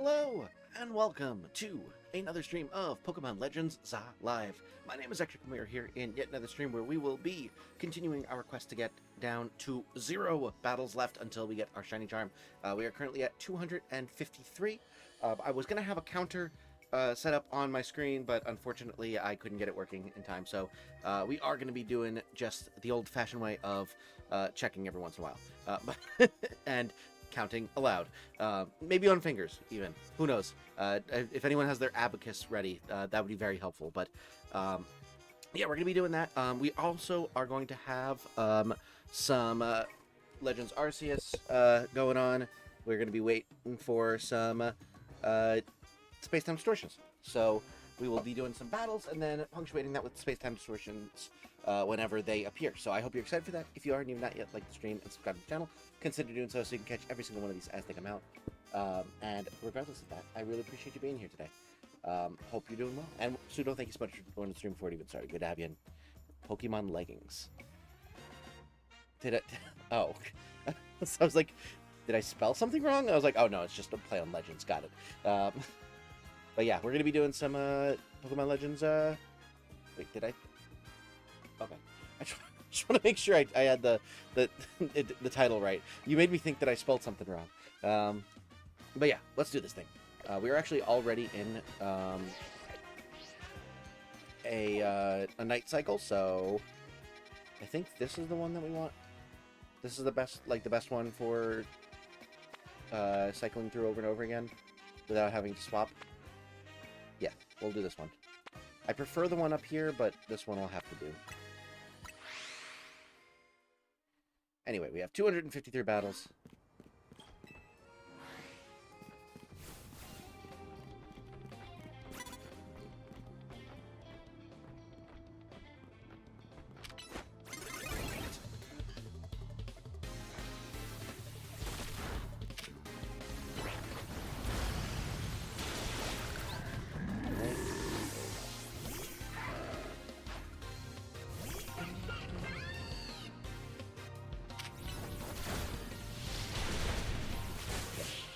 Hello, and welcome to another stream of Pokemon Legends ZA Live. My name is Ectric, and we are here in yet another stream where we will be continuing our quest to get down to 0 battles left until we get our Shiny Charm. We are currently at 253. I was going to have a counter set up on my screen, but unfortunately I couldn't get it working in time, so we are going to be doing just the old-fashioned way of checking every once in a while. And counting aloud, maybe on fingers even, who knows. If anyone has their abacus ready, that would be very helpful. But yeah, we're gonna be doing that. We also are going to have some Legends Arceus going on. We're gonna be waiting for some space-time distortions, so we will be doing some battles and then punctuating that with space-time distortions whenever they appear. So I hope you're excited for that. If you are and you've not yet liked the stream and subscribed to the channel, consider doing so you can catch every single one of these as they come out. And regardless of that, I really appreciate you being here today. Hope you're doing well. And Pseudo, thank you so much for joining the stream before it even started. Good to have you in Pokemon leggings. Did it? Oh. So I was like, did I spell something wrong? I was like, oh no, it's just a play on Legends. Got it. But yeah, we're going to be doing some Pokemon Legends. Wait, did I? Okay. I just want to make sure I had the title right. You made me think that I spelled something wrong. But yeah, let's do this thing. We are actually already in a night cycle, so I think this is the one that we want. This is the best, the best one for cycling through over and over again without having to swap. Yeah, we'll do this one. I prefer the one up here, but this one I'll have to do. Anyway, we have 253 battles.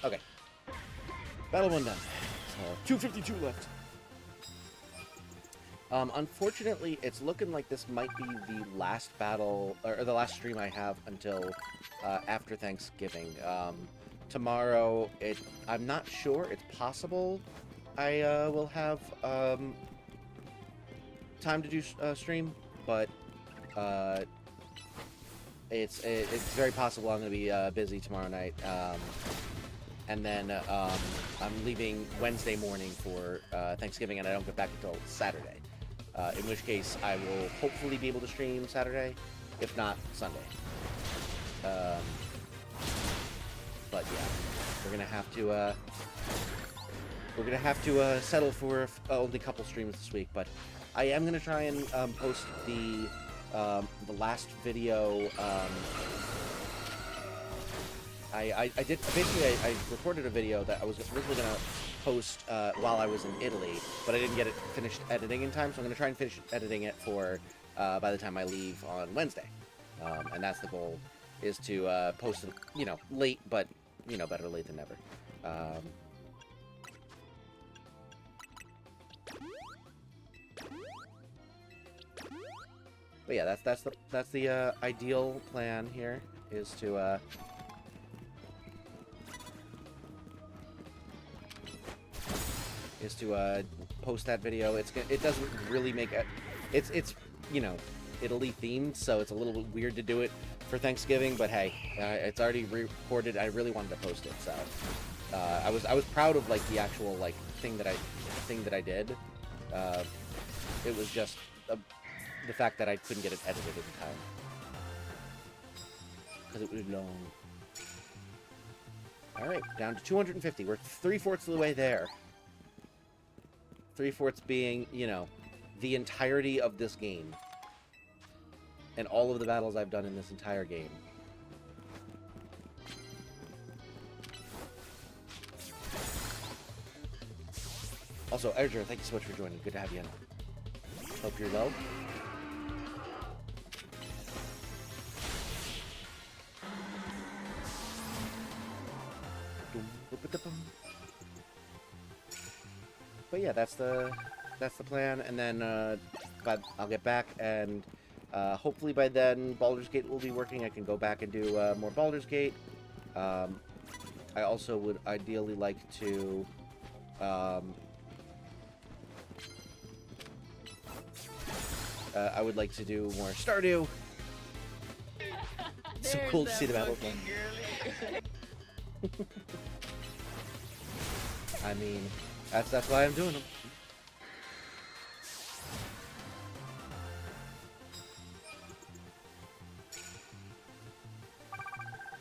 Okay. Battle 1 done. So 252 left. Unfortunately, it's looking like this might be the last battle, or the last stream I have until after Thanksgiving. Tomorrow, I'm not sure. It's possible I will have time to do stream, but it's very possible I'm going to be busy tomorrow night. And then I'm leaving Wednesday morning for Thanksgiving, and I don't get back until Saturday. In which case, I will hopefully be able to stream Saturday, if not Sunday. But yeah, we're gonna have to settle for only a couple streams this week. But I am gonna try and post the last video. I recorded a video that I was originally going to post while I was in Italy, but I didn't get it finished editing in time, so I'm going to try and finish editing it for by the time I leave on Wednesday. And that's the goal, is to post it, late, but, better late than never. But yeah, that's the ideal plan here, is to post that video. It doesn't really make it. It's Italy themed, so it's a little bit weird to do it for Thanksgiving. But hey, it's already recorded. I really wanted to post it, so I was proud of the actual thing that I did. It was just the fact that I couldn't get it edited in time because it was long. All right, down to 250. We're 3/4 of the way there. 3/4 being, the entirety of this game. And all of the battles I've done in this entire game. Also, Erdger, thank you so much for joining. Good to have you in. Hope you're well. But yeah, that's the plan, and then but I'll get back, and hopefully by then Baldur's Gate will be working. I can go back and do more Baldur's Gate. I also would ideally like to I would like to do more Stardew. It's so cool to see the battle. I mean, that's why I'm doing them.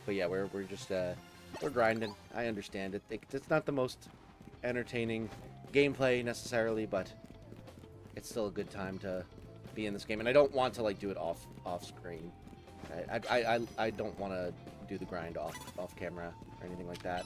But yeah, we're just we're grinding. I understand it. It's not the most entertaining gameplay necessarily, but it's still a good time to be in this game. And I don't want to like do it off screen. I don't want to do the grind off camera or anything like that.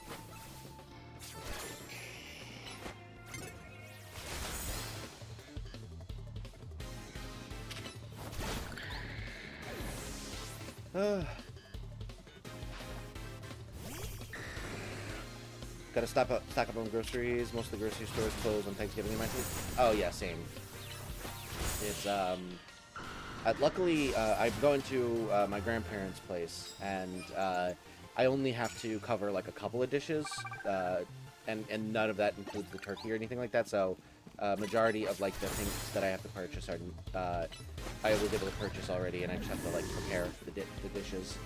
Gotta stock up on groceries. Most of the grocery stores close on Thanksgiving in my city. Oh yeah, same. It's luckily I'm going to my grandparents' place, and I only have to cover like a couple of dishes, and none of that includes the turkey or anything like that. So majority of like the things that I have to purchase are I was able to purchase already, and I just have to like prepare the dishes.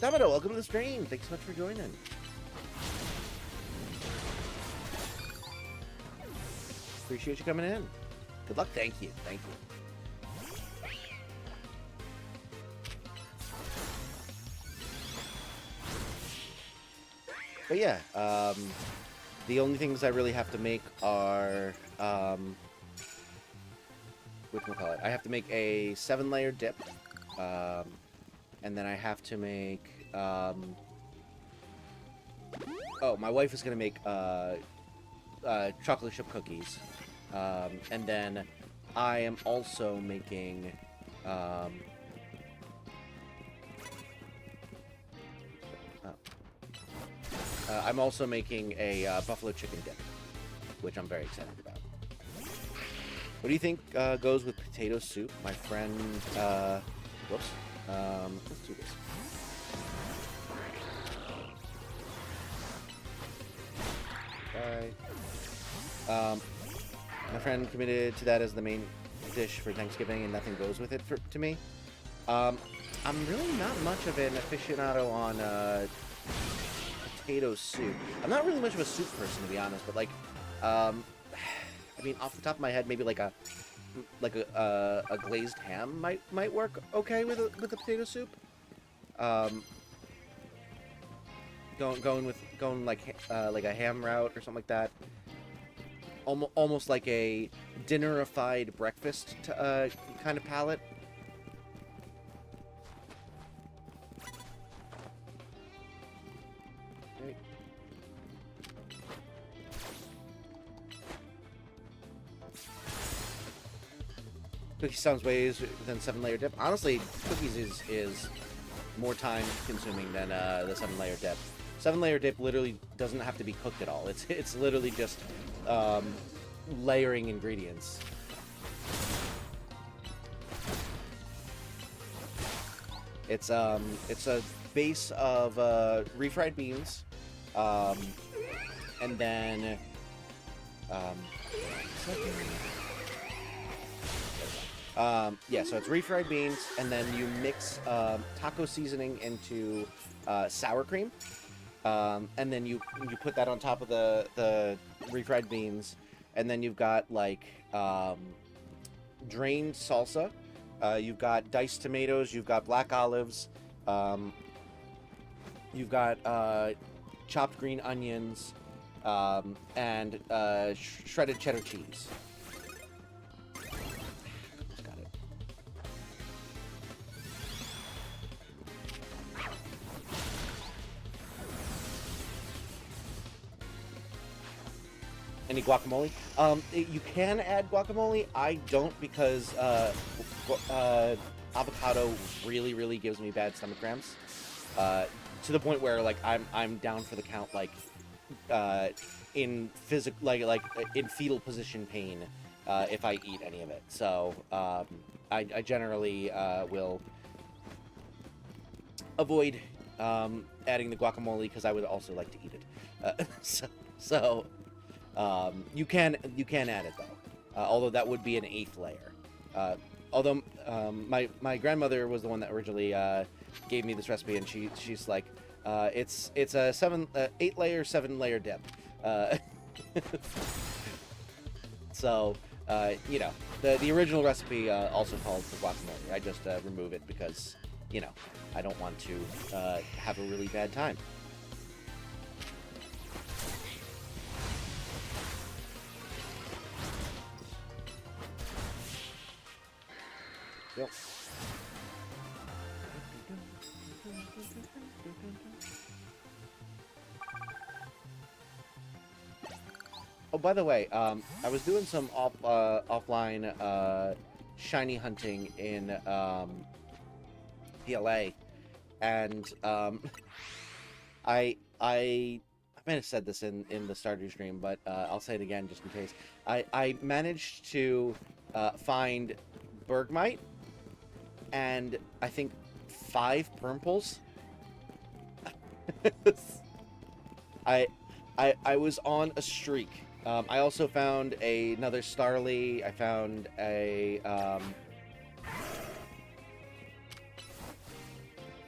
Domino, welcome to the stream. Thanks so much for joining. Appreciate you coming in. Good luck. Thank you. Thank you. But yeah, the only things I really have to make are, whatchamacallit? I have to make a 7-layer dip, and then I have to make, oh, my wife is gonna make, chocolate chip cookies, and then I am also making, I'm also making a buffalo chicken dip, which I'm very excited about. What do you think goes with potato soup? My friend, whoops, let's do this. Bye. My friend committed to that as the main dish for Thanksgiving, and nothing goes with it to me. I'm really not much of an aficionado on potato soup. I'm not really much of a soup person, to be honest, but like, I mean, off the top of my head, maybe like a glazed ham might work okay with a potato soup. Going like a ham route or something like that. Almost like a dinnerified breakfast kind of palate. Okay. Cookies sounds ways than 7-layer dip. Honestly, cookies is more time consuming than the 7-layer dip. 7-layer dip literally doesn't have to be cooked at all. It's literally just layering ingredients. It's a base of refried beans, and then yeah, so it's refried beans, and then you mix taco seasoning into sour cream. And then you put that on top of the refried beans, and then you've got like drained salsa, you've got diced tomatoes, you've got black olives, you've got chopped green onions, and shredded cheddar cheese. Got it. Any guacamole? You can add guacamole. I don't, because avocado really gives me bad stomach cramps. To the point where like I'm down for the count like in physical, like in fetal position pain if I eat any of it. So I generally will avoid adding the guacamole because I would also like to eat it. So you can add it though, although that would be an 8th layer. Although my grandmother was the one that originally gave me this recipe, and she's like, it's a 8-layer, 7-layer dip. So you know, the original recipe also called for guacamole. I just remove it because, you know, I don't want to have a really bad time. Yep. Oh, by the way, I was doing some offline shiny hunting in PLA, and I might have said this in the Stardew stream, but I'll say it again just in case. I managed to find Bergmite and I think 5 Purmples. I was on a streak. I also found another Starly. I found a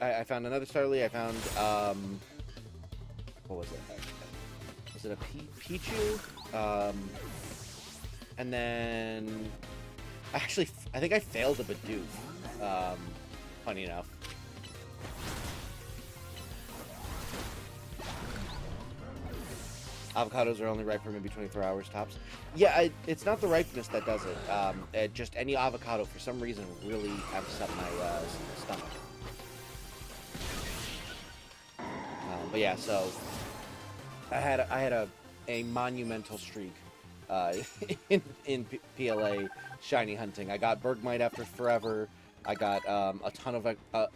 I found another Starly. I found what was it? Was it a Pichu? And then actually, I think I failed a Bidoof. Funny enough. Avocados are only ripe for maybe 24 hours tops. Yeah, it's not the ripeness that does it. Just any avocado, for some reason, really amps up my stomach. But yeah, so I had a monumental streak in PLA shiny hunting. I got Bergmite after forever. I got a ton of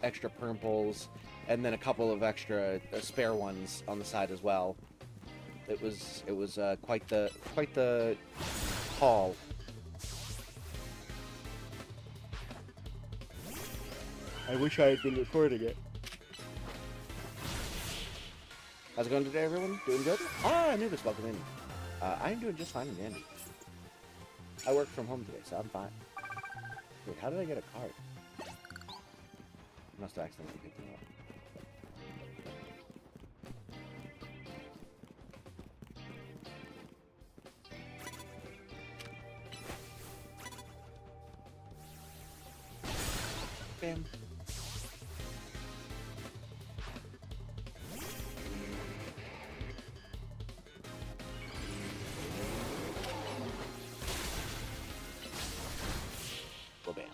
extra Purmples, and then a couple of extra spare ones on the side as well. It was quite the haul. I wish I had been recording it. How's it going today, everyone? Doing good? Ah, I knew this. Welcome in. I'm doing just fine and dandy. I work from home today, so I'm fine. Wait, how did I get a card? I must have accidentally picked it up. Bam. Well, bam.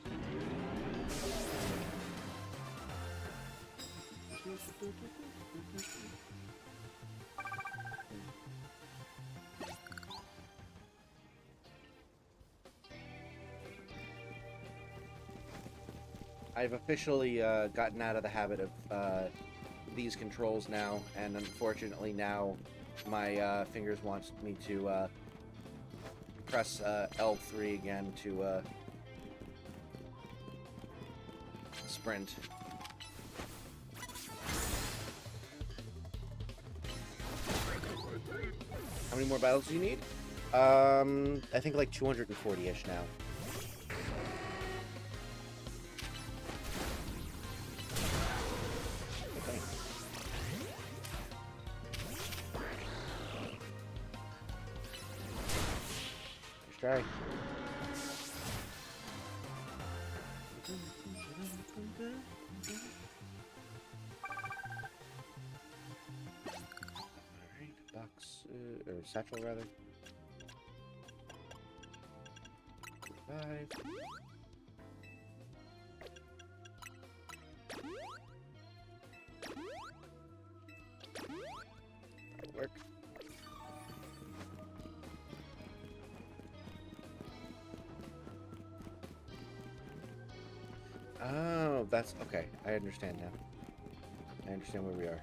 I've officially gotten out of the habit of these controls now, and unfortunately now my fingers want me to press L3 again to sprint. How many more battles do you need? I think like 240-ish now. Try. Alright, box, or satchel rather. 5. That'll work. Oh, that's okay. I understand now. I understand where we are.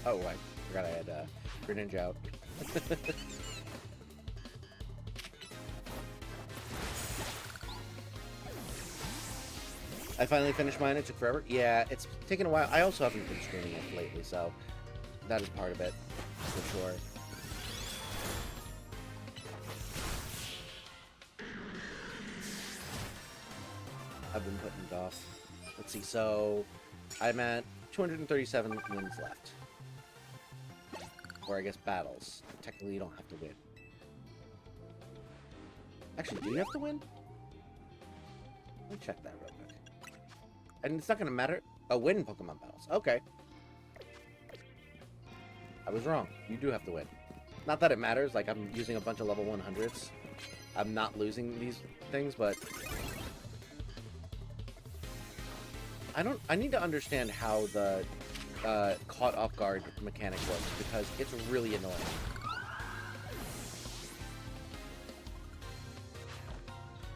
Oh, I forgot I had Greninja out. I finally finished mine. It took forever. Yeah, it's taken a while. I also haven't been streaming it lately, so that is part of it, for sure. I've been putting it off. Let's see, so I'm at 237 wins left. Or I guess battles. Technically, you don't have to win. Actually, do you have to win? Let me check that real quick. And it's not going to matter. Oh, win Pokemon battles. Okay. I was wrong. You do have to win. Not that it matters. Like, I'm using a bunch of level 100s. I'm not losing these things, but... I need to understand how the caught off guard mechanic works, because it's really annoying.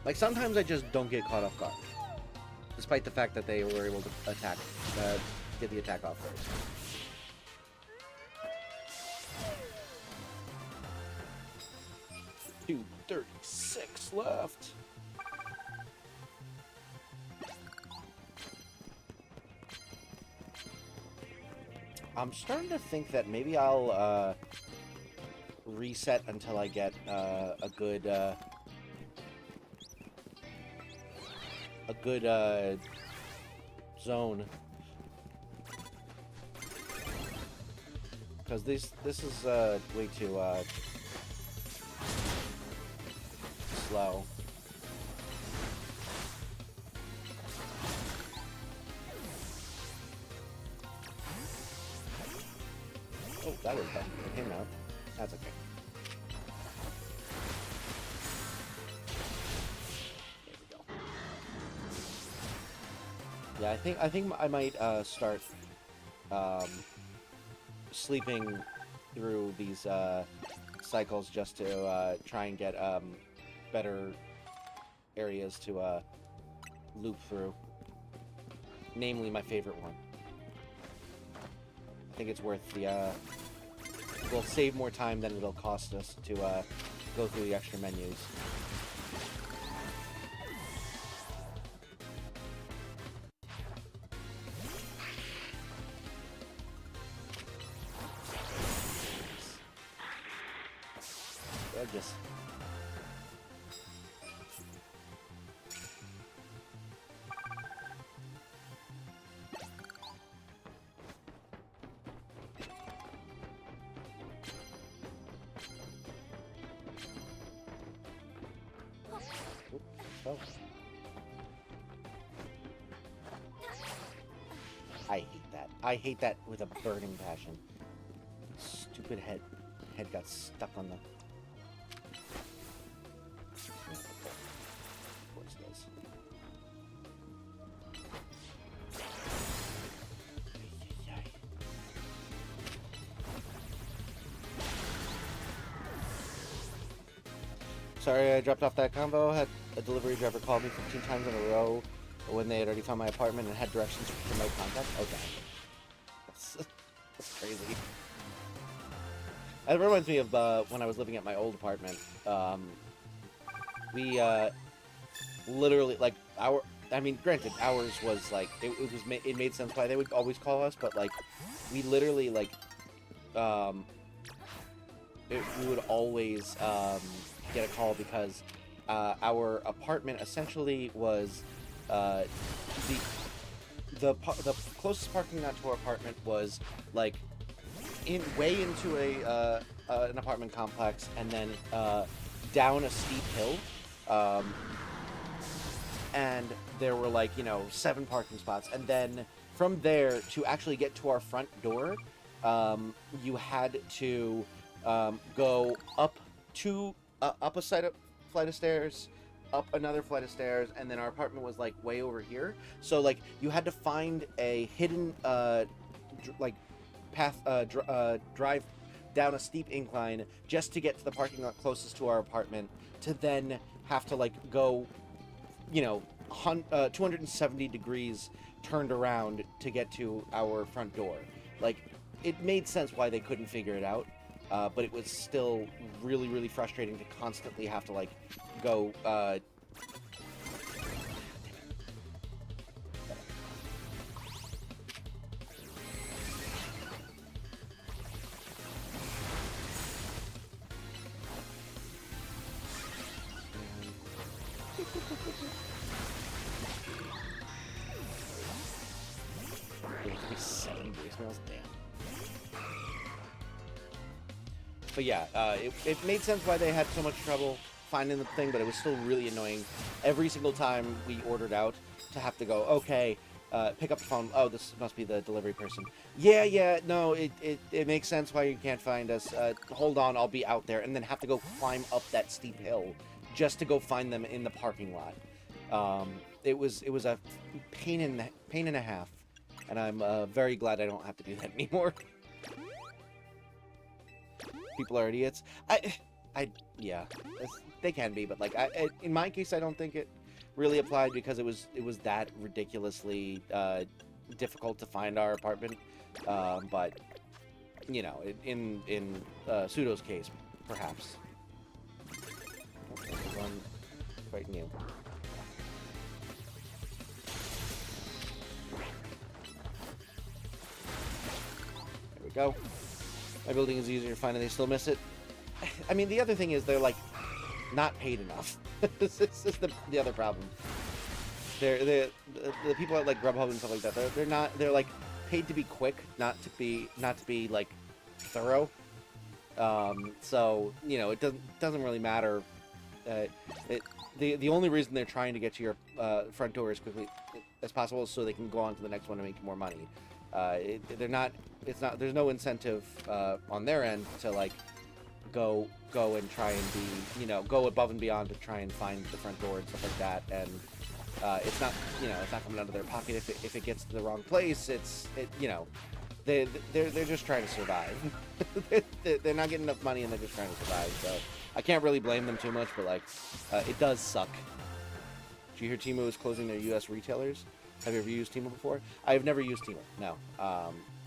Like, sometimes I just don't get caught off guard, despite the fact that they were able to attack, get the attack off first. $236 left. I'm starting to think that maybe I'll reset until I get a good zone, because this is way too slow. Oh, that was bad. It came out. That's okay. There we go. Yeah, I think I might start sleeping through these cycles just to try and get better areas to loop through. Namely, my favorite one. I think it's worth the, we'll save more time than it'll cost us to, go through the extra menus. Gorgeous. Oh. I hate that. I hate that with a burning passion. Stupid head got stuck on the... Of course it does. Sorry I dropped off that convo. Had a delivery driver called me 15 times in a row when they had already found my apartment and had directions for no contact. Okay. That's crazy. It reminds me of when I was living at my old apartment. We literally, like, I mean, granted, ours was like, it made sense why they would always call us, but like, we literally, like, we would always get a call because our apartment essentially was the closest parking lot to our apartment was like way into an apartment complex, and then down a steep hill, and there were, like, 7 parking spots, and then from there to actually get to our front door, you had to go up a flight of stairs, up another flight of stairs, and then our apartment was like way over here. So like you had to find a hidden drive down a steep incline just to get to the parking lot closest to our apartment, to then have to like go 270 degrees turned around to get to our front door. Like, it made sense why they couldn't figure it out, but it was still really, really frustrating to constantly have to, like, go, But yeah, it made sense why they had so much trouble finding the thing, but it was still really annoying every single time we ordered out to have to go, okay, pick up the phone. Oh, this must be the delivery person. Yeah, no, it makes sense why you can't find us. Hold on, I'll be out there, and then have to go climb up that steep hill just to go find them in the parking lot. It was a pain and a half, and I'm very glad I don't have to do that anymore. People are idiots. Yeah, they can be, but like, in my case, I don't think it really applied because it was that ridiculously difficult to find our apartment. But you know, in Pseudo's case, perhaps. One quite new. There we go. My building is easier to find and they still miss it. I mean, the other thing is they're, like, not paid enough. This is the other problem. The people at, like, Grubhub and stuff like that, they're, like, paid to be quick, not to be, like, thorough. So, you know, it doesn't really matter. The only reason they're trying to get to your front door as quickly as possible is so they can go on to the next one and make more money. There's no incentive on their end to, like, go and try and be, you know, go above and beyond to try and find the front door and stuff like that. And it's not, you know, it's not coming out of their pocket if it gets to the wrong place. You know, they're just trying to survive. They're not getting enough money and they're just trying to survive. So I can't really blame them too much, but like, it does suck. Did you hear Temu is closing their U.S. retailers? Have you ever used Temu before? I have never used Temu, no.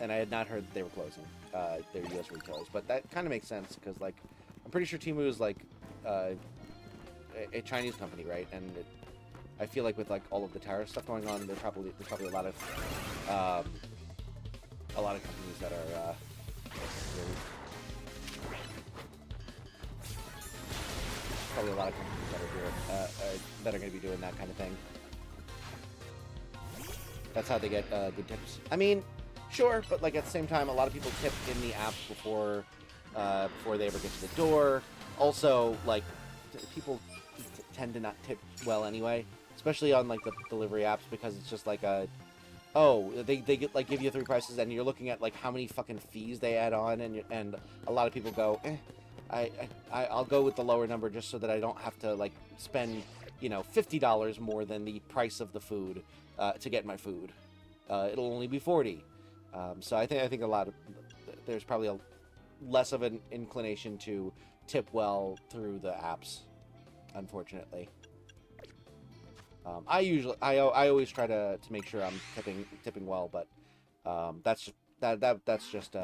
And I had not heard that they were closing their U.S. retailers. But that kind of makes sense, because, like, I'm pretty sure Temu is, like, a Chinese company, right? And I feel like with, like, all of the tariff stuff going on, there's probably a lot of companies that are, probably a lot of companies that are doing, that are going to be doing that kind of thing. That's how they get good tips. I mean, sure, but like at the same time, a lot of people tip in the app before they ever get to the door. Also, like, people tend to not tip well anyway, especially on like the delivery apps, because it's just like they get like give you 3 prices and you're looking at like how many fucking fees they add on, and a lot of people go, I'll go with the lower number just so that I don't have to like spend, you know, $50 more than the price of the food to get my food. It'll only be $40. So I think there's probably less of an inclination to tip well through the apps, unfortunately. I always try to make sure I'm tipping well, but that's just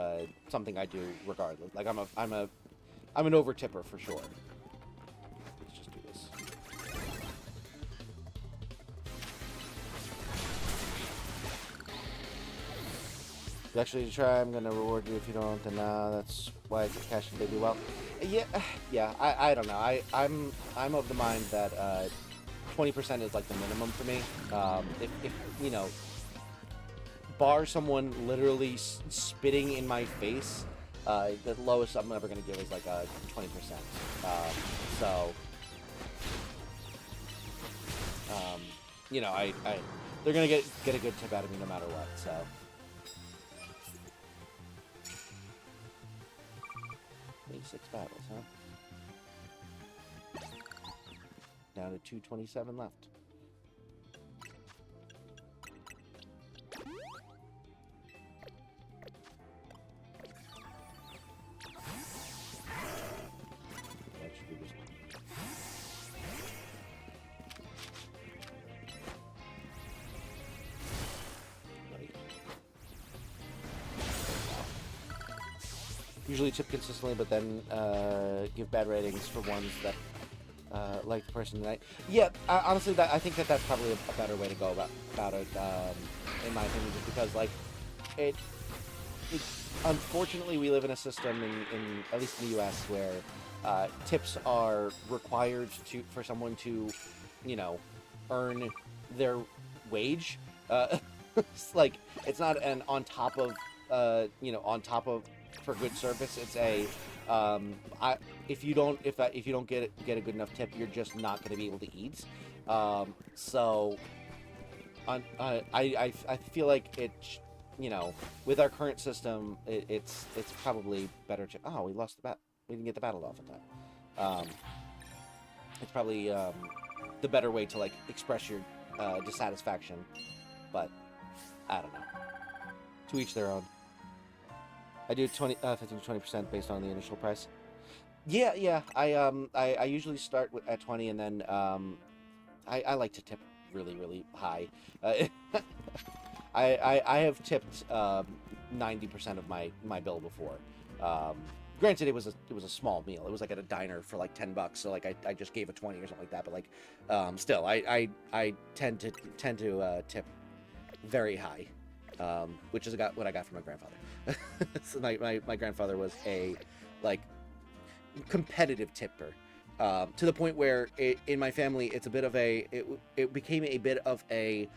something I do regardless. Like I'm an over tipper for sure. Let's just do this. You actually try, I'm gonna reward you if you don't, and that's why I get cash and baby well. Yeah, I don't know. I'm of the mind that 20% is like the minimum for me. If you know, bar someone literally spitting in my face, the lowest I'm ever gonna give is like 20%. So you know, they're gonna get a good tip out of me no matter what. So. 6 battles, huh? Down to 227 left. That should be just... Right. usually tip consistently, but then give bad ratings for ones that like the person tonight. Yeah, honestly, I think that's probably a better way to go about it, in my opinion, just because like it unfortunately we live in a system in at least in the U.S. where tips are required for someone to, you know, earn their wage. It's like it's not an on top of on top of for good service. It's a if you don't get a good enough tip, you're just not going to be able to eat. So I feel like with our current system, it's probably better to. Oh, we lost the bat. We didn't get the battle off in time. It's probably the better way to like express your dissatisfaction, but I don't know. To each their own. I do 15 to 20% based on the initial price. Yeah. I usually start at 20, and then I like to tip really high. I have tipped 90% of my bill before. Granted, it was a small meal. It was like at a diner for like $10, so like I just gave a 20 or something like that. But like still, I tend to tip very high, which is what I got from my grandfather. So my grandfather was a like competitive tipper, to the point where in my family it's a bit of it became a bit of a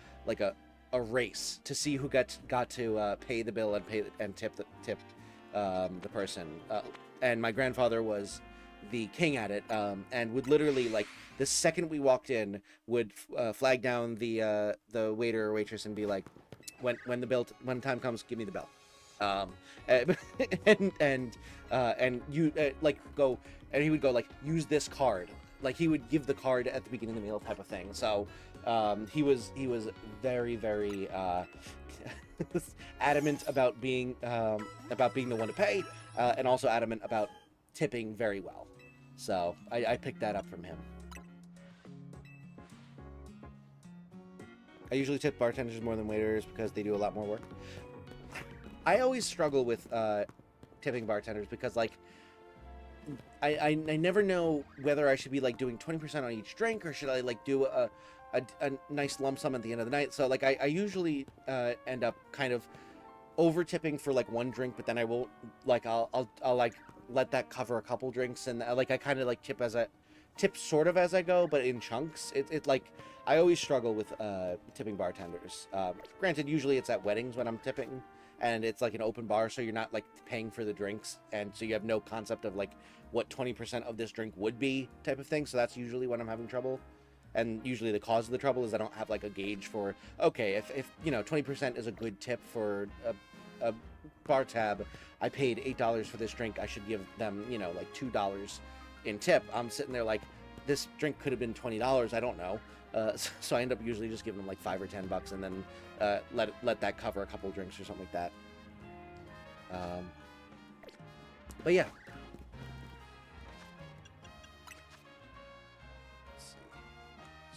race to see who got to pay the bill and tip the person, and my grandfather was the king at it, and would literally like the second we walked in would flag down the waiter or waitress and be like, when time comes, give me the bill. And you like go, and he would go like, use this card, like he would give the card at the beginning of the meal type of thing. So he was very adamant about being the one to pay, and also adamant about tipping very well. So I picked that up from him. I usually tip bartenders more than waiters because they do a lot more work. I always struggle with tipping bartenders because like I never know whether I should be like doing 20% on each drink, or should I like do a nice lump sum at the end of the night. So like I usually end up kind of over tipping for like one drink, but then I will like I'll like let that cover a couple drinks, and like I kind of like tip sort of as I go, but in chunks. It like I always struggle with tipping bartenders. Granted, usually it's at weddings when I'm tipping, and it's like an open bar, so you're not like paying for the drinks, and so you have no concept of like what 20% of this drink would be type of thing. So that's usually when I'm having trouble. And usually the cause of the trouble is I don't have like a gauge for, okay, if 20% is a good tip for a bar tab, I paid $8 for this drink, I should give them like $2 in tip. I'm sitting there like, this drink could have been $20, I don't know. So I end up usually just giving them like $5 or $10, and then let that cover a couple drinks or something like that. But yeah.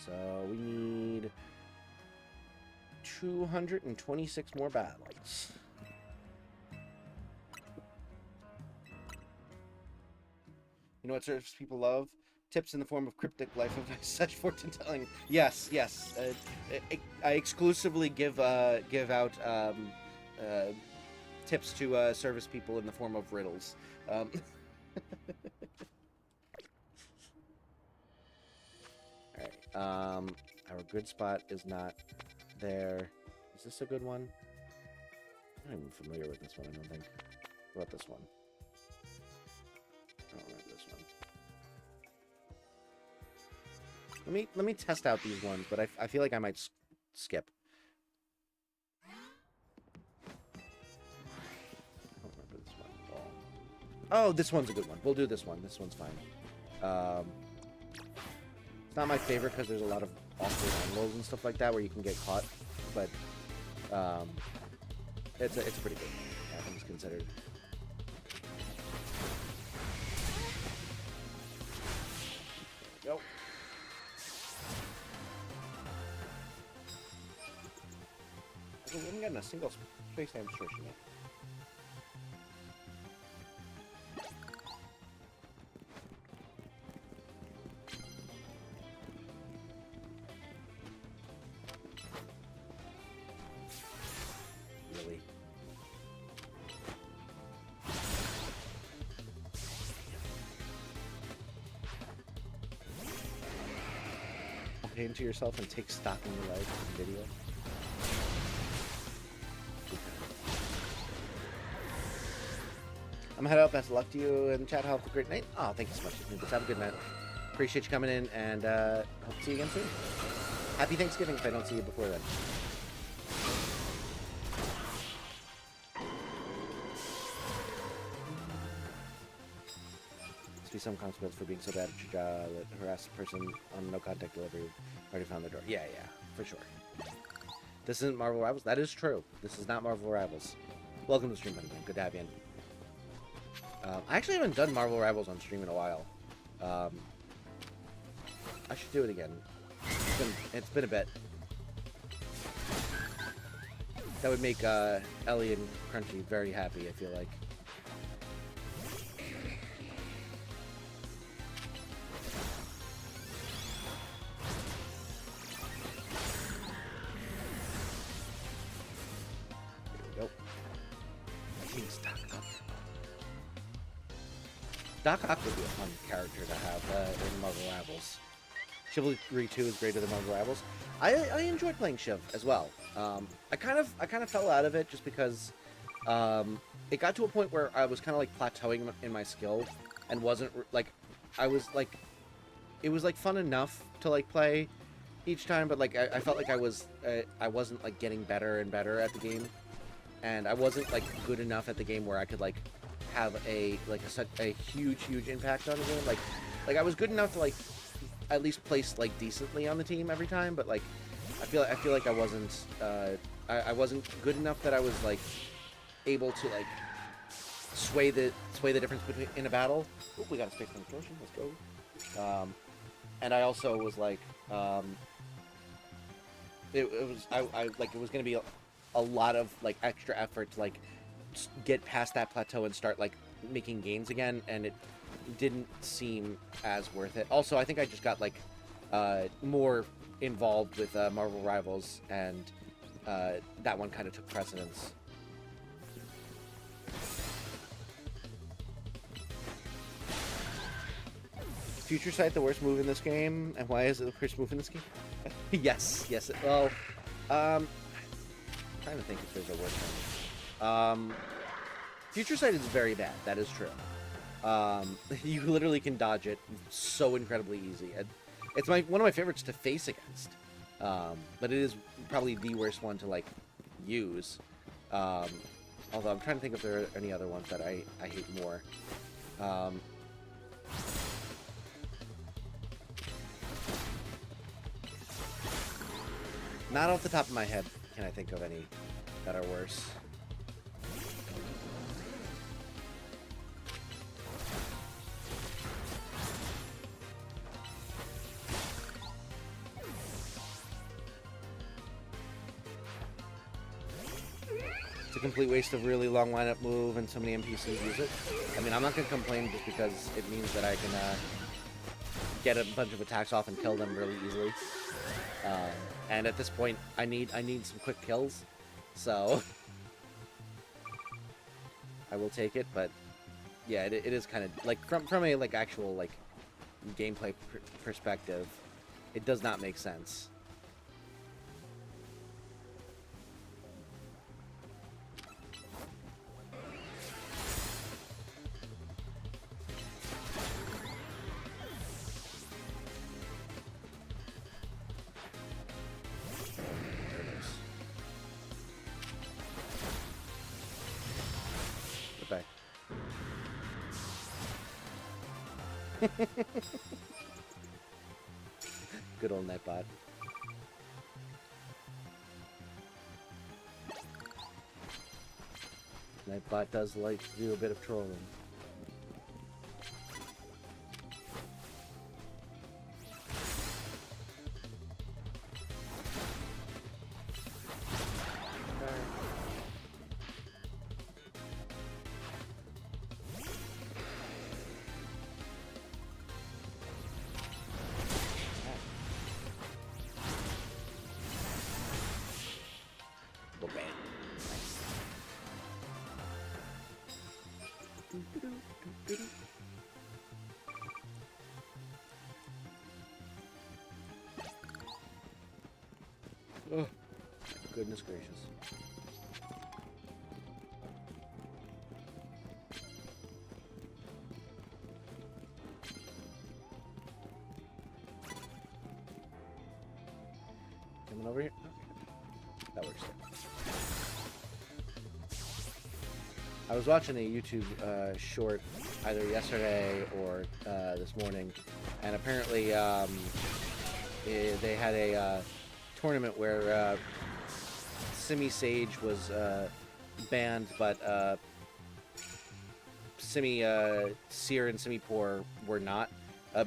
So we need 226 more battles. You know what service people love? Tips in the form of cryptic life advice, such fortune telling. Yes. I exclusively give out tips to service people in the form of riddles. Alright, our good spot is not there. Is this a good one? I'm not even familiar with this one, I don't think. What about this one? I don't remember this one. Let me test out these ones, but I feel like I might skip. I don't remember this one at all. Oh, this one's a good one. We'll do this one. This one's fine. It's not my favorite because there's a lot of awkward angles and stuff like that where you can get caught, but it's a pretty good one, all things considered. There we go. We haven't gotten a single space demonstration yet. entertain to yourself and take stock in your life and video. I'm head out. Best of luck to you and chat. Have a great night. Oh, thank you so much. Just have a good night. Appreciate you coming in, and hope to see you again soon. Happy Thanksgiving if I don't see you before then. Must be some consequence for being so bad at your job that harass a person on no contact delivery already found the door. Yeah, for sure. This isn't Marvel Rivals. That is true. This is not Marvel Rivals. Welcome to the stream, buddy. Good to have you in. I actually haven't done Marvel Rivals on stream in a while. I should do it again. It's been a bit. That would make Ellie and Crunchy very happy, I feel like. There we go. King's Doc Ock. Doc Ock would be a fun character to have in Marvel Rivals. Chivalry 2 is greater than Marvel Rivals. I enjoyed playing Shiv as well. I kind of fell out of it just because it got to a point where I was kind of like plateauing in my skill and wasn't like it was like fun enough to like play each time, but like I felt like I wasn't like getting better and better at the game, and I wasn't like good enough at the game where I could like have a huge impact on the game. Like I was good enough to like at least place like decently on the team every time, but like I feel like I wasn't good enough that I was like able to like sway the difference between in a battle. Oh, we got a space penetration. Let's go. And I also was like it was gonna be a lot of like extra effort to like get past that plateau and start like making gains again, and it didn't seem as worth it. Also, I think I just got like more involved with Marvel Rivals, and that one kind of took precedence. Future Sight the worst move in this game, and why is it the worst move in this game? yes. Well, I'm trying to think if there's a worse one. Future Sight is very bad. That is true. You literally can dodge it so incredibly easy. It's one of my favorites to face against, but it is probably the worst one to like use. Although I'm trying to think if there are any other ones that I hate more. Not off the top of my head can I think of any that are worse. It's a complete waste of really long lineup move, and so many NPCs use it. I mean, I'm not going to complain just because it means that I can get a bunch of attacks off and kill them really easily. And at this point, I need some quick kills, so I will take it. But yeah, it is kind of like from a like actual like gameplay perspective, it does not make sense. Good old Nightbot. Nightbot does like to do a bit of trolling. Goodness gracious. Coming over here? Okay. That works too. I was watching a YouTube short either yesterday or this morning, and apparently they had a tournament where Simi Sage was banned, but Simi Seer and Simi Poor were not,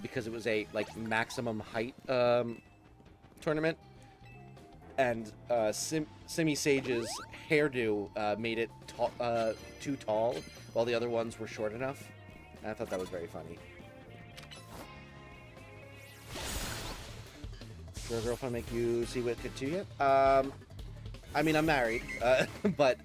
because it was a maximum height tournament, and Simi Sage's hairdo made it too tall, while the other ones were short enough. And I thought that was very funny. Does your girlfriend make you see Wicked 2 yet? I mean, I'm married, but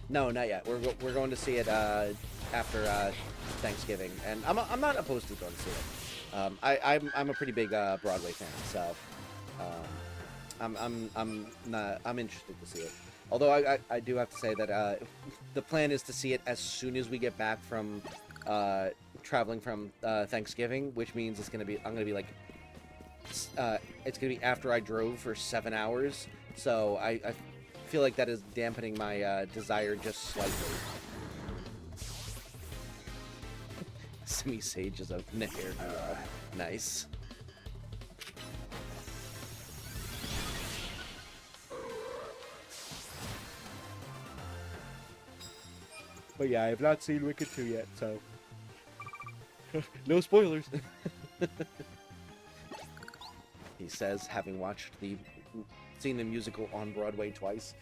no, not yet. We're going to see it after Thanksgiving, and I'm not opposed to going to see it. I'm a pretty big Broadway fan, so I'm interested to see it. Although I do have to say that the plan is to see it as soon as we get back from traveling from Thanksgiving, which means I'm gonna be like it's gonna be after I drove for 7 hours. So I feel like that is dampening my desire just slightly. Simi Sage is a hairdo. Nice. But yeah, I have not seen Wicked 2 yet, so no spoilers. He says, having seen the musical on Broadway twice,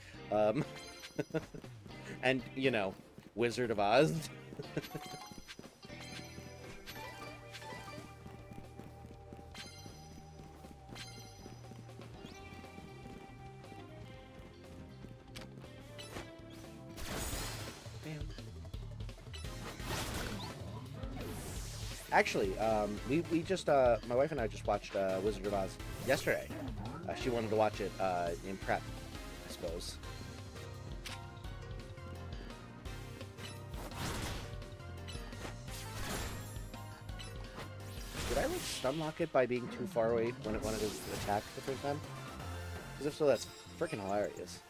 and you know, Wizard of Oz. Actually, we just, my wife and I just watched Wizard of Oz yesterday. She wanted to watch it in prep, I suppose. Did I stun lock it by being too far away when it wanted to attack the first time? Because if so, that's freaking hilarious.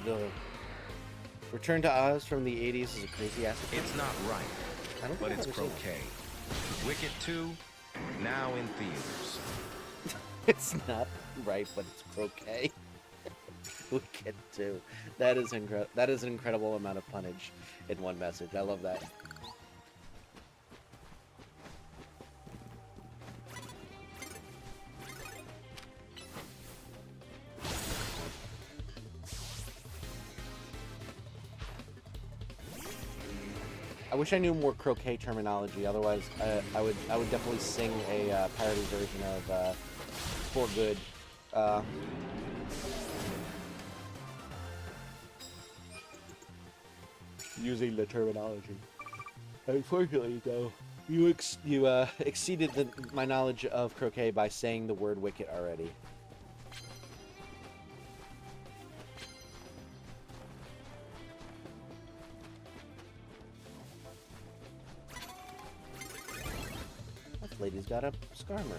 The Return to Oz from the 80s is a crazy ass. It's not right, but it's croquet. Wicked 2, now in theaters. It's not right, but it's croquet. Wicked 2. That is an incredible amount of punnage in one message. I love that. I wish I knew more croquet terminology. Otherwise, I would definitely sing a parody version of "For Good." Using the terminology. Unfortunately, though, you exceeded my knowledge of croquet by saying the word "wicket" already. Lady's got a skarmory.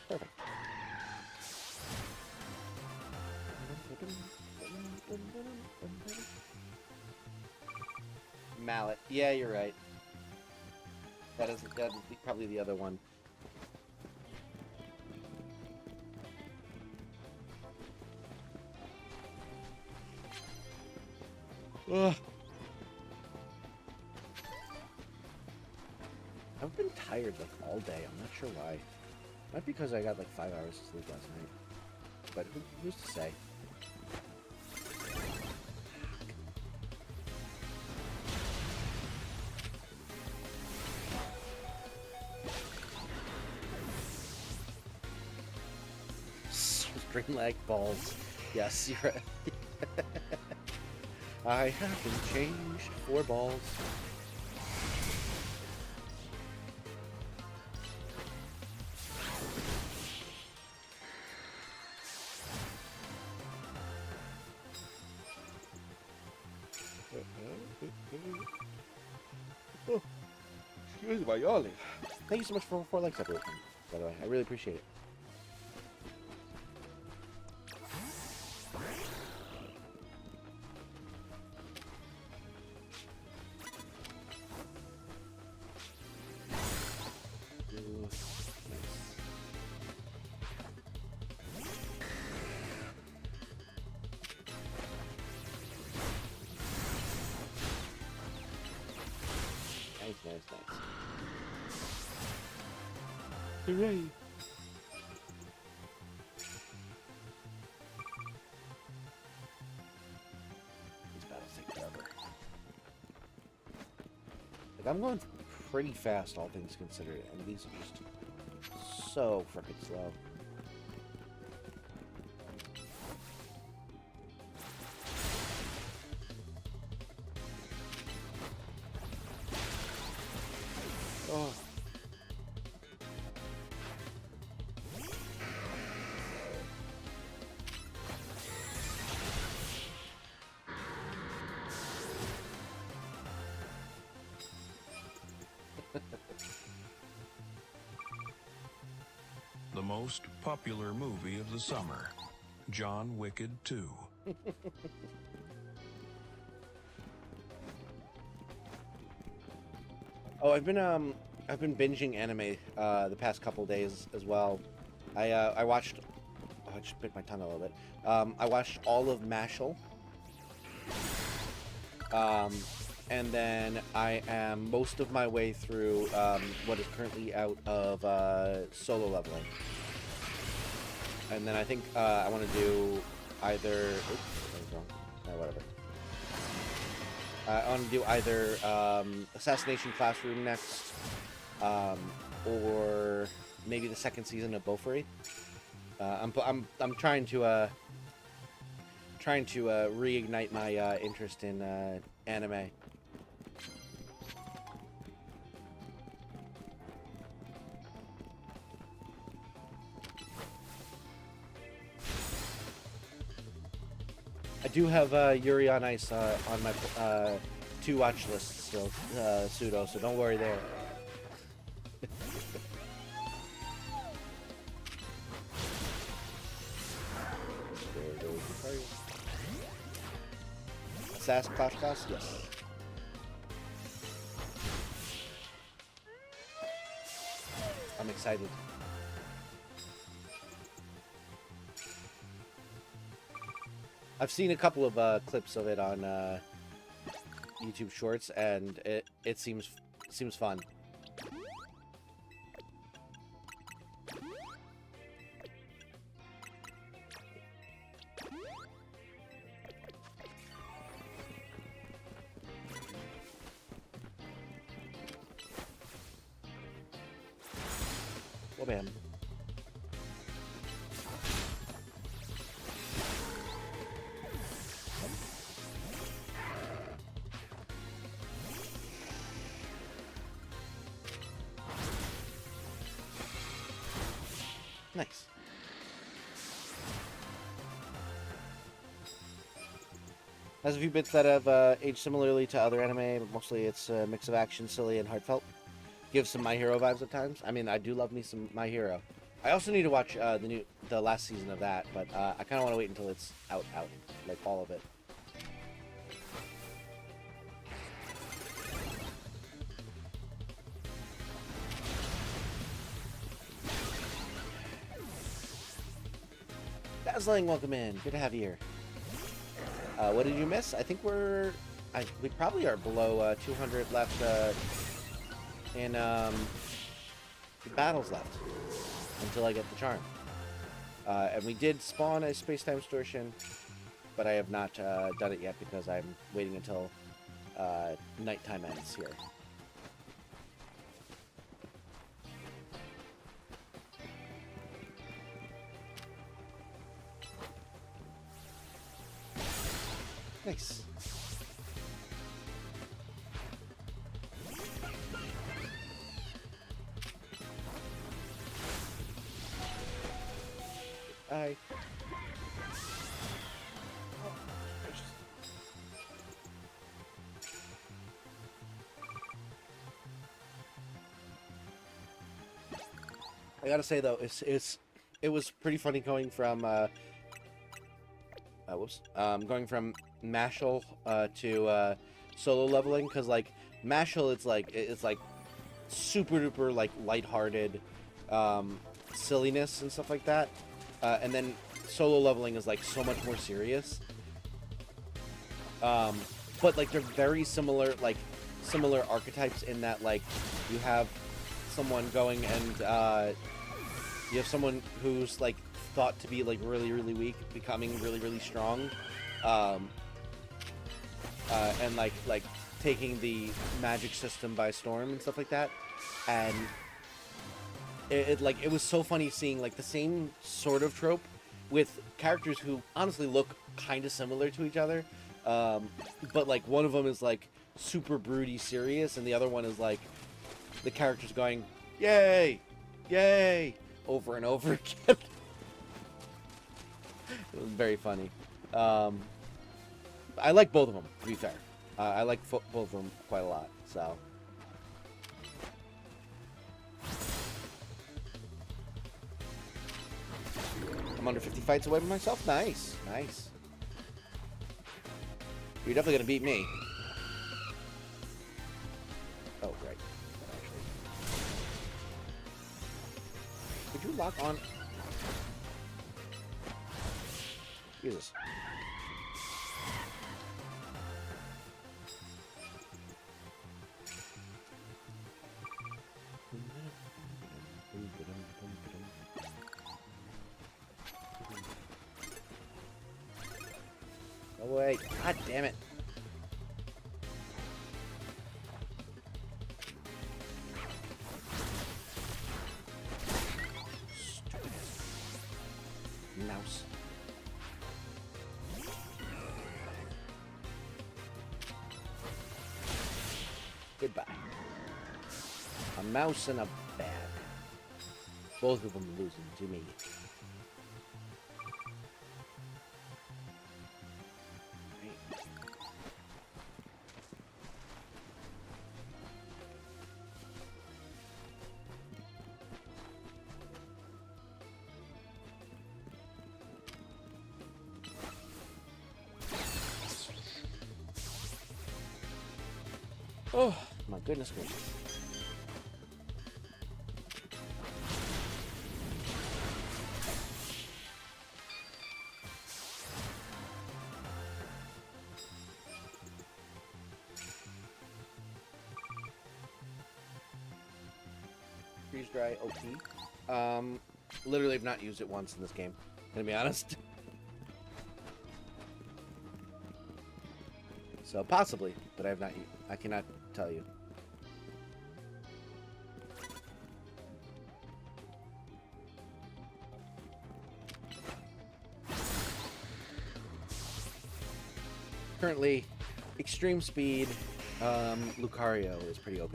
Perfect. Mallet. Yeah, you're right. That is probably the other one. Ugh. I've been tired like all day. I'm not sure why. Not because I got like 5 hours of sleep last night. But who's to say? String lag balls. Yes, you're right. I have been changed 4 balls. Oh, excuse my yawning. Thank you so much for 4 likes, everyone. By the way, I really appreciate it. Nice. Hooray! These battles take forever. Like, I'm going pretty fast, all things considered, and these are just so frickin' slow. Oh. The most popular movie of the summer, John Wicked 2. Oh, I've been binging anime the past couple days as well. I watched. Oh, I just bit my tongue a little bit. I watched all of Mashal. And then I am most of my way through what is currently out of Solo Leveling. And then I think I want to do either. Oops, there we go. No, whatever. I want to do either Assassination Classroom next, or maybe the second season of Beaufort. I'm trying to reignite my interest in anime. I do have Yuri on Ice on my 2 watch lists still, pseudo, so don't worry there. Sass Class, yes. I'm excited. I've seen a couple of clips of it on YouTube Shorts, and it seems fun. Well, man. Nice. Has a few bits that have aged similarly to other anime, but mostly it's a mix of action, silly, and heartfelt. Gives some My Hero vibes at times. I mean, I do love me some My Hero. I also need to watch the last season of that, but I kind of want to wait until it's out, like all of it. Dazzling, welcome in. Good to have you here. What did you miss? I think we probably are below 200 left in battles left until I get the charm. And we did spawn a space-time distortion, but I have not done it yet because I'm waiting until nighttime ends here. Nice. Hi. I gotta say though, it was pretty funny going from going from Mashal to solo leveling, because like Mashal it's like super duper like lighthearted silliness and stuff like that, and then solo leveling is like so much more serious. But like they're very similar archetypes in that like you have someone going and you have someone who's like thought to be like really weak becoming really strong, and like taking the magic system by storm and stuff like that. And it was so funny seeing like the same sort of trope with characters who honestly look kind of similar to each other, but like one of them is like super broody serious and the other one is like the character's going yay over and over again. It was very funny. I like both of them, to be fair. I like both of them quite a lot, so. I'm under 50 fights away from myself. Nice. You're definitely going to beat me. Oh, right. Actually. Could you lock on? Jesus. Oh wait, god damn it. Stupid mouse. Goodbye. A mouse and a bag. Both of them losing to me. Oh, my goodness gracious. Freeze dry OP. Literally have not used it once in this game, to be honest. So possibly, but I have not. I cannot tell you. Currently, extreme speed. Lucario is pretty OP.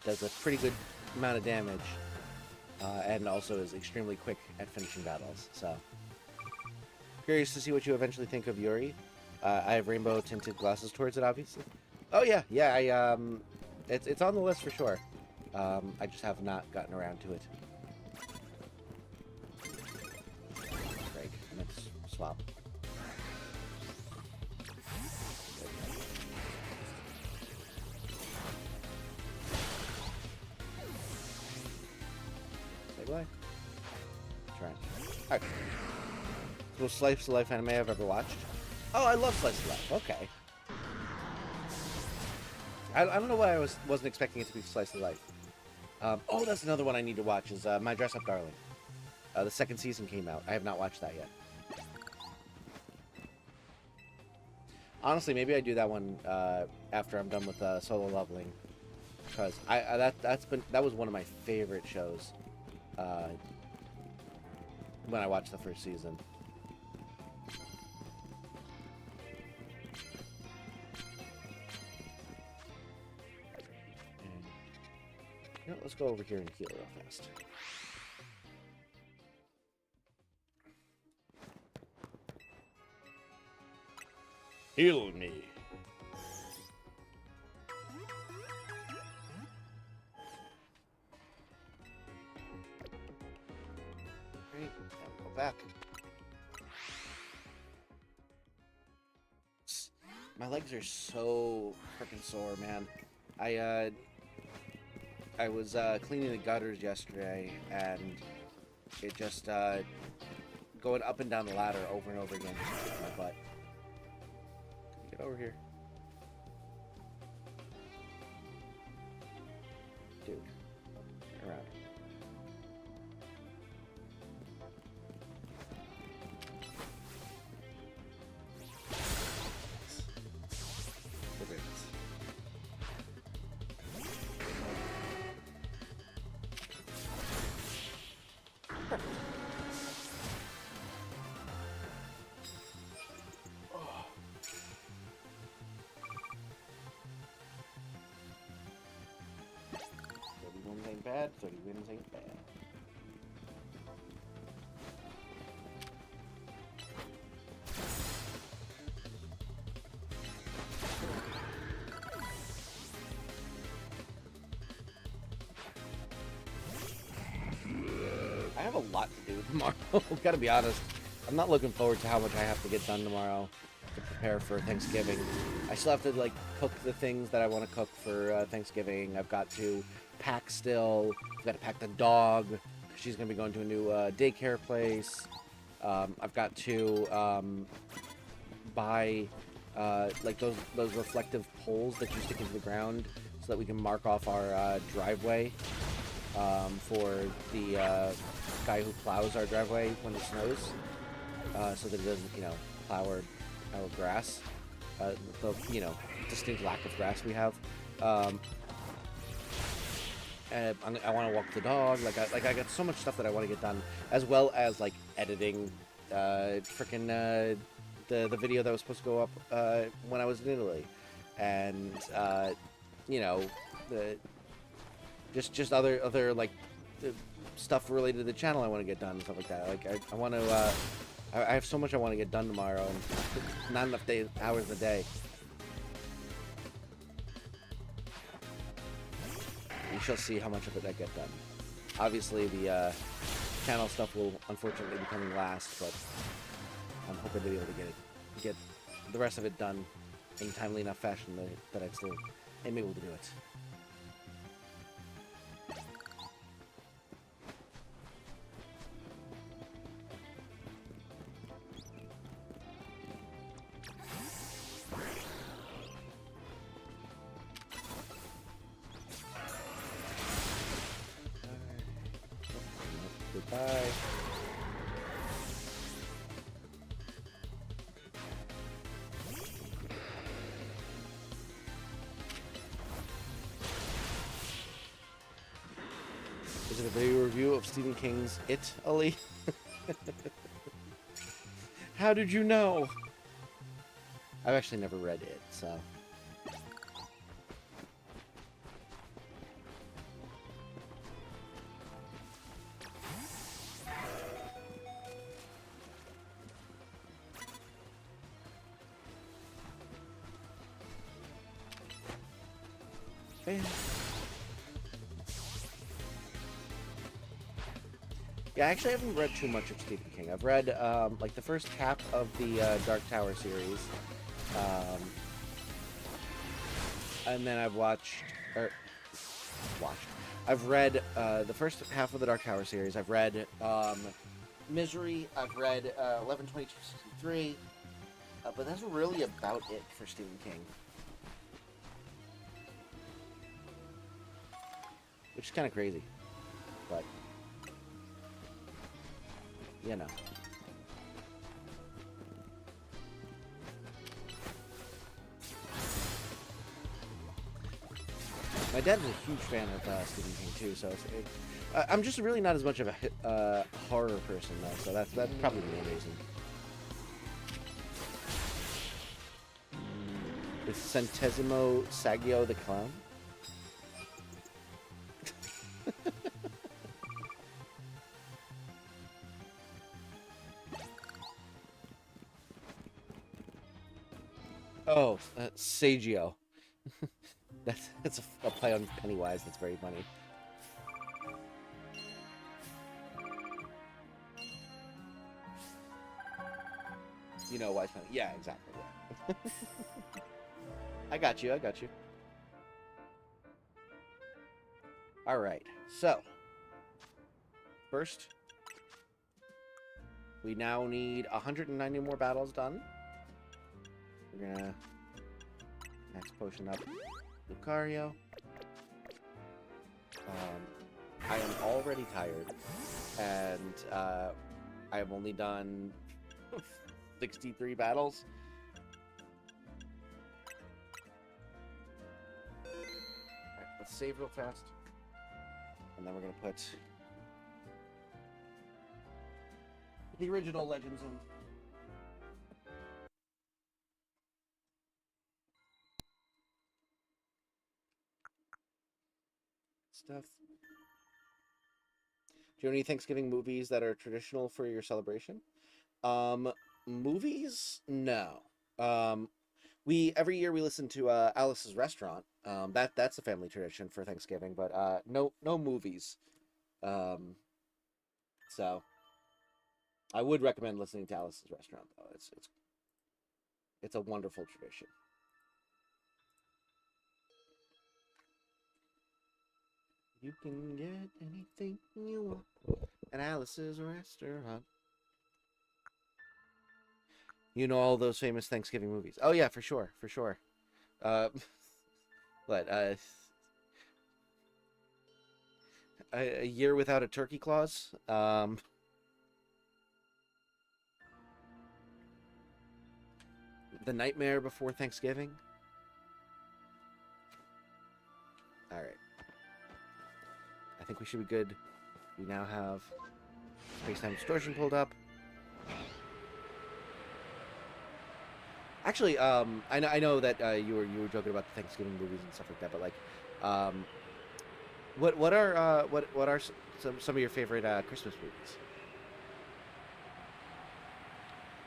Does a pretty good amount of damage, and also is extremely quick at finishing battles. So. Curious to see what you eventually think of Yuri. I have rainbow tinted glasses towards it, obviously. Oh yeah. It's on the list for sure. I just have not gotten around to it. Break. Let's swap. Do I? Trying. Alright. Most slice of life anime I've ever watched. Oh, I love slice of life. Okay. I don't know why I wasn't expecting it to be slice of life. Oh, that's another one I need to watch is My Dress Up Darling. The second season came out. I have not watched that yet. Honestly, maybe I do that one after I'm done with Solo Leveling, because that was one of my favorite shows when I watched the first season. And, you know, let's go over here and heal real fast. Heal me. Great. Now go back. My legs are so freaking sore, man. I was cleaning the gutters yesterday, and it just going up and down the ladder over and over again just kicked my butt. Get over here. Dude. Turn around. Perfect. Oh. 30 wins ain't bad, 30 wins ain't bad. I have a lot to do tomorrow, gotta be honest. I'm not looking forward to how much I have to get done tomorrow to prepare for Thanksgiving. I still have to, like, cook the things that I want to cook for Thanksgiving. I've got to pack still. I've got to pack the dog. She's going to be going to a new daycare place. I've got to buy, like, those reflective poles that you stick into the ground so that we can mark off our driveway for the guy who plows our driveway when it snows, so that it doesn't, you know, plow our grass, the, you know, distinct lack of grass we have. And I want to walk the dog. I got so much stuff that I want to get done, as well as, like, editing frickin' the video that was supposed to go up when I was in Italy, and you know, just other like stuff related to the channel I want to get done and stuff like that. Like I want to I have so much I want to get done tomorrow, and not enough hours in the day. We shall see how much of it I get done. Obviously, the channel stuff will unfortunately be coming last, but I'm hoping to be able to get the rest of it done in timely enough fashion that I still am able to do it. Goodbye. Is it a video review of Stephen King's It, Ali? How did you know? I've actually never read it, so... Yeah, I actually haven't read too much of Stephen King. I've read, like, the first half of the Dark Tower series. And then I've I've read the first half of the Dark Tower series. I've read Misery. I've read 11/22/63. But that's really about it for Stephen King. Which is kind of crazy. But, you know. My dad's a huge fan of Stephen King too, so I'm just really not as much of a horror person though, so that's probably the main reason. With Centesimo Saggio the Clown. Oh, Saggio. That's a play on Pennywise. That's very funny. You know why it's funny? Yeah, exactly. Yeah. I got you. All right. So, first, we now need 190 more battles done. We're gonna max potion up Lucario. I am already tired, and I have only done 63 battles. Alright, let's save real fast. And then we're going to put the original Legends in. Stuff. Do you have any Thanksgiving movies that are traditional for your celebration? Movies? No. Every year we listen to Alice's Restaurant. That's a family tradition for Thanksgiving, but no movies. So I would recommend listening to Alice's Restaurant though. It's a wonderful tradition. You can get anything you want at Alice's Restaurant. You know all those famous Thanksgiving movies. Oh yeah, for sure. What? A Year Without a Turkey Claus. The Nightmare Before Thanksgiving. All right. I think we should be good. We now have Space-Time Distortion pulled up. Actually, I know that you were joking about the Thanksgiving movies and stuff like that, but like, what are some of your favorite Christmas movies?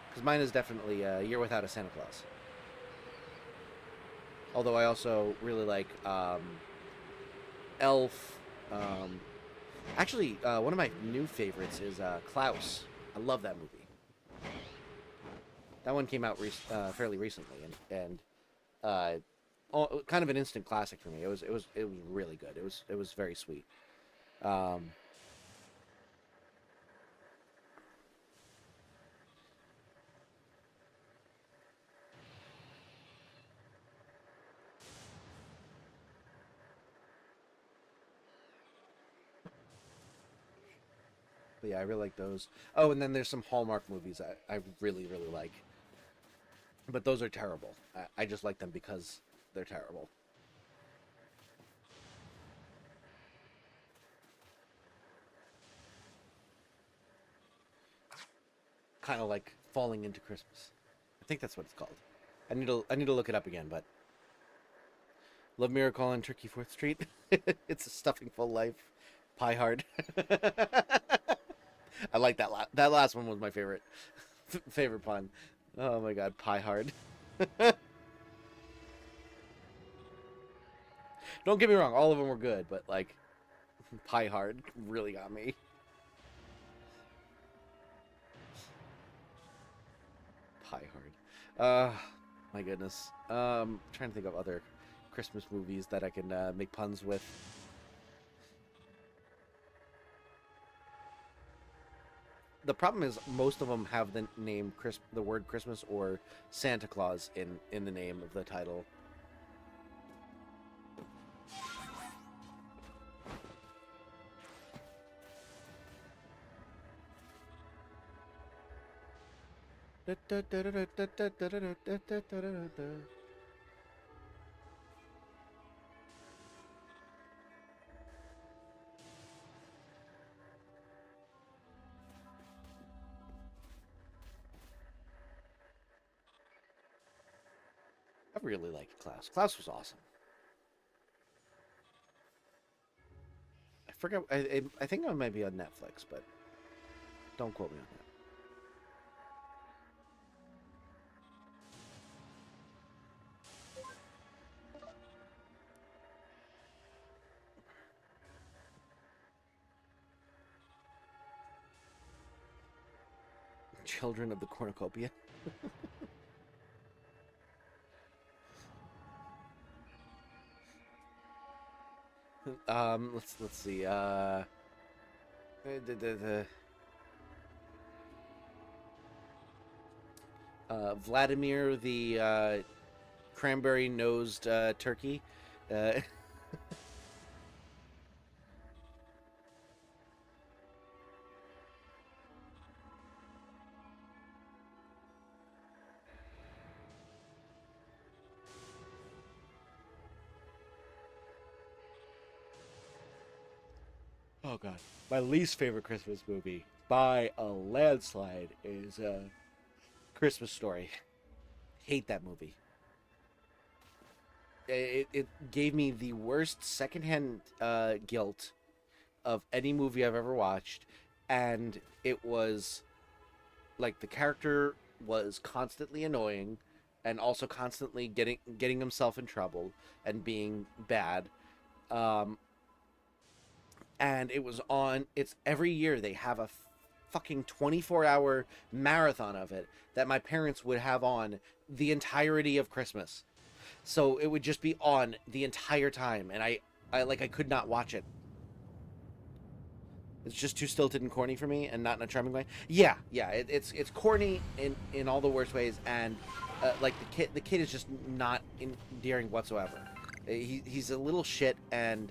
Because mine is definitely A Year Without a Santa Claus. Although I also really like Elf. Actually, one of my new favorites is Klaus. I love that movie. That one came out fairly recently, and kind of an instant classic for me. It was really good. It was very sweet. But yeah, I really like those. Oh, and then there's some Hallmark movies I really like. But those are terrible. I just like them because they're terrible. Kind of like Falling into Christmas. I think that's what it's called. I need to look it up again, but Love Miracle on Turkey 4th Street. It's a stuffing full life. Pie hard. I like that that last one was my favorite pun. Oh my god, pie hard. Don't get me wrong, all of them were good, but like pie hard really got me. Pie hard. My goodness. Trying to think of other Christmas movies that I can make puns with. the problem is most of them have the name the word Christmas or Santa Claus in the name of the title. I really liked Klaus. Klaus was awesome. I forget. I think it might be on Netflix, but don't quote me on that. Children of the Cornucopia. Let's see. Vladimir the cranberry-nosed turkey. Oh god, my least favorite Christmas movie by a landslide is Christmas Story. Hate that movie. It gave me the worst secondhand guilt of any movie I've ever watched, and it was like the character was constantly annoying, and also constantly getting himself in trouble and being bad. And it was on, it's every year they have a fucking 24-hour marathon of it that my parents would have on the entirety of Christmas. So it would just be on the entire time, and I could not watch it. It's just too stilted and corny for me, and not in a charming way. Yeah, it's corny in all the worst ways, and like the kid is just not endearing whatsoever. He's a little shit, and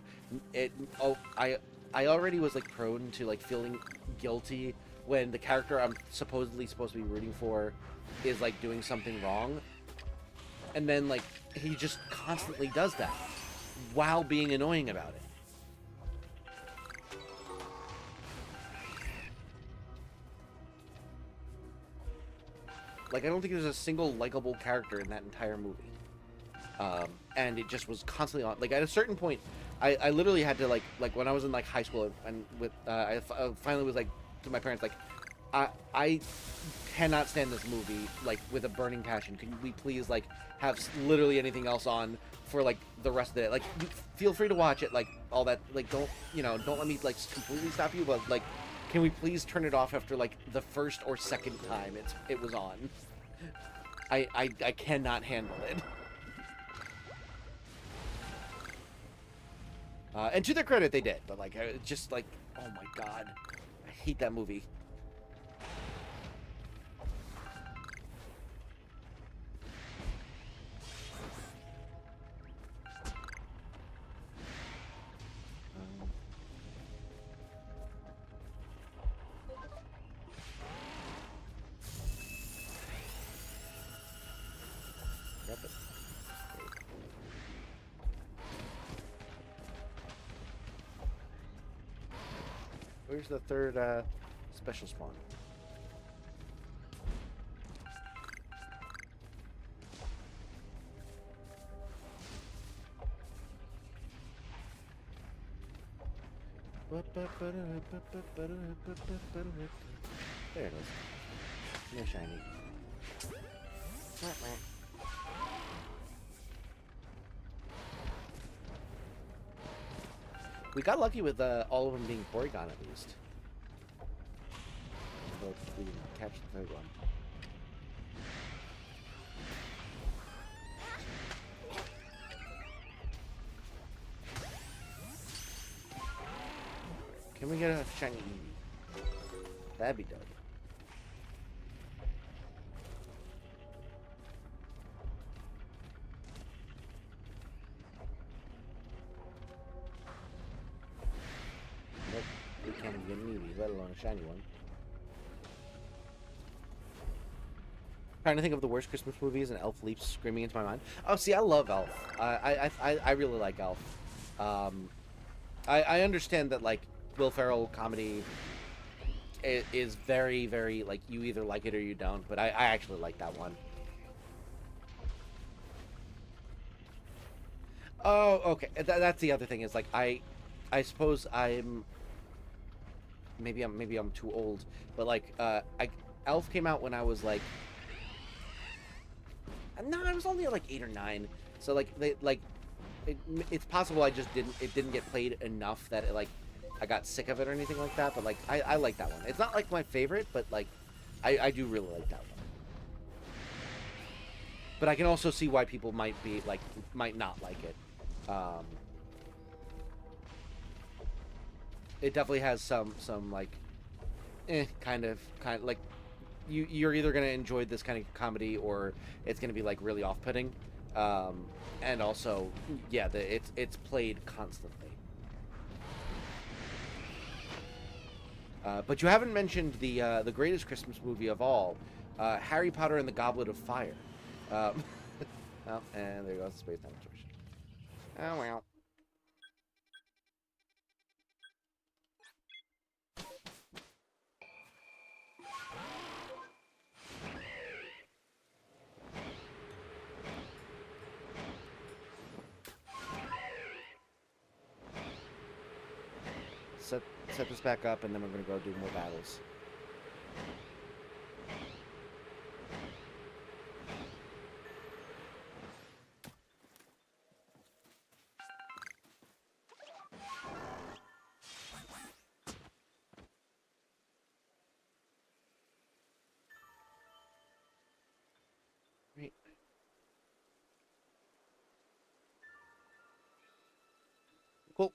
I already was like prone to like feeling guilty when the character I'm supposedly supposed to be rooting for is like doing something wrong, and then like he just constantly does that while being annoying about it. Like, I don't think there's a single likable character in that entire movie. And it just was constantly on. Like, at a certain point, I literally had to, like when I was in, like, high school, and with, I finally was, like, to my parents, like, I cannot stand this movie, like, with a burning passion. Can we please, like, have literally anything else on for, like, the rest of the day? Like, feel free to watch it, like, all that, like, don't let me, like, completely stop you, but, like, can we please turn it off after, like, the first or second time it was on? I cannot handle it. And to their credit, they did. But, like, just, like, oh my god. I hate that movie. Where's the third special spawn? There it is. No shiny. We got lucky with all of them being Porygon at least. Although we didn't catch the third one. Can we get a shiny Eevee? That'd be dope. let alone a shiny one. Trying to think of the worst Christmas movies, and Elf leaps screaming into my mind. Oh, see, I love Elf. I really like Elf. I understand that, like, Will Ferrell comedy is very, very, like, you either like it or you don't, but I actually like that one. Oh, okay. That's the other thing is, like, I suppose maybe I'm too old, but, like, Elf came out when I was, like, no, I was only like 8 or 9. So like it's possible it didn't get played enough that it, like, I got sick of it or anything like that. But like I like that one. It's not like my favorite, but like I do really like that one. But I can also see why people might not like it. It definitely has some like kind of like. You're either going to enjoy this kind of comedy or it's going to be like really off-putting, and also it's played constantly. But you haven't mentioned the greatest Christmas movie of all, Harry Potter and the Goblet of Fire. Oh, and there goes the space time distortion. Oh well. Set this back up, and then we're going to go do more battles. Right. Cool.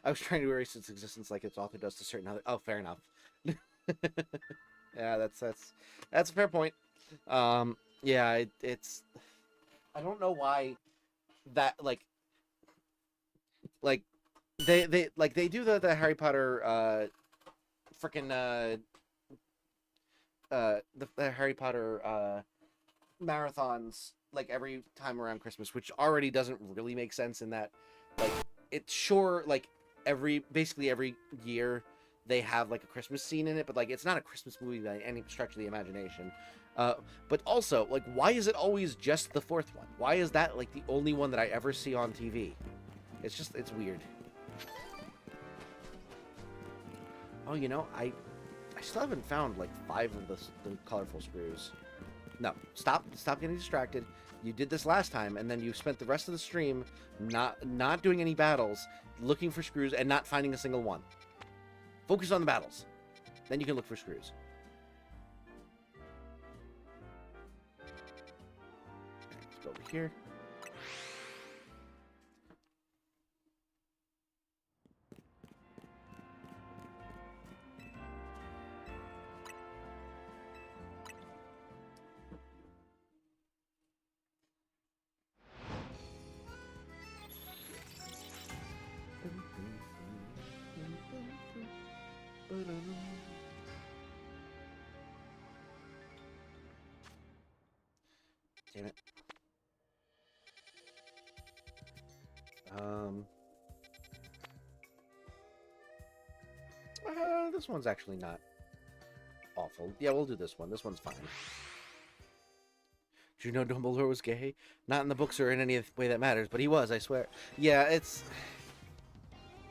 I was trying to erase its existence like its author does to certain other. Oh, fair enough. Yeah, that's a fair point. Yeah, it's. I don't know why that like they do the Harry Potter freaking the Harry Potter marathons like every time around Christmas, which already doesn't really make sense in that like it's sure like basically every year they have like a Christmas scene in it, but like it's not a Christmas movie by any stretch of the imagination. But also, like, why is it always just the fourth one? Why is that like the only one that I ever see on TV? It's weird. Oh, you know, I still haven't found like 5 of the colorful screws. No, stop getting distracted. You did this last time, and then you spent the rest of the stream not doing any battles, looking for screws, and not finding a single one. Focus on the battles. Then you can look for screws. Let's go over here. Damn it. This one's actually not awful. Yeah, we'll do this one. This one's fine. Did you know Dumbledore was gay? Not in the books or in any way that matters, but he was, I swear. Yeah, it's...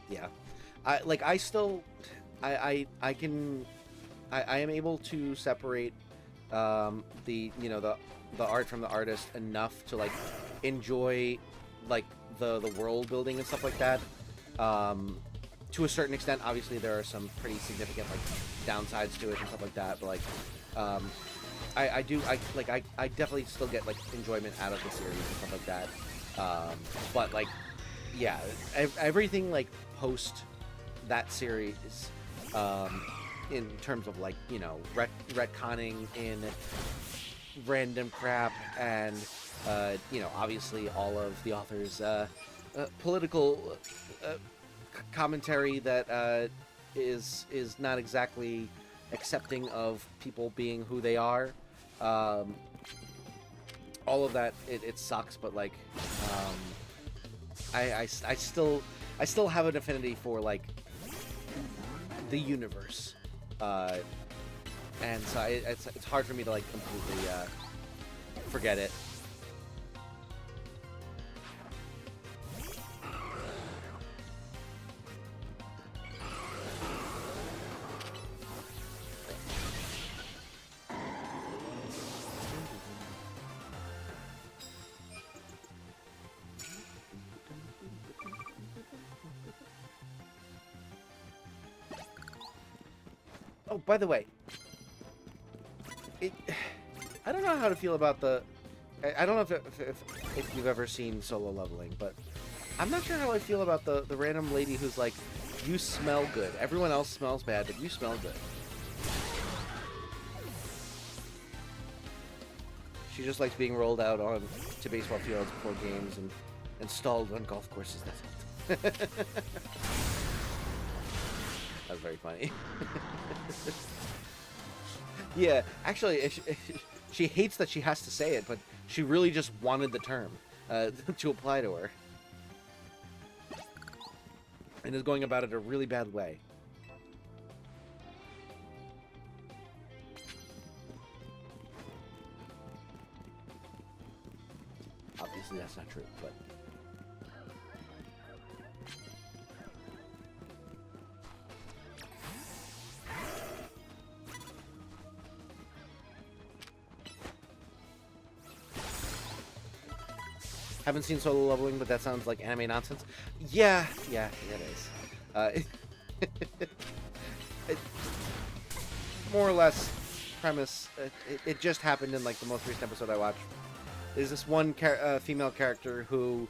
Yeah. I am able to separate the art from the artist enough to like enjoy like the world building and stuff like that. To a certain extent, obviously there are some pretty significant like downsides to it and stuff like that, but like I definitely still get like enjoyment out of the series and stuff like that. But like yeah, everything like post that series in terms of like, you know, retconning in random crap and you know, obviously all of the author's political commentary that is not exactly accepting of people being who they are. All of that, it sucks, but like, I still have an affinity for like the universe, and so it's hard for me to like completely forget it. Oh, by the way, I don't know how to feel about the... I don't know if you've ever seen Solo Leveling, but I'm not sure how I feel about the random lady who's like, you smell good. Everyone else smells bad, but you smell good. She just likes being rolled out on to baseball fields before games and installed on golf courses. That's it. That was very funny. Yeah, actually, she hates that she has to say it, but she really just wanted the term to apply to her. And is going about it a really bad way. Obviously, that's not true, but... Haven't seen Solo Leveling, but that sounds like anime nonsense. Yeah, it is. It, more or less, premise. It just happened in like the most recent episode I watched. There's this one female character who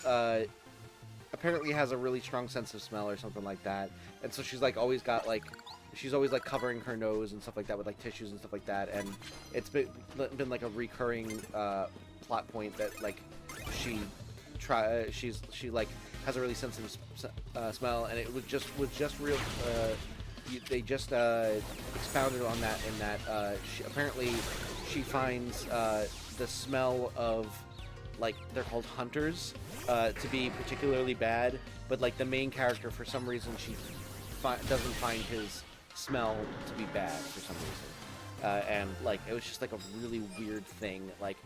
apparently has a really strong sense of smell or something like that, and so she's like always got like. She's always like covering her nose and stuff like that with like tissues and stuff like that, and it's been like a recurring plot point that like she like has a really sensitive smell, and it was just real. They just expounded on that in that apparently she finds the smell of like they're called hunters to be particularly bad, but like the main character for some reason she doesn't find his smell to be bad for some reason, and like it was just like a really weird thing. Like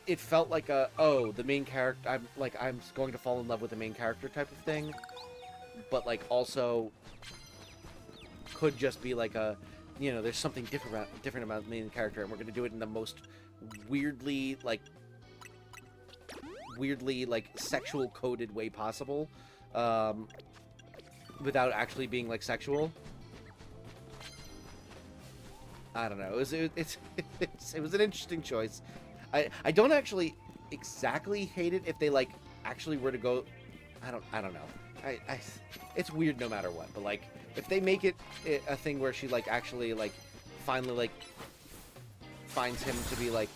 it felt like the main character, I'm going to fall in love with the main character type of thing, but like also could just be like there's something different about the main character, and we're going to do it in the most weirdly sexual coded way possible, without actually being like sexual. I don't know. It was an interesting choice. I don't actually exactly hate it if they like actually were to go. I don't know. It's weird no matter what. But like if they make it a thing where she like actually like finally like finds him to be like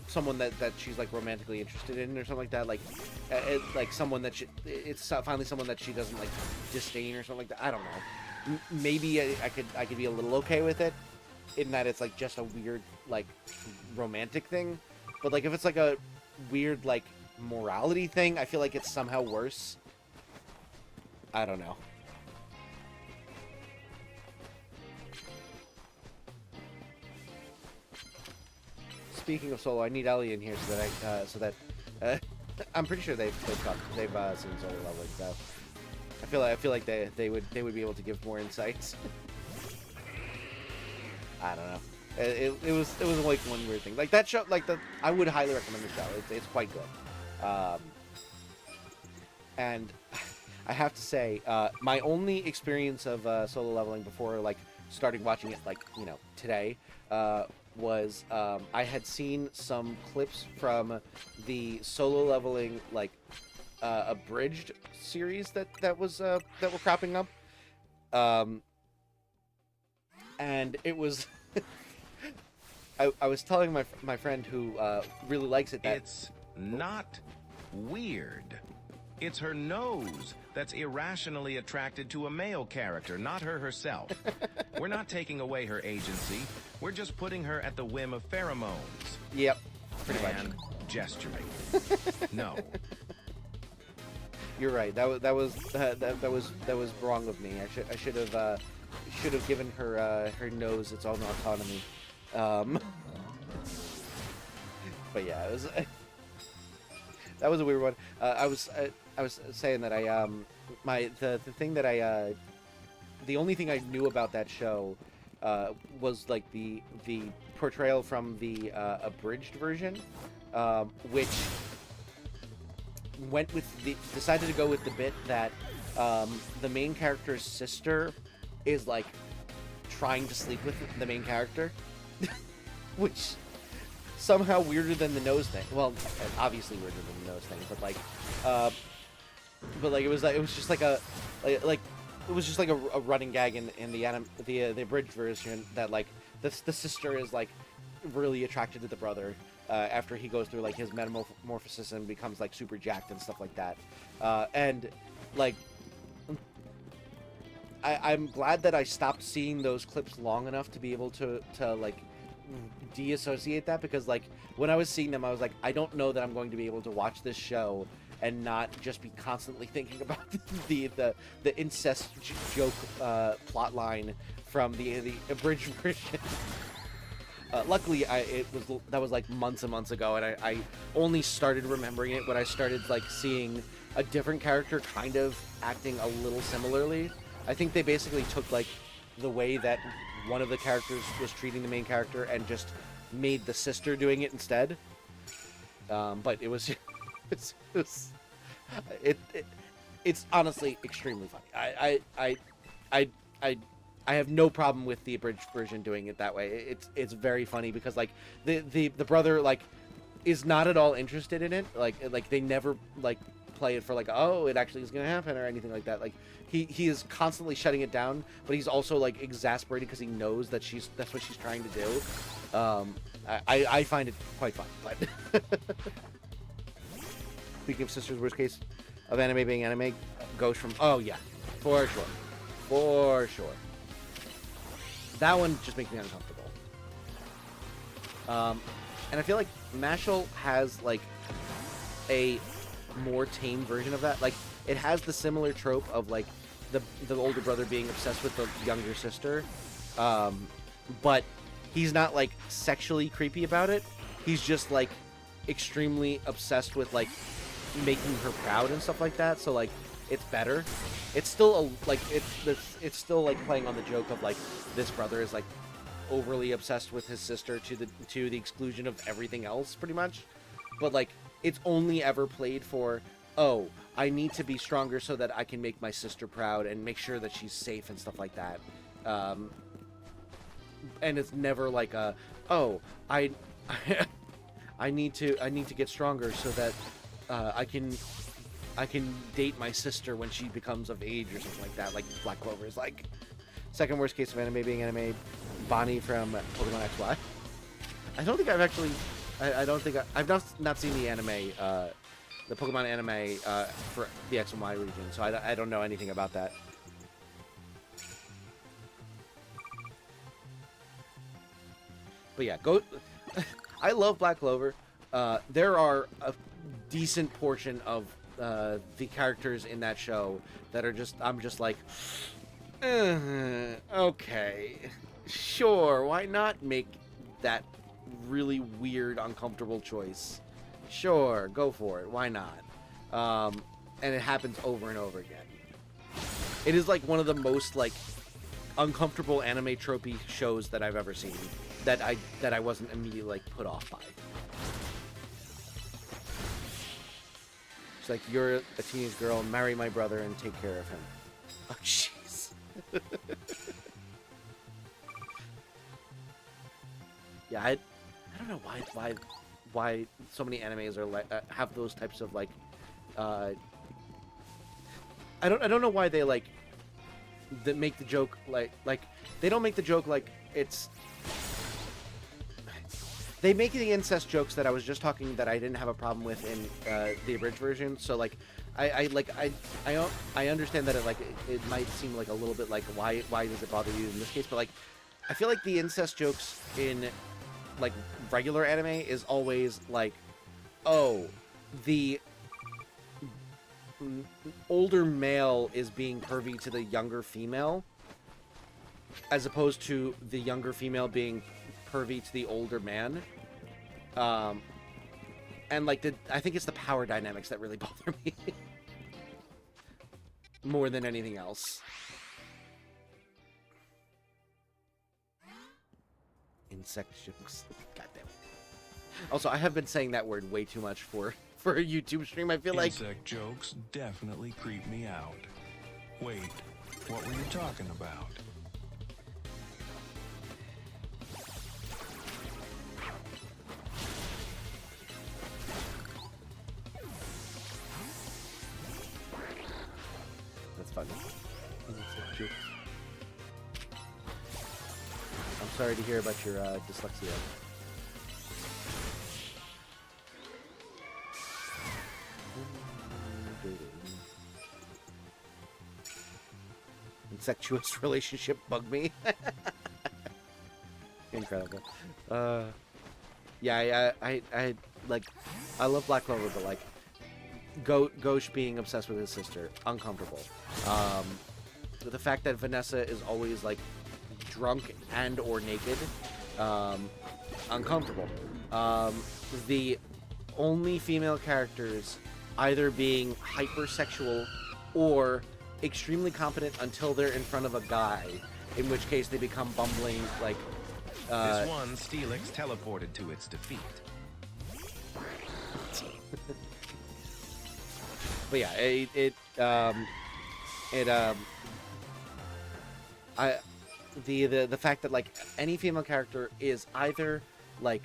someone that she's like romantically interested in or something like that, like someone that it's finally someone that she doesn't like disdain or something like that. I don't know. Maybe I could be a little okay with it, in that it's like just a weird like romantic thing, but like if it's like a weird like morality thing, I feel like it's somehow worse. I don't know. Speaking of Solo, I need Ellie in here so that I'm pretty sure they've seen Solo Leveling, so. I feel like they would be able to give more insights. I don't know. It was like one weird thing. Like that show, I would highly recommend the show. It's quite good. And I have to say, my only experience of Solo Leveling before like starting watching it today was I had seen some clips from the Solo Leveling abridged series that were cropping up, and it was I was telling my friend who really likes it that it's not Weird. It's her nose that's irrationally attracted to a male character, not her herself. We're not taking away her agency. We're just putting her at the whim of pheromones. Yep, pretty much. And gesturing. No. You're right. That was wrong of me. I should have given her her nose its own autonomy. But yeah, it was that was a weird one. I was saying that the only thing I knew about that show was like the portrayal from the abridged version, which decided to go with the bit that the main character's sister is like trying to sleep with the main character, which somehow weirder than the nose thing. Well, obviously weirder than the nose thing, but like it was just like a running gag in the abridged version that like the sister is like really attracted to the brother after he goes through like his metamorphosis and becomes like super jacked and stuff like that, and like I'm glad that I stopped seeing those clips long enough to be able to like deassociate that, because like when I was seeing them I was like, I don't know that I'm going to be able to watch this show and not just be constantly thinking about the incest joke plot line from the abridged version. Luckily that was like months and months ago, and I only started remembering it when I started like seeing a different character kind of acting a little similarly. I think they basically took like the way that one of the characters was treating the main character and just made the sister doing it instead. But it was it's honestly extremely funny. I have no problem with the abridged version doing it that way. It's very funny because like the brother like is not at all interested in it. Like they never like play it for like, oh, it actually is gonna happen or anything like that. Like he is constantly shutting it down, but he's also like exasperated because he knows that that's what she's trying to do. I find it quite fun. But speaking of sisters, worst case of anime being anime goes from, oh yeah, for sure. That one just makes me uncomfortable. And I feel like Mashal has like a more tame version of that. Like it has the similar trope of like the older brother being obsessed with the younger sister, but he's not like sexually creepy about it. He's just like extremely obsessed with like making her proud and stuff like that. So like it's better. It's still it's still like playing on the joke of like this brother is like overly obsessed with his sister to the exclusion of everything else pretty much. But like it's only ever played for, oh, I need to be stronger so that I can make my sister proud and make sure that she's safe and stuff like that. And it's never like a, oh, I need to get stronger so that I can date my sister when she becomes of age or something like that. Like Black Clover is like second worst case of anime being anime. Bonnie from Pokemon XY. I don't think I've actually. I've not seen the anime, the Pokemon anime for the X and Y region, so I don't know anything about that. But yeah, go. I love Black Clover. There are a decent portion of the characters in that show that are just, I'm just like, okay, sure, why not make that really weird, uncomfortable choice? Sure, go for it, why not? And it happens over and over again. It is like one of the most like uncomfortable anime tropey shows that I've ever seen that I wasn't immediately like put off by. It's like, you're a teenage girl, marry my brother and take care of him. Oh jeez. Yeah, I don't know why so many animes are like have those types of like I don't know why they like that make the joke like they don't make the joke like it's they make the incest jokes that I was just talking that I didn't have a problem with in the abridged version. So like, I understand that it might seem like a little bit like why does it bother you in this case? But like, I feel like the incest jokes in like regular anime is always like, oh, the older male is being pervy to the younger female, as opposed to the younger female being pervy to the older man. And like I think it's the power dynamics that really bother me more than anything else. Insect jokes. God damn it. Also, I have been saying that word way too much for a YouTube stream. I feel like Insect jokes definitely creep me out. Wait, what were you talking about? that's funny. Insect jokes. I'm sorry to hear about your dyslexia. Incestuous relationship bug me. Incredible. Yeah, I like, I love Black Clover, but like, Ghosh being obsessed with his sister, uncomfortable. The fact that Vanessa is always like drunk and or naked, uncomfortable. The only female characters either being hypersexual or extremely competent until they're in front of a guy, in which case they become bumbling, like, This one, Steelix teleported to its defeat. but yeah, the fact that like any female character is either like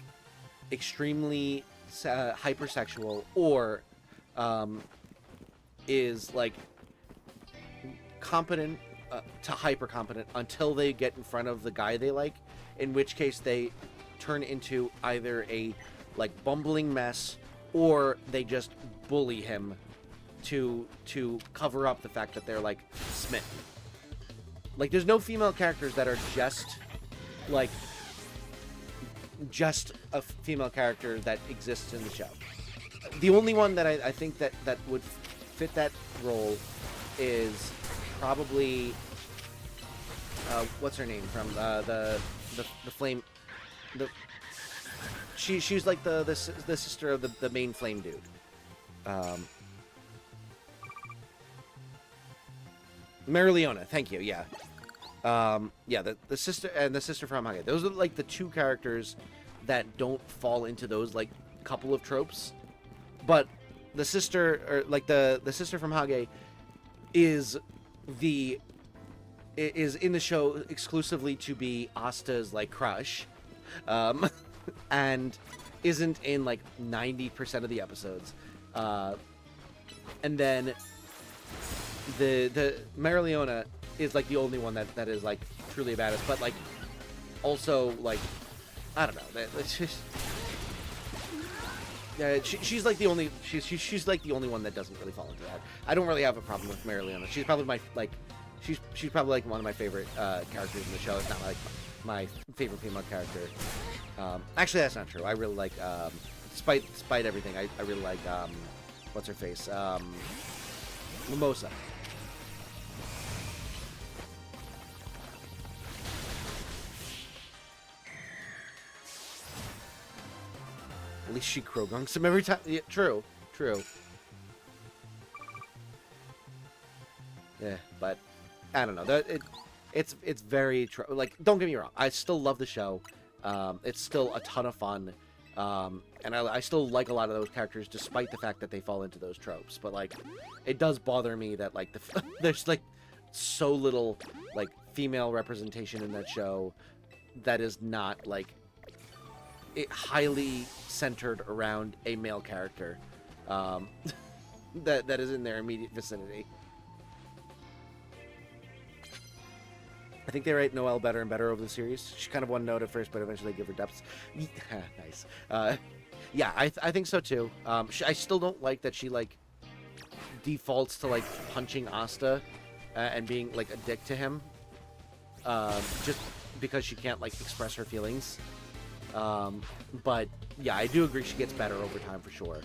extremely hypersexual or is like competent to hyper competent until they get in front of the guy they like, in which case they turn into either a like bumbling mess or they just bully him to cover up the fact that they're like smitten. Like, there's no female characters that are just like just a female character that exists in the show. The only one that I think that would fit that role is probably what's her name from the flame, she's like the sister of the main flame dude. Marileona, thank you. Yeah, yeah, the sister and the sister from Hage. Those are like the two characters that don't fall into those like couple of tropes. But the sister, or like the sister from Hage, is in the show exclusively to be Asta's like crush, and isn't in like 90% of the episodes. And then the Marileona is like the only one that is like truly a badass, but like also like I don't know. That's just, she's like the only she's like the only one that doesn't really fall into that. I don't really have a problem with Marileona. She's probably my like she's probably like one of my favorite characters in the show. It's not like my favorite female character. Actually, that's not true. I really like despite everything. I really like what's her face, Mimosa. At least she crogunks him every time. Yeah, true. Yeah, but I don't know. It's very like. Don't get me wrong. I still love the show. It's still a ton of fun. And I still like a lot of those characters, despite the fact that they fall into those tropes. But like, it does bother me that like there's like so little like female representation in that show that is not like it highly centered around a male character that is in their immediate vicinity. I think they write Noelle better and better over the series. She kind of one note at first, but eventually they give her depths. Nice. Yeah, I think so too. I still don't like that she like defaults to like punching Asta and being like a dick to him, just because she can't like express her feelings. But yeah, I do agree she gets better over time for sure.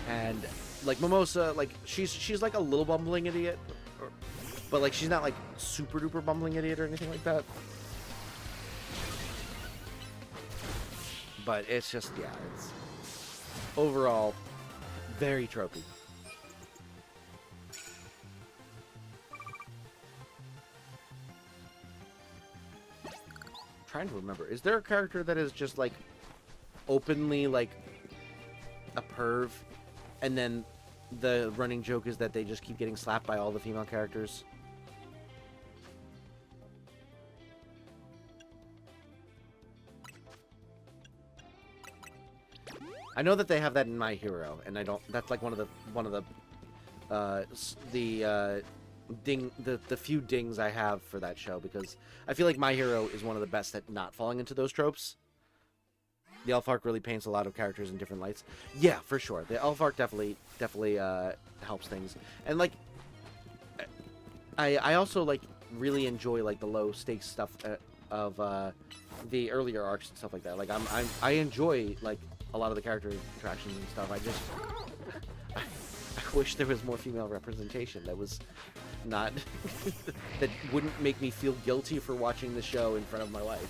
And like Mimosa, like she's like a little bumbling idiot, but like she's not like super duper bumbling idiot or anything like that. But it's just, yeah, it's overall very tropey. I'm trying to remember, is there a character that is just like openly like a perv, and then the running joke is that they just keep getting slapped by all the female characters? I know that they have that in My Hero, and I don't. That's like one of the few dings I have for that show, because I feel like My Hero is one of the best at not falling into those tropes. The elf arc really paints a lot of characters in different lights. Yeah, for sure. The elf arc definitely helps things, and like I also like really enjoy like the low stakes stuff of the earlier arcs and stuff like that. Like I enjoy like a lot of the character interactions and stuff. I wish there was more female representation that was not that wouldn't make me feel guilty for watching the show in front of my wife.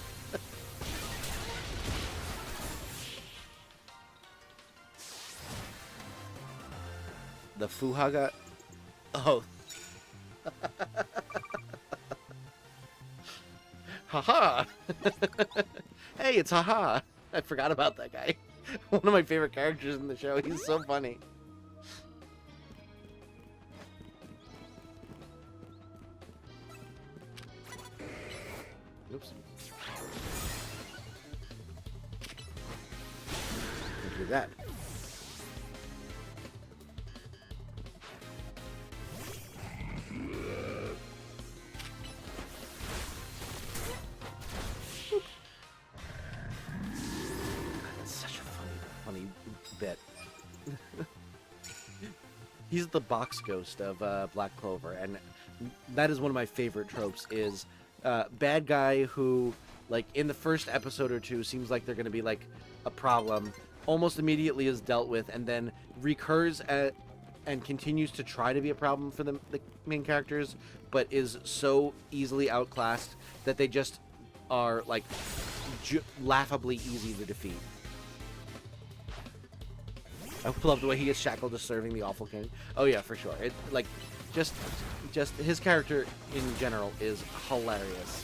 The Fuhaga. Oh. Haha. Hey, it's Haha. I forgot about that guy. One of my favorite characters in the show. He's so funny. Oops. Can't do that. Bit. He's the box ghost of Black Clover, and that is one of my favorite tropes, is bad guy who, like, in the first episode or two seems like they're going to be like a problem, almost immediately is dealt with, and then recurs and continues to try to be a problem for the main characters, but is so easily outclassed that they just are like laughably easy to defeat. I love the way he gets shackled to serving the Awful King. Oh yeah, for sure. It like just his character in general is hilarious.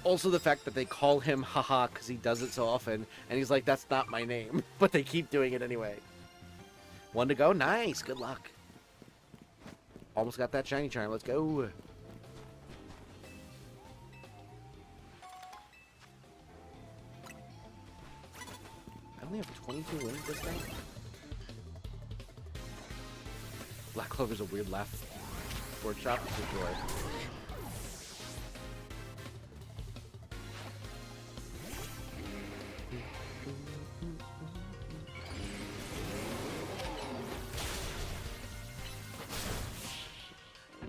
Also the fact that they call him Haha because he does it so often, and he's like, that's not my name, but they keep doing it anyway. One to go. Nice. Good luck. Almost got that shiny charm. Let's go. I only have 22 wins this time. Black Clover's a weird left workshop for sure.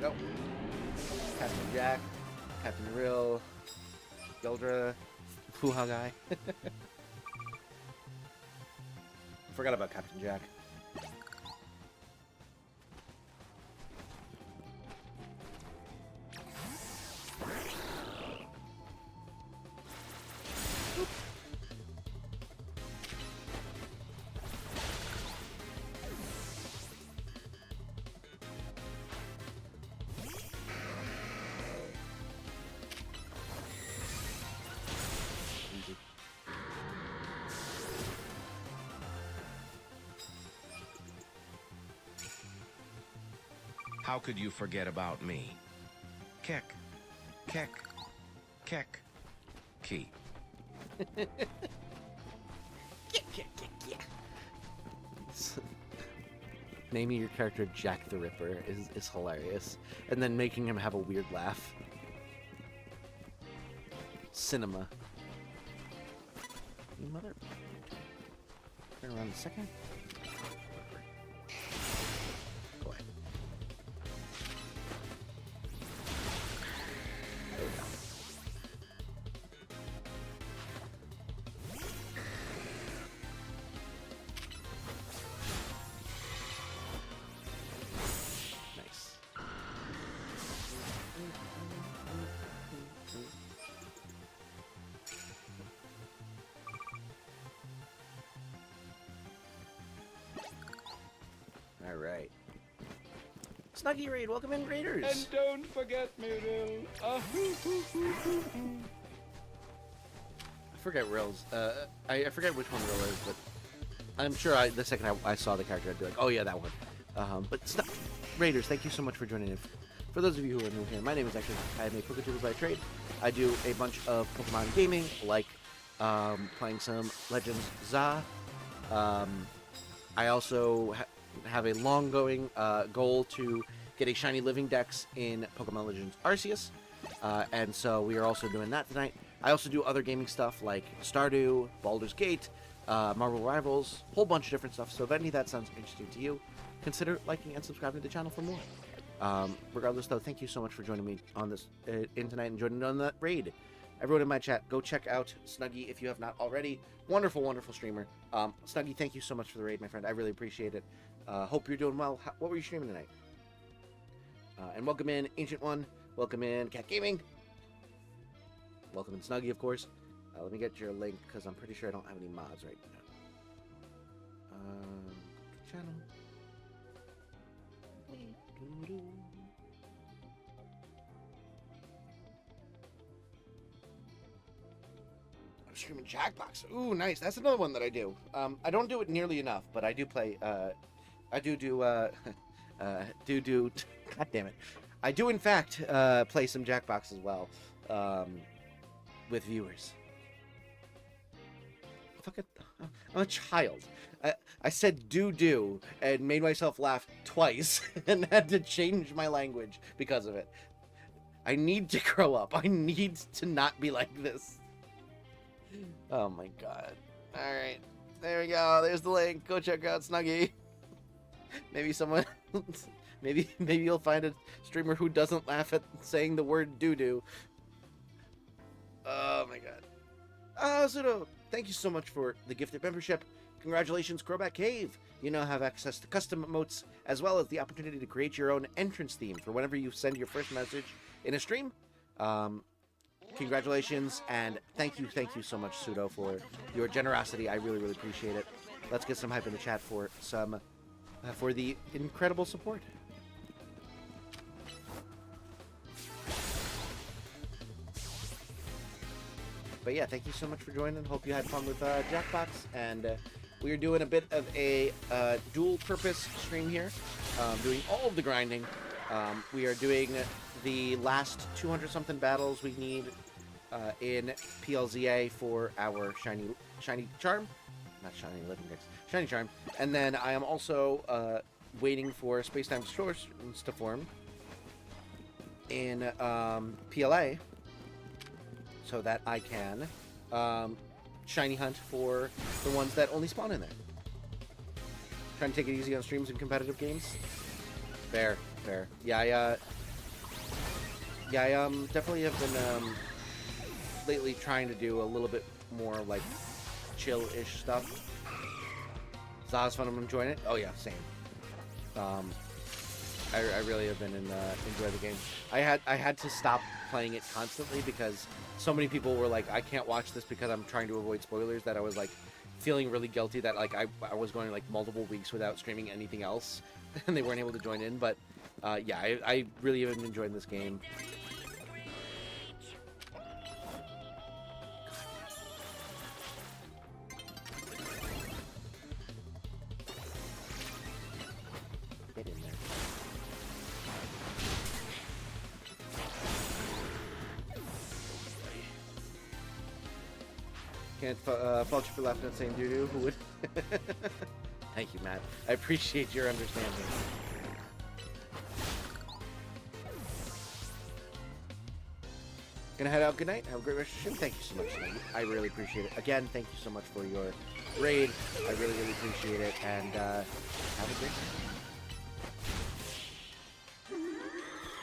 Nope. Captain Jack, Captain Real, Geldra, Fuha guy. Forgot about Captain Jack. How could you forget about me? Kek, kek, kek, key. Naming your character Jack the Ripper is hilarious. And then making him have a weird laugh. Cinema. You mother... Turn around a second. Go ahead. There we go. Nice. All right. Snuggy Raid, welcome in, Raiders. And don't forget Muriel. I forget Rills. I forget which one Rill is, but I'm sure the second I saw the character, I'd be like, oh yeah, that one. But Raiders, thank you so much for joining in. For those of you who are new here, my name is Ectric. I am a PokeTuber by trade. I do a bunch of Pokemon gaming, like playing some Legends ZA. I also have a long-going goal to get a shiny living dex in Pokemon Legends Arceus, and so we are also doing that tonight. I also do other gaming stuff like Stardew, Baldur's Gate, Marvel Rivals, a whole bunch of different stuff. So if any of that sounds interesting to you, consider liking and subscribing to the channel for more. Regardless, though, thank you so much for joining me on this in tonight and joining on that raid. Everyone in my chat, go check out Snuggy if you have not already. Wonderful, wonderful streamer. Snuggy, thank you so much for the raid, my friend. I really appreciate it. Hope you're doing well. What were you streaming tonight? And welcome in, Ancient One. Welcome in, Cat Gaming. Welcome in, Snuggy, of course. Let me get your link, because I'm pretty sure I don't have any mods right now. Channel. I'm streaming Jackbox. Ooh, nice. That's another one that I do. I don't do it nearly enough, but I do play. I do. God damn it. I do in fact play some Jackbox as well, with viewers. Fuck it. I'm a child. I said do and made myself laugh twice and had to change my language because of it. I need to grow up. I need to not be like this. Oh my god. Alright. There we go. There's the link. Go check out Snuggy. Maybe someone... maybe you'll find a streamer who doesn't laugh at saying the word doo-doo. Oh my god. Pseudo, thank you so much for the gifted membership. Congratulations, Crowback Cave. You now have access to custom emotes, as well as the opportunity to create your own entrance theme for whenever you send your first message in a stream. Congratulations, and thank you so much, Pseudo, for your generosity. I really, really appreciate it. Let's get some hype in the chat for some, for the incredible support. But yeah, thank you so much for joining. Hope you had fun with Jackbox, and we are doing a bit of a dual-purpose stream here, doing all of the grinding. We are doing the last 200-something battles we need in PLZA for our shiny charm, not shiny living dex, shiny charm. And then I am also waiting for space-time distortions to form in PLA, so that I can shiny hunt for the ones that only spawn in there. Trying to take it easy on streams and competitive games. Fair. Yeah, I definitely have been lately trying to do a little bit more like chill-ish stuff. Za's fun. I'm enjoying it. Oh yeah, same. I really have been enjoying the game. I had to stop playing it constantly because so many people were like, I can't watch this because I'm trying to avoid spoilers, that I was like feeling really guilty that like I was going like multiple weeks without streaming anything else and they weren't able to join in. But yeah, I really have been enjoying this game. Get in there. Can't fault you for laughing at saying doo-doo. Who would? Thank you, Matt. I appreciate your understanding. Gonna head out. Good night. Have a great rest of your stream. Thank you so much. I really appreciate it. Again, thank you so much for your raid. I really, really appreciate it. And have a great night.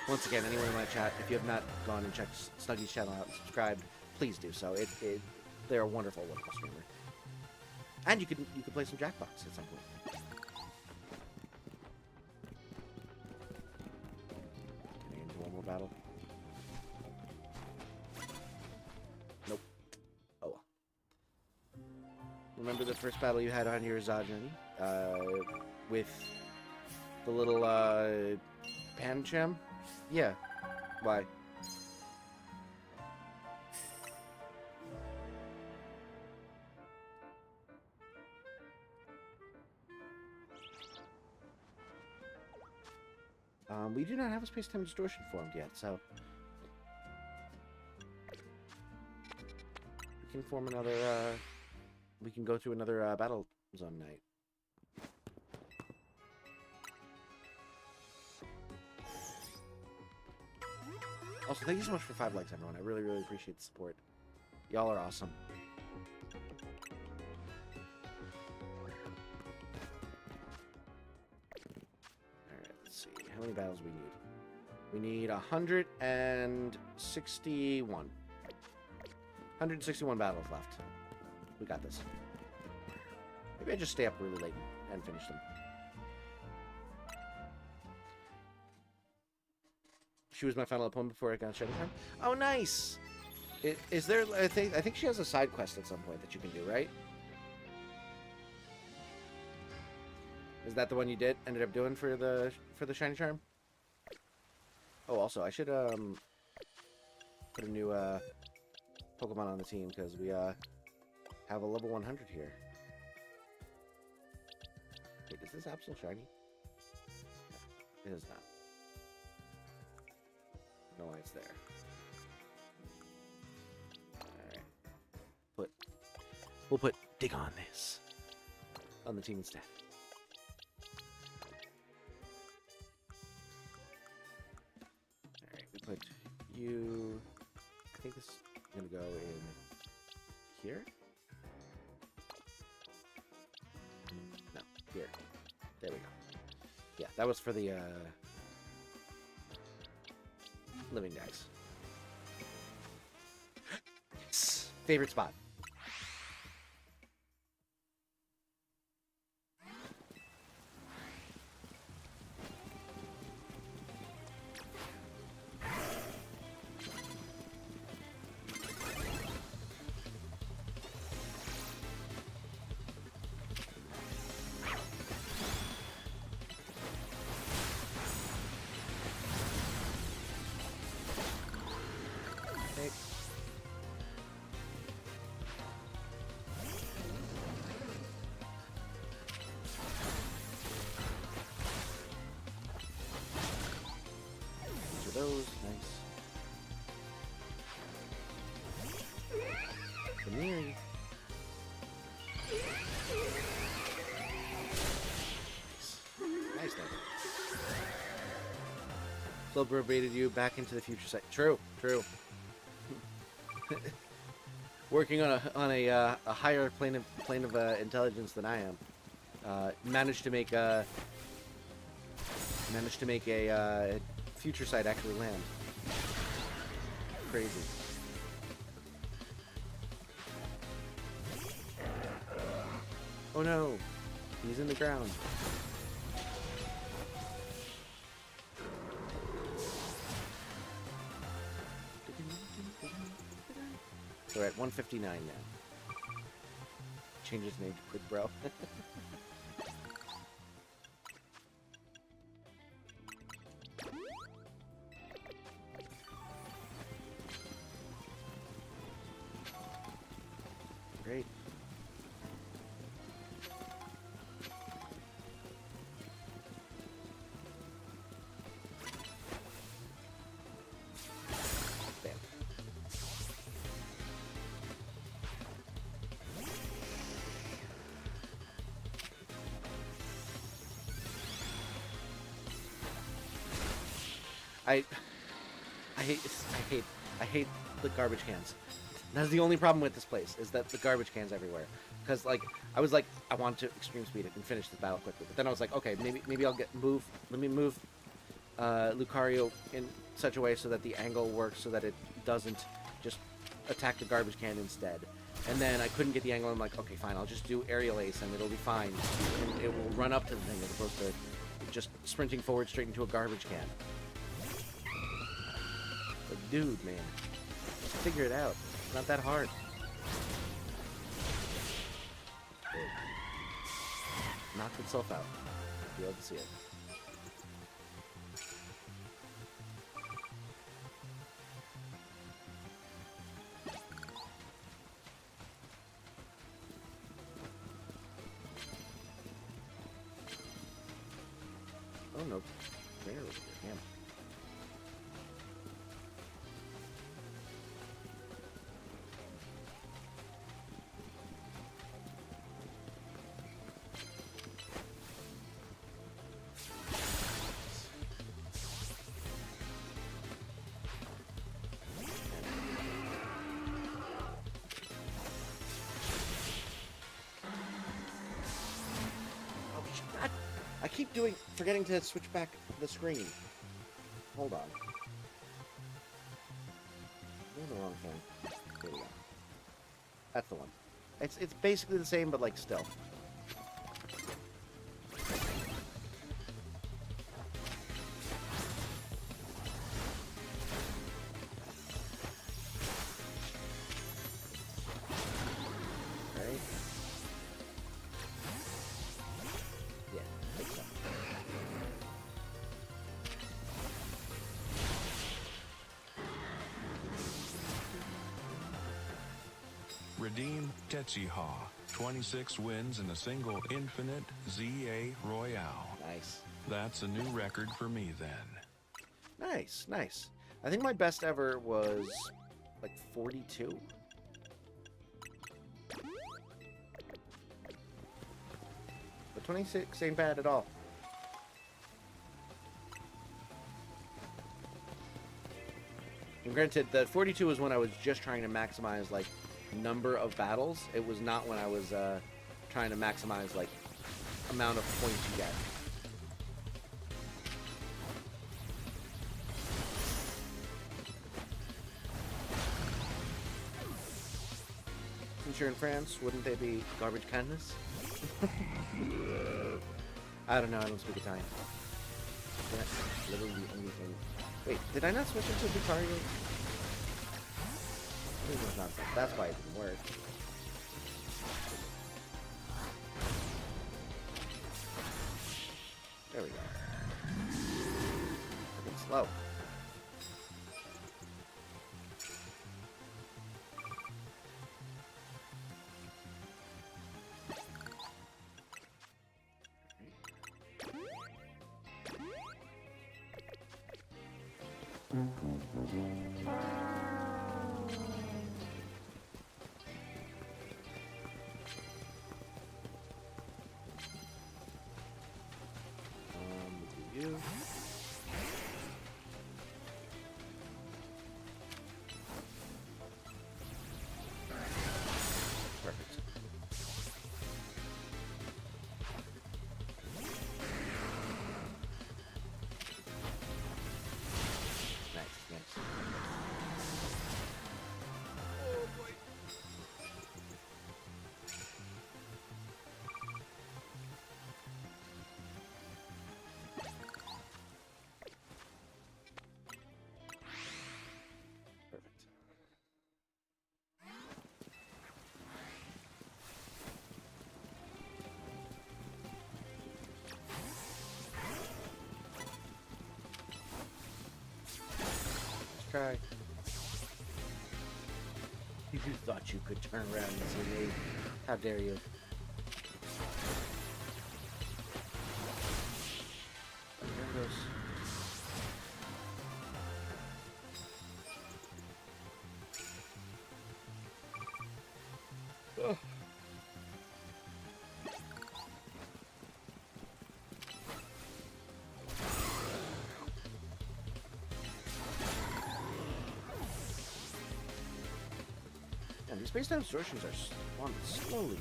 Once again, anyone in my chat, if you have not gone and checked Snuggy's channel out and subscribed, please do so. They're a wonderful, wonderful streamer. And you can play some Jackbox at some point. Getting into one more battle. Nope. Oh well. Remember the first battle you had on your Za journey? With the little Pancham? Yeah. Why? We do not have a space-time distortion formed yet, so we can form another. We can go to another battle zone night. Also, thank you so much for 5 likes, everyone. I really, really appreciate the support. Y'all are awesome. Alright, let's see. How many battles we need? We need 161. 161 battles left. We got this. Maybe I just stay up really late and finish them. She was my final opponent before I got Shadow Time. Oh, nice! Is there? I think she has a side quest at some point that you can do, right? Is that the one you ended up doing for the Shiny Charm? Oh, also, I should put a new Pokemon on the team because we have a level 100 here. Wait, is this Absol shiny? No, it is not. No, why it's there. Alright. We'll put Dig on this on the team instead. Alright, we put you. I think this is gonna go in here. No, here. There we go. Yeah, that was for the living guys. Yes! Favorite spot. Those, nice. Come here. Nice. Nice, nice. Flubber baited you back into the future site. True, true. Working on a higher plane of intelligence than I am. Managed to make a future site actually land. Crazy. Oh no, he's in the ground. So we're at 159 now. Change his name to Quick Bro. Great. Bam. I hate the garbage cans. That's the only problem with this place, is that the garbage cans everywhere. Because, like, I was like, I want to extreme speed it and finish this battle quickly. But then I was like, okay, maybe I'll let me move Lucario in such a way so that the angle works so that it doesn't just attack the garbage can instead. And then I couldn't get the angle. I'm like, okay, fine, I'll just do aerial ace and it'll be fine. And it will run up to the thing as opposed to just sprinting forward straight into a garbage can. Like, dude, man, just figure it out. It's not that hard. Knocked itself out. You'll be able to see it. Oh no, there was him. I keep forgetting to switch back the screen. Hold on. Doing the wrong thing. There we go. That's the one. It's basically the same, but like still. Redeem Tetsuha. 26 wins in a single infinite ZA Royale. Nice. That's a new record for me then. Nice, nice. I think my best ever was like 42. But 26 ain't bad at all. And granted, the 42 was when I was just trying to maximize like number of battles. It was not when I was trying to maximize like amount of points you get. Since you're in France, wouldn't they be garbage kindness? I don't know, I don't speak Italian. That's literally the only thing. Wait, did I not switch into Lucario? This is nonsense. That's why it didn't work. There we go. Freaking slow. You. Perfect. Nice, nice. Oh boy. Try. You thought you could turn around and see me. How dare you? There goes. Ugh. Man, these space-time distortions are spawning slowly.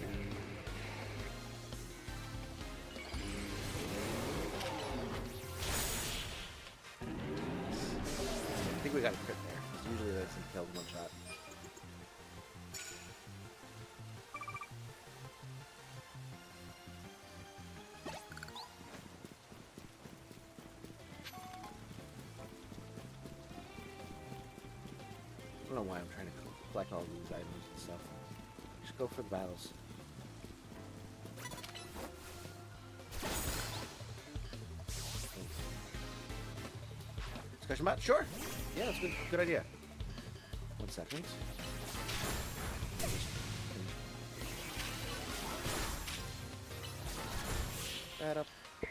I think we got a crit there, because usually that's killed in one shot. I don't know why I'm trying to collect all these items and stuff. Just go for the battles. Discussion bot? Sure! Yeah, that's a good idea. 1 second. That up. There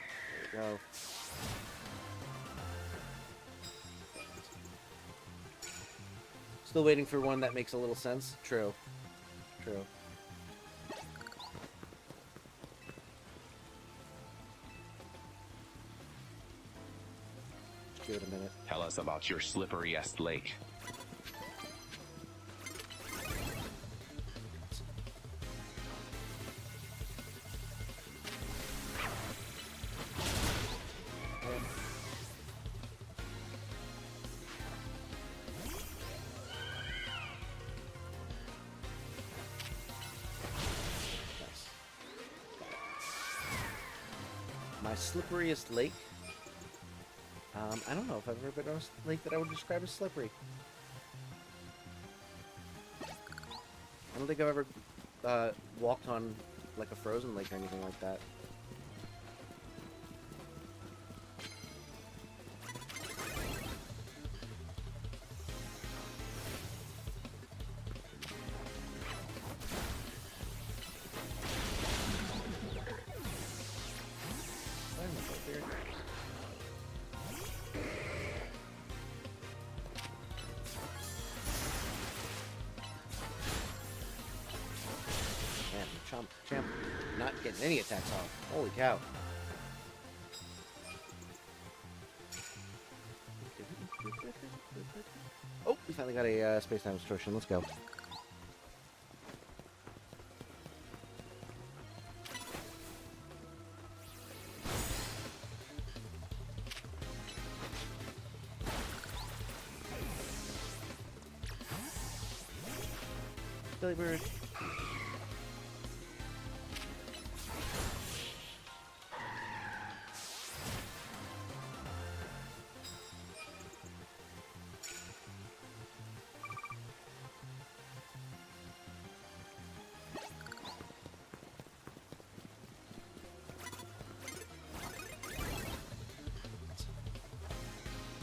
we go. Still waiting for one that makes a little sense. True. True. Just give it a minute. Tell us about your slipperiest lake. My slipperiest lake? I don't know if I've ever been on a lake that I would describe as slippery. I don't think I've ever walked on like a frozen lake or anything like that. Champ, not getting any attacks off. Holy cow. Oh, we finally got a space-time distortion. Let's go. Billy Bird.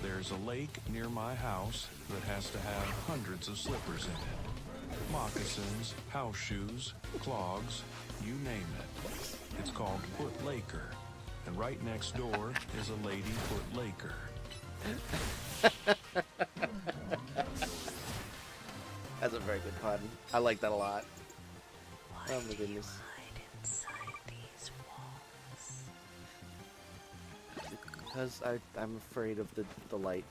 There's a lake near my house that has to have hundreds of slippers in it. Moccasins, house shoes, clogs, you name it. It's called Foot Laker. And right next door is a lady Foot Laker. That's a very good pun. I like that a lot. Why Oh my do you goodness. hide inside these walls? Because I'm afraid of the light.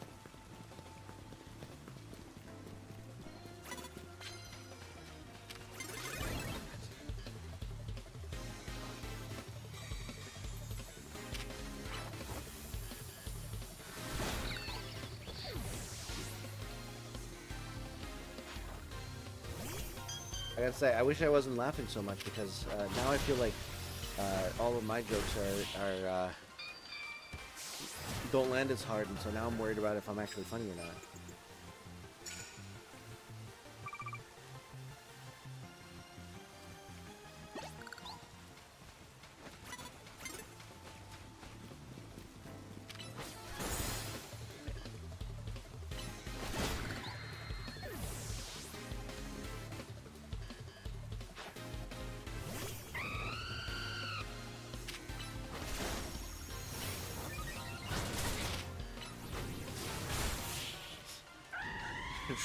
I gotta say, I wish I wasn't laughing so much because now I feel like all of my jokes are don't land as hard, and so now I'm worried about if I'm actually funny or not.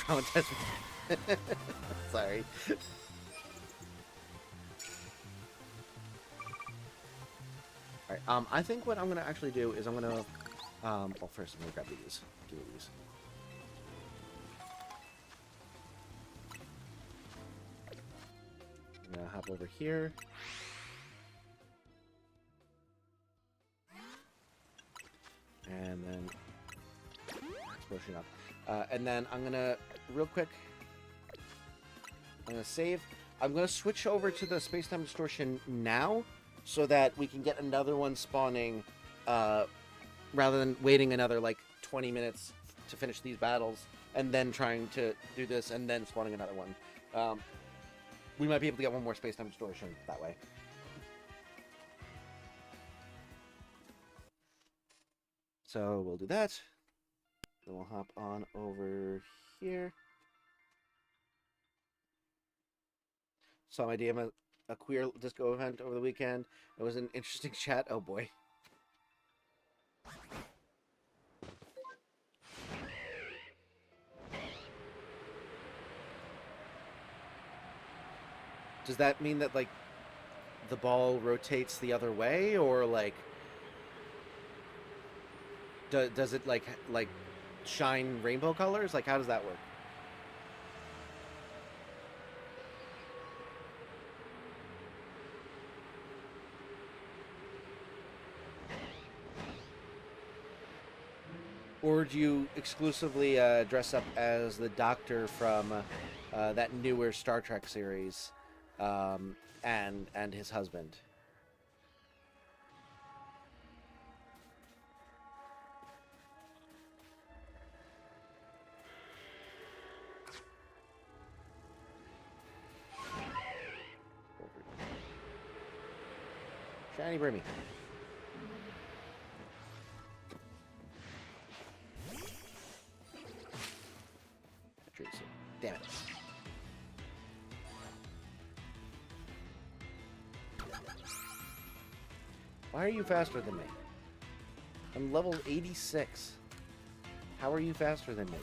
Traumatized me. Sorry. Alright, I think what I'm gonna actually do is I'm gonna well, first I'm gonna grab these. Do these. hop over here. And then it's pushing up. And then I'm gonna, real quick, I'm gonna save. I'm gonna switch over to the space-time distortion now, so that we can get another one spawning, rather than waiting another like 20 minutes to finish these battles, and then trying to do this, and then spawning another one. We might be able to get one more space-time distortion that way. So we'll do that. Then we'll hop on over here. Saw my DM at a queer disco event over the weekend. It was an interesting chat. Oh boy. Does that mean that, like, the ball rotates the other way, or, like, does it, like shine rainbow colors? Like, how does that work? Or do you exclusively dress up as the Doctor from that newer Star Trek series, and his husband? Shiny Brimmy. Damn it. Why are you faster than me? I'm level 86. How are you faster than me?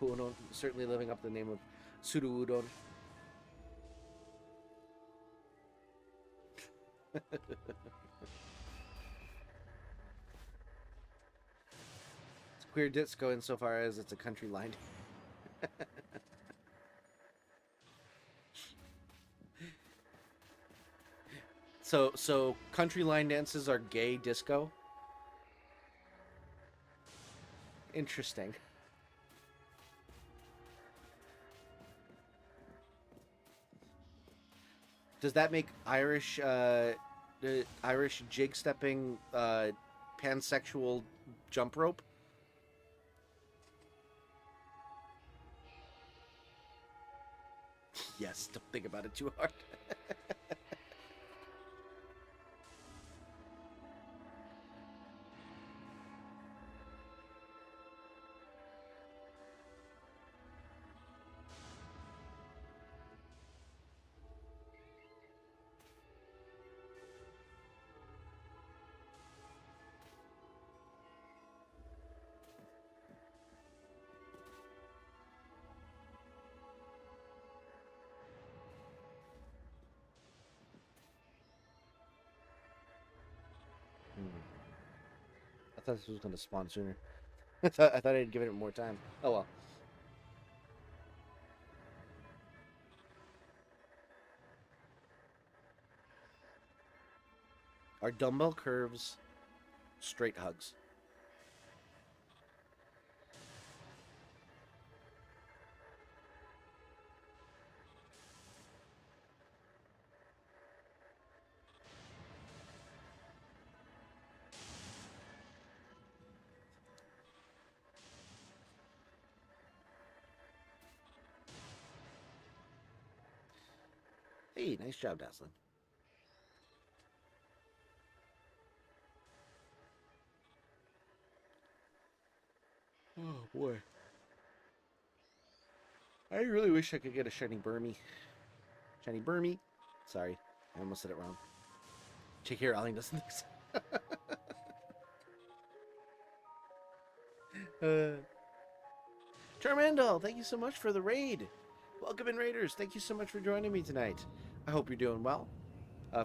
Udon, certainly living up to the name of Suru Udon. It's queer disco insofar as it's a country line. So country line dances are gay disco? Interesting. Does that make Irish Irish jig stepping pansexual jump rope? Yes, don't think about it too hard. I thought this was going to spawn sooner. I thought I'd give it more time. Oh well. Are dumbbell curves straight hugs? Hey, nice job, Daslin. Oh boy. I really wish I could get a shiny Burmy. Shiny Burmy. Sorry, I almost said it wrong. Check here, Ollie doesn't think so. Charmandel, thank you so much for the raid. Welcome in, Raiders. Thank you so much for joining me tonight. I hope you're doing well.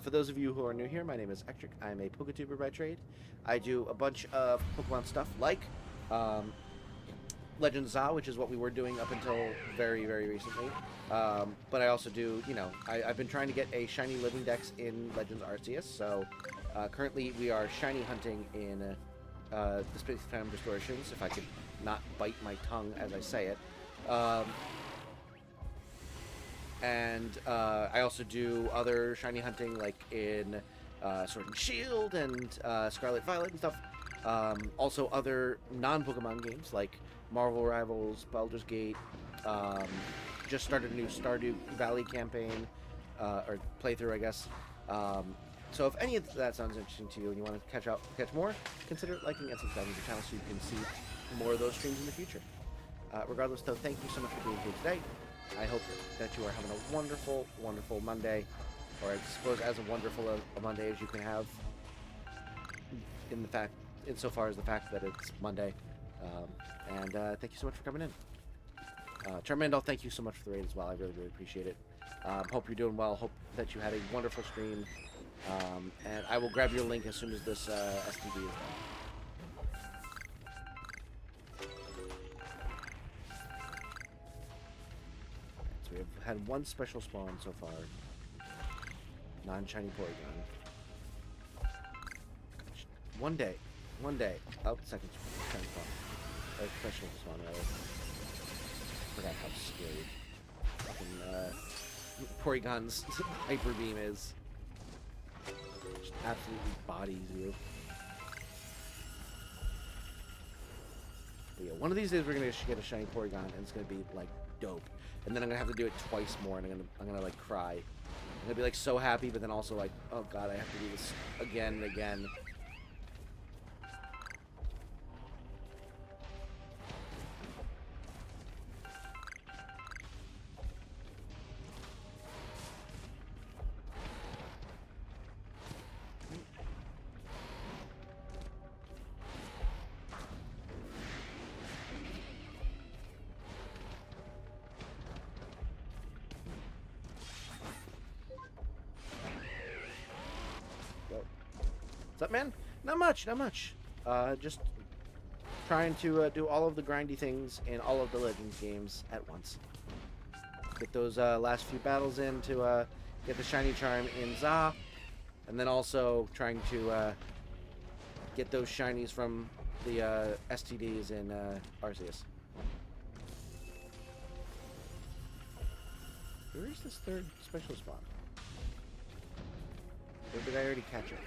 For those of you who are new here, my name is Ectric. I'm a PokeTuber by trade. I do a bunch of Pokemon stuff like Legends ZA, which is what we were doing up until very, very recently. But I also do, I've been trying to get a shiny living dex in Legends Arceus. So currently we are shiny hunting in the Space-Time Distortions, if I could not bite my tongue as I say it. And I also do other shiny hunting, like in Sword and Shield and Scarlet Violet and stuff. Also other non-Pokemon games, like Marvel Rivals, Baldur's Gate. Just started a new Stardew Valley campaign, or playthrough, I guess. So if any of that sounds interesting to you and you want to catch more, consider liking and subscribing to the channel so you can see more of those streams in the future. Regardless, though, thank you so much for being here today. I hope that you are having a wonderful, wonderful Monday, or I suppose as wonderful a Monday as you can have, insofar as the fact that it's Monday. And thank you so much for coming in. Charmander, thank you so much for the raid as well. I really, really appreciate it. Hope you're doing well. Hope that you had a wonderful stream. And I will grab your link as soon as this STD is done. So we have had one special spawn so far. Non-shiny Porygon. One day. Oh, second shiny spawn. Or special spawn, rather. Forgot how scary fucking Porygon's Hyper Beam is. Just absolutely bodies you. But yeah, one of these days we're gonna get a shiny Porygon, and it's gonna be like dope. And then I'm gonna have to do it twice more, and I'm gonna like cry. I'm gonna be like so happy, but then also like, oh god, I have to do this again and again. What's up, man? Not much. Just trying to do all of the grindy things in all of the Legends games at once. Get those last few battles in to get the shiny charm in ZA, and then also trying to get those shinies from the STDs in Arceus. Where is this third special spawn? Or did I already catch it?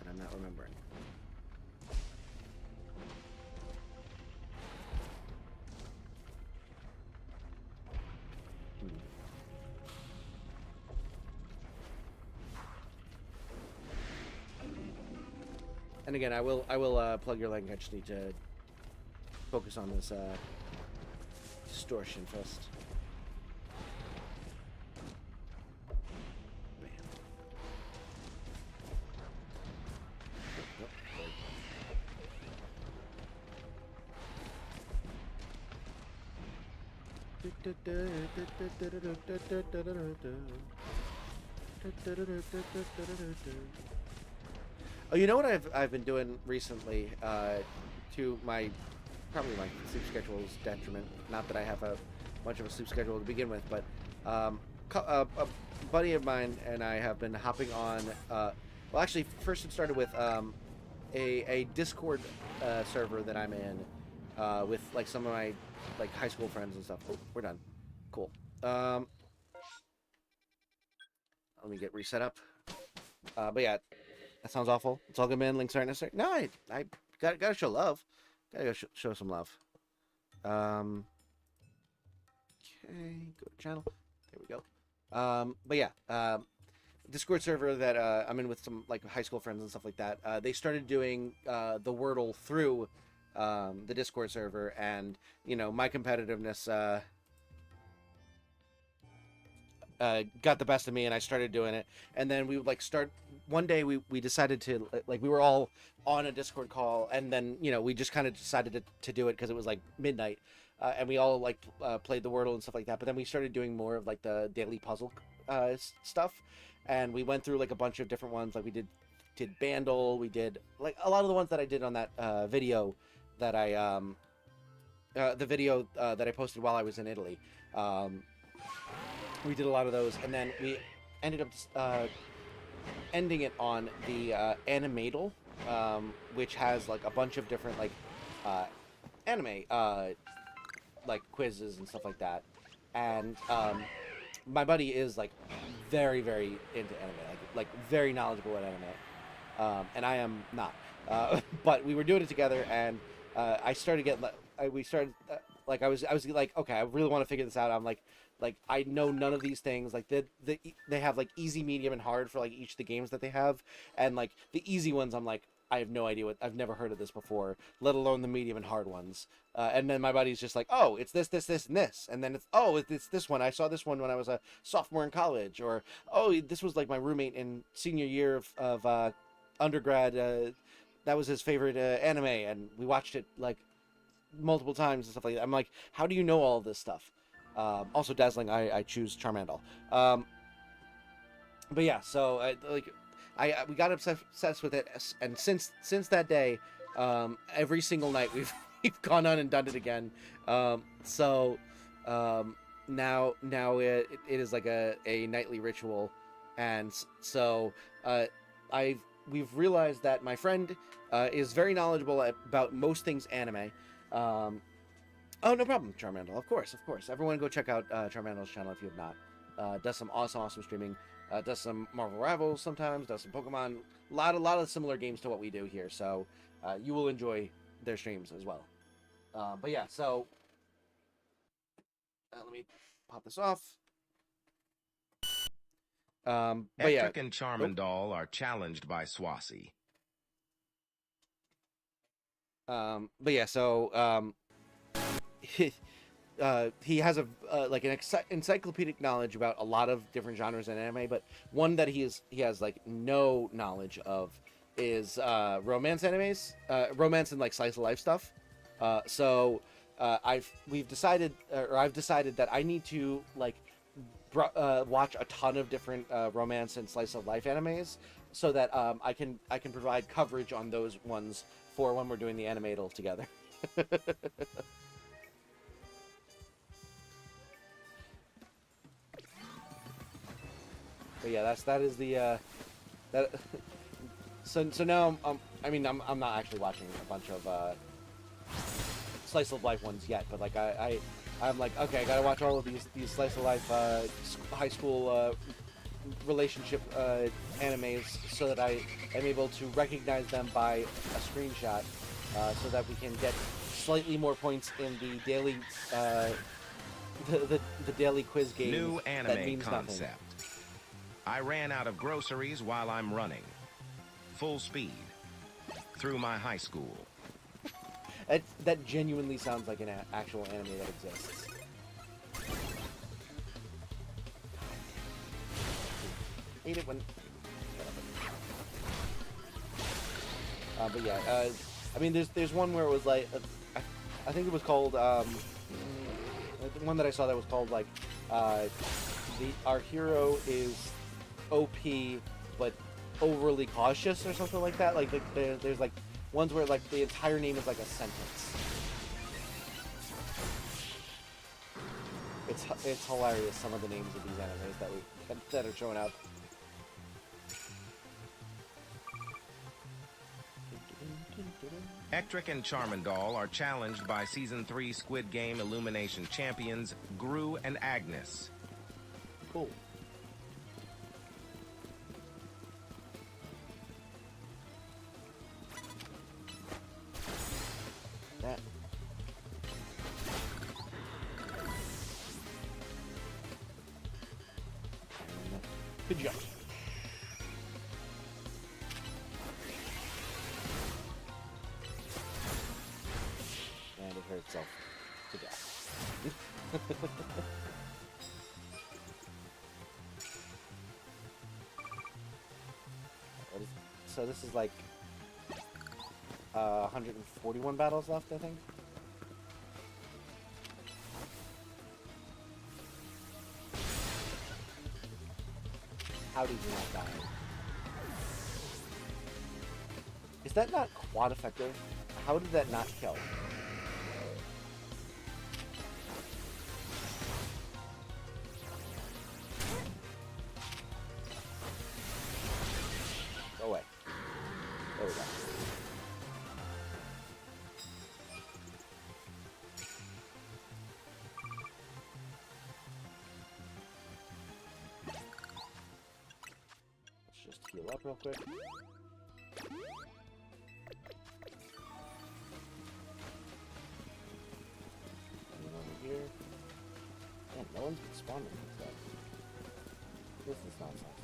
And I'm not remembering. And again, I will plug your link. I just need to focus on this distortion first. Oh, you know what I've been doing recently, to probably my sleep schedule's detriment. Not that I have a much of a sleep schedule to begin with, but a buddy of mine and I have been hopping on. Well, actually, first it started with a Discord server that I'm in with like some of my high school friends and stuff. Oh, we're done. Cool. Let me get reset up. But yeah, that sounds awful. It's all good, man. Links aren't necessary. No, I gotta show love. Gotta show some love. Okay, go to channel. There we go. But yeah, Discord server that I'm in with some high school friends and stuff like that. They started doing the Wordle through the Discord server, and my competitiveness got the best of me, and I started doing it. And then we would start one day. We decided to we were all on a Discord call, and then we just kind of decided to do it because it was midnight. and we all like played the Wordle and stuff like that. But then we started doing more of like the daily puzzle stuff, and we went through like a bunch of different ones. Like we did Bandle, we did like a lot of the ones that I did on that video that I that I posted while I was in Italy. We did a lot of those, and then we ended up ending it on the Animadle, which has like a bunch of different like anime like quizzes and stuff like that. And my buddy is like very into anime, like very knowledgeable at anime, and I am not. But we were doing it together, and I started getting we started like I was like, okay, I really want to figure this out. I'm like I know none of these things. Like they have like easy, medium, and hard for like each of the games that they have, and like the easy ones, I'm like, I have no idea I've never heard of this before, let alone the medium and hard ones. And then my buddy's just like, oh, it's this, and this, and then it's this one. I saw this one when I was a sophomore in college, or oh, this was like my roommate in senior year of undergrad. That was his favorite anime, and we watched it like multiple times and stuff like that. I'm like, how do you know all of this stuff? Also dazzling. I choose Charmander. But yeah, so we got obsessed with it, and since that day, every single night we've gone on and done it again. So now it is like a nightly ritual, and so we've realized that my friend is very knowledgeable about most things anime. Oh, no problem, Charmander. Of course. Everyone go check out Charmander's channel if you have not. Does some awesome streaming. Does some Marvel Rivals sometimes. Does some Pokemon. A lot of similar games to what we do here. So you will enjoy their streams as well. But yeah, so let me pop this off. But yeah. Ectric and Charmander are challenged by Swasey. But yeah, so he has like an encyclopedic knowledge about a lot of different genres in anime, but one that he has like no knowledge of is romance animes, romance and like slice of life stuff. So I've decided that I need to like watch a ton of different romance and slice of life animes, so that I can provide coverage on those ones for when we're doing the Animadle together. But yeah, that is the that. So now I'm not actually watching a bunch of slice of life ones yet, but like I'm like, okay, I gotta watch all of these slice of life high school relationship animes, so that I am able to recognize them by a screenshot, so that we can get slightly more points in the daily the daily quiz game. New that anime means concept. nothing. I ran out of groceries while I'm running. Full speed. Through my high school. That genuinely sounds like an actual anime that exists. Hate it when. But yeah, I mean, there's one where it was like, I think it was called the one that I saw that was called like, our hero is OP but overly cautious or something like that. Like there's like ones where like the entire name is like a sentence. It's hilarious, some of the names of these animes that are showing up. Ectric and Charmander are challenged by Season 3 Squid Game Illumination champions Gru and Agnes. Cool. That. Good job. And it hurt itself to death. So this is like 141 battles left, I think. How did you not die? Is that not quad effective? How did that not kill? Go away. There we go. Let's just heal up real quick. Here. Man, no one's been spawning with that. This is nonsense.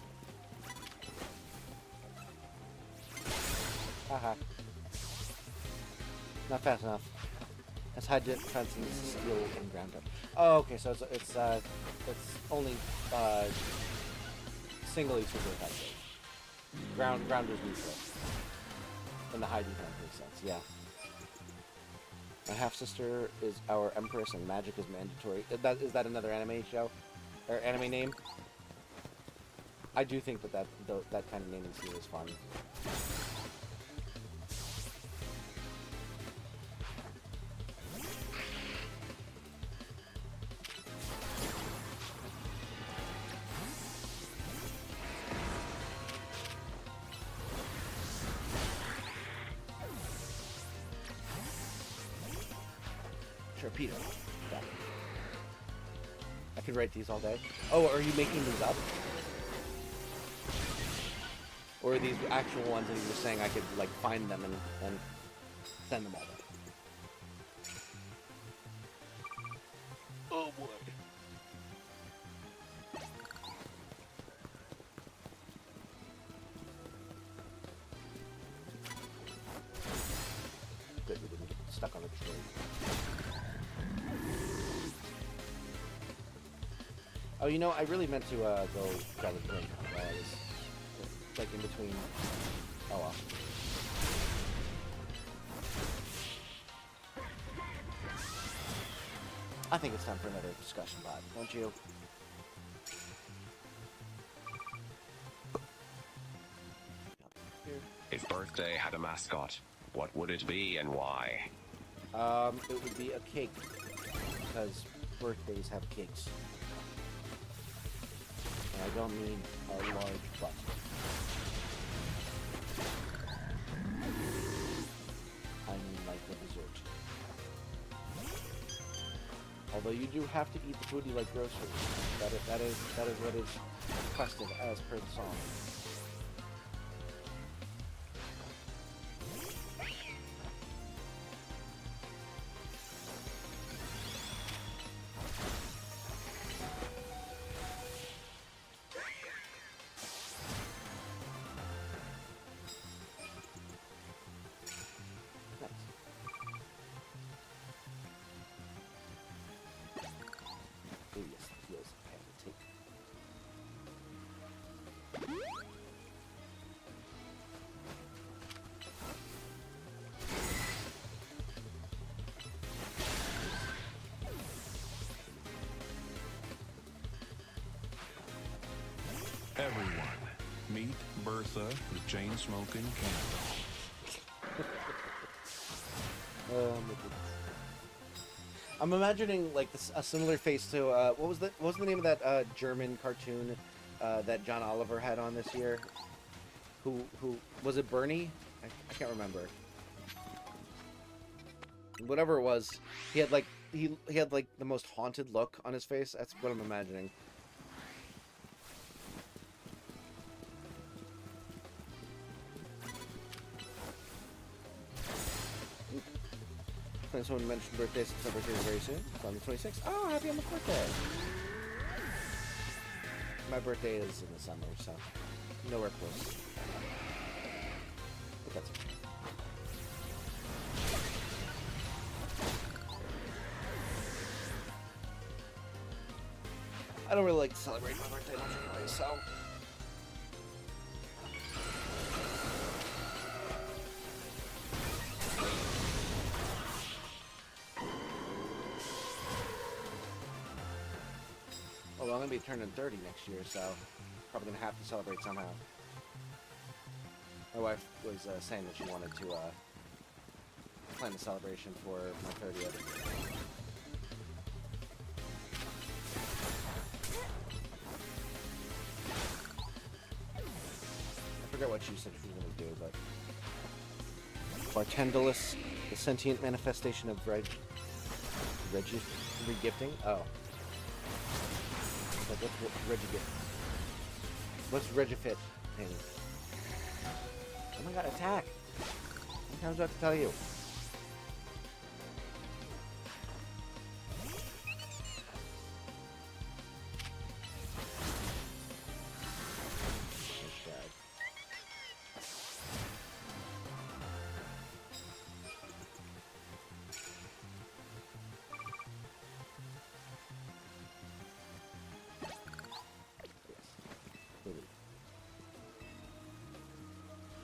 Haha. Not fast enough. That's high defense and steel and ground up. Oh, okay, so it's only singly super effective. Ground is neutral. And the high defense makes sense, yeah. My half-sister is our empress and magic is mandatory. Is that another anime show? Or anime name? I do think that kind of naming scheme is fun. Torpedo. Yeah. I could write these all day. Oh, are you making these up? Or are these actual ones that you were saying I could, like, find them and send them all day? Oh, boy. Good, we didn't get stuck on the tree. Oh, you know, I really meant to go grab a drink while I was, like, in between. Oh, well. I think it's time for another discussion pod, don't you? If birthday had a mascot, what would it be and why? It would be a cake, because birthdays have cakes. And I don't mean a large butt. I mean like a dessert. Although you do have to eat the food you like groceries. That is what is requested as per the song. Oh yes, it feels I have to take. Everyone, meet Bertha, the chain-smoking candle. Oh my goodness. I'm imagining like a similar face to what was the name of that German cartoon that John Oliver had on this year? Who was it? Bernie? I can't remember. Whatever it was, he had like he had like the most haunted look on his face. That's what I'm imagining. Someone mentioned birthday, since my birthday is very soon. It's on the 26th. Oh, happy on my birthday! My birthday is in the summer, so nowhere close. But that's okay. I don't really like to celebrate my birthday much anyway, so. Well, I'm gonna be turning 30 next year, so Probably gonna have to celebrate somehow. My wife was saying that she wanted to plan a celebration for my 30th. I forget what she said she was gonna do, but Bartendulus, the sentient manifestation of regifting. Oh, like what's regigift? What's regifit? Oh my god, attack! How many times do I have to tell you?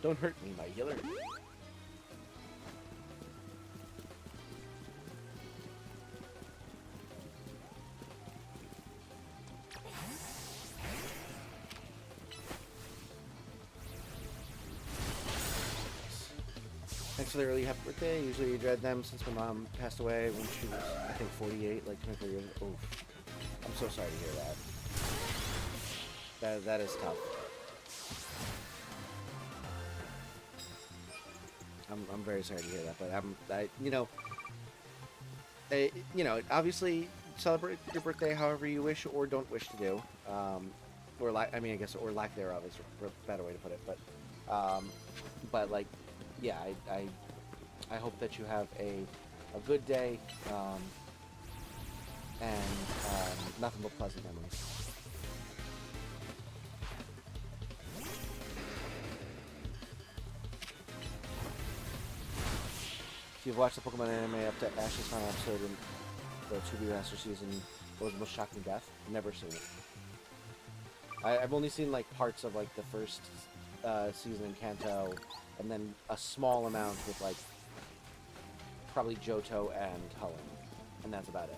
Don't hurt me, my healer. Thanks for the early happy birthday. Usually you dread them since my mom passed away when she was, I think, 48, like 24 years old. Oof. I'm so sorry to hear that. That is tough. I'm very sorry to hear that, but obviously celebrate your birthday however you wish or don't wish to do, or I guess, or lack thereof is a better way to put it. But like, yeah, I hope that you have a good day, and nothing but pleasant memories. If you've watched the Pokemon anime up to Ash's final episode in the 2B Master Season, what was the most shocking death? Never seen it. I've only seen like parts of like the first season in Kanto, and then a small amount with like probably Johto and Cullen, and that's about it.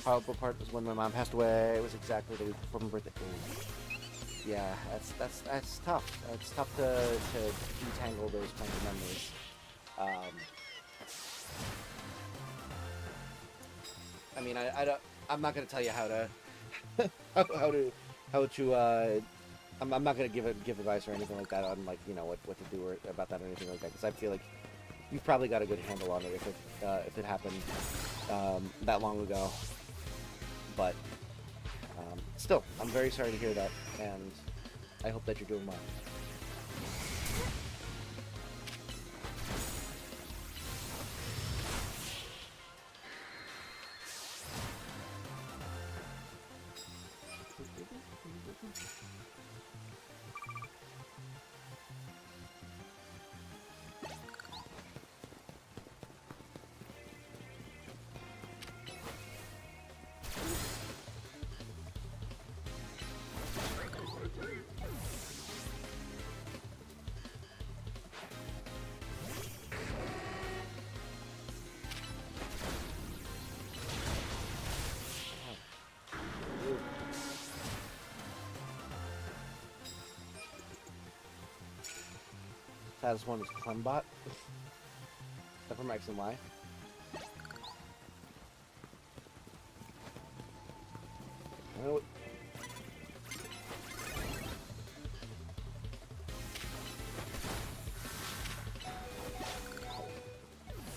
Horrible part was when my mom passed away. It was exactly the week before my birthday. Ooh. Yeah, that's tough. It's tough to detangle those kinds of memories. I mean, I'm not gonna tell you how to I'm not gonna give advice or anything like that on like what to do or about that or anything like that, because I feel like you've probably got a good handle on it if it happened that long ago. But still, I'm very sorry to hear that, and I hope that you're doing well. Saddest one is Clembot. Except from X and Y.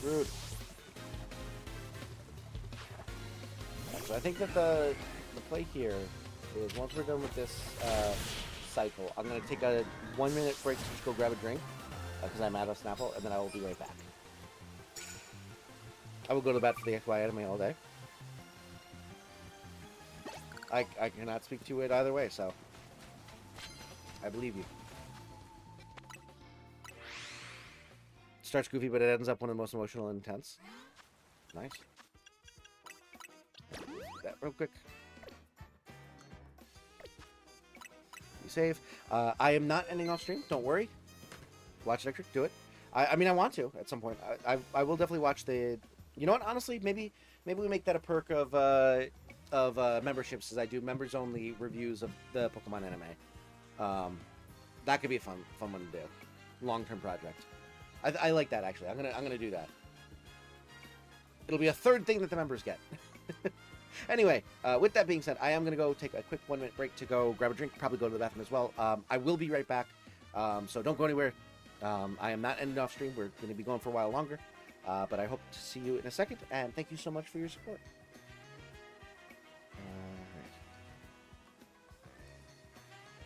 Rude. So I think that the play here is once we're done with this cycle, I'm going to take a 1 minute break to just go grab a drink. Because I'm out of Snapple, and then I will be right back. I will go to bat for the XY anime all day. I cannot speak to it either way, so I believe you. Starts goofy, but it ends up one of the most emotional and intense. Nice. That real quick. save. I am not ending off stream. Don't worry. Watch Ectric. Do it. I mean, I want to at some point. I will definitely watch the. You know what? Honestly, maybe we make that a perk of memberships, as I do members only reviews of the Pokemon anime. That could be a fun one to do. Long-term project. I like that actually. I'm gonna do that. It'll be a third thing that the members get. Anyway, with that being said, I am gonna go take a quick 1-minute break to go grab a drink. Probably go to the bathroom as well. I will be right back. So don't go anywhere. I am not ending off stream. We're going to be going for a while longer. But I hope to see you in a second. And thank you so much for your support.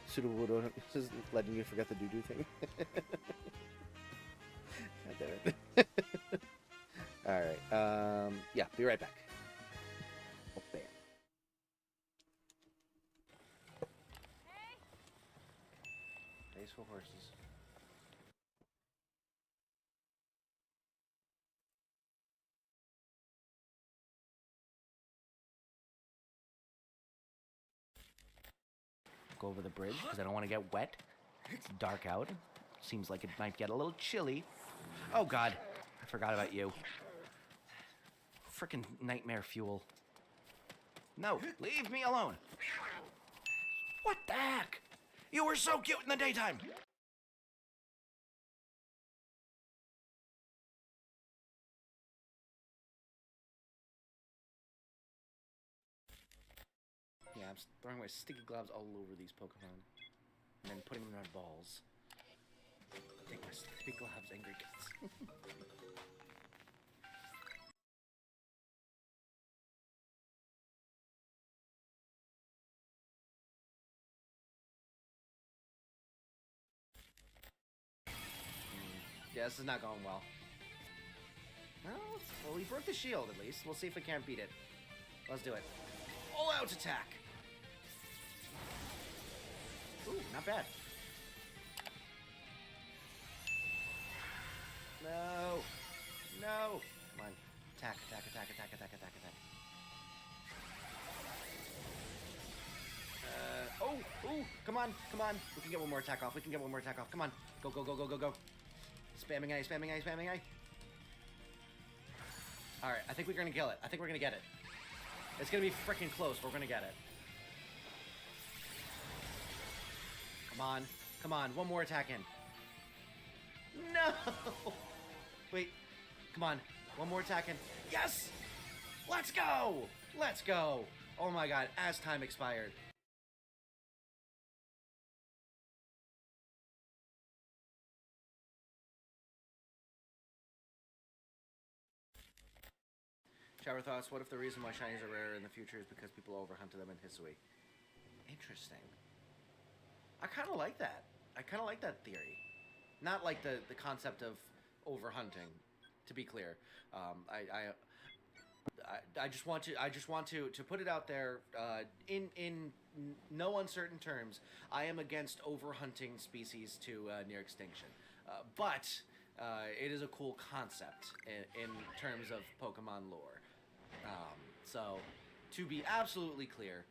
Pseudo this is letting you forget the doo-doo thing. God damn it. Alright. Yeah, be right back. Oh, bam. Graceful horses. Go over the bridge because I don't want to get wet. It's dark out. Seems like it might get a little chilly. Oh god, I forgot about you. Frickin' nightmare fuel. No, leave me alone. What the heck? You were so cute in the daytime. Yeah, I'm throwing my sticky gloves all over these Pokemon. And then putting them in my balls. Take my sticky gloves, angry kids. Yeah, this is not going well. Well, we broke the shield at least. We'll see if we can't beat it. Let's do it. All out attack! Ooh, not bad. No! No! Come on. Attack, attack, attack, attack, attack, attack, attack. Oh! Come on, come on. We can get one more attack off. We can get one more attack off. Come on. Go, go, go, go, go, go. Spamming A, spamming A, spamming A. Alright, I think we're gonna kill it. I think we're gonna get it. It's gonna be freaking close, but we're gonna get it. Come on. Come on. One more attack in. No! Wait. Come on. One more attack in. Yes! Let's go! Let's go! Oh my god, as time expired. Shower thoughts, what if the reason why shinies are rare in the future is because people overhunted them in Hisui? Interesting. I kind of like that. I kind of like that theory. Not like the concept of overhunting, to be clear. I just want to put it out there in no uncertain terms. I am against overhunting species to near extinction, but it is a cool concept in terms of Pokemon lore. So, to be absolutely clear,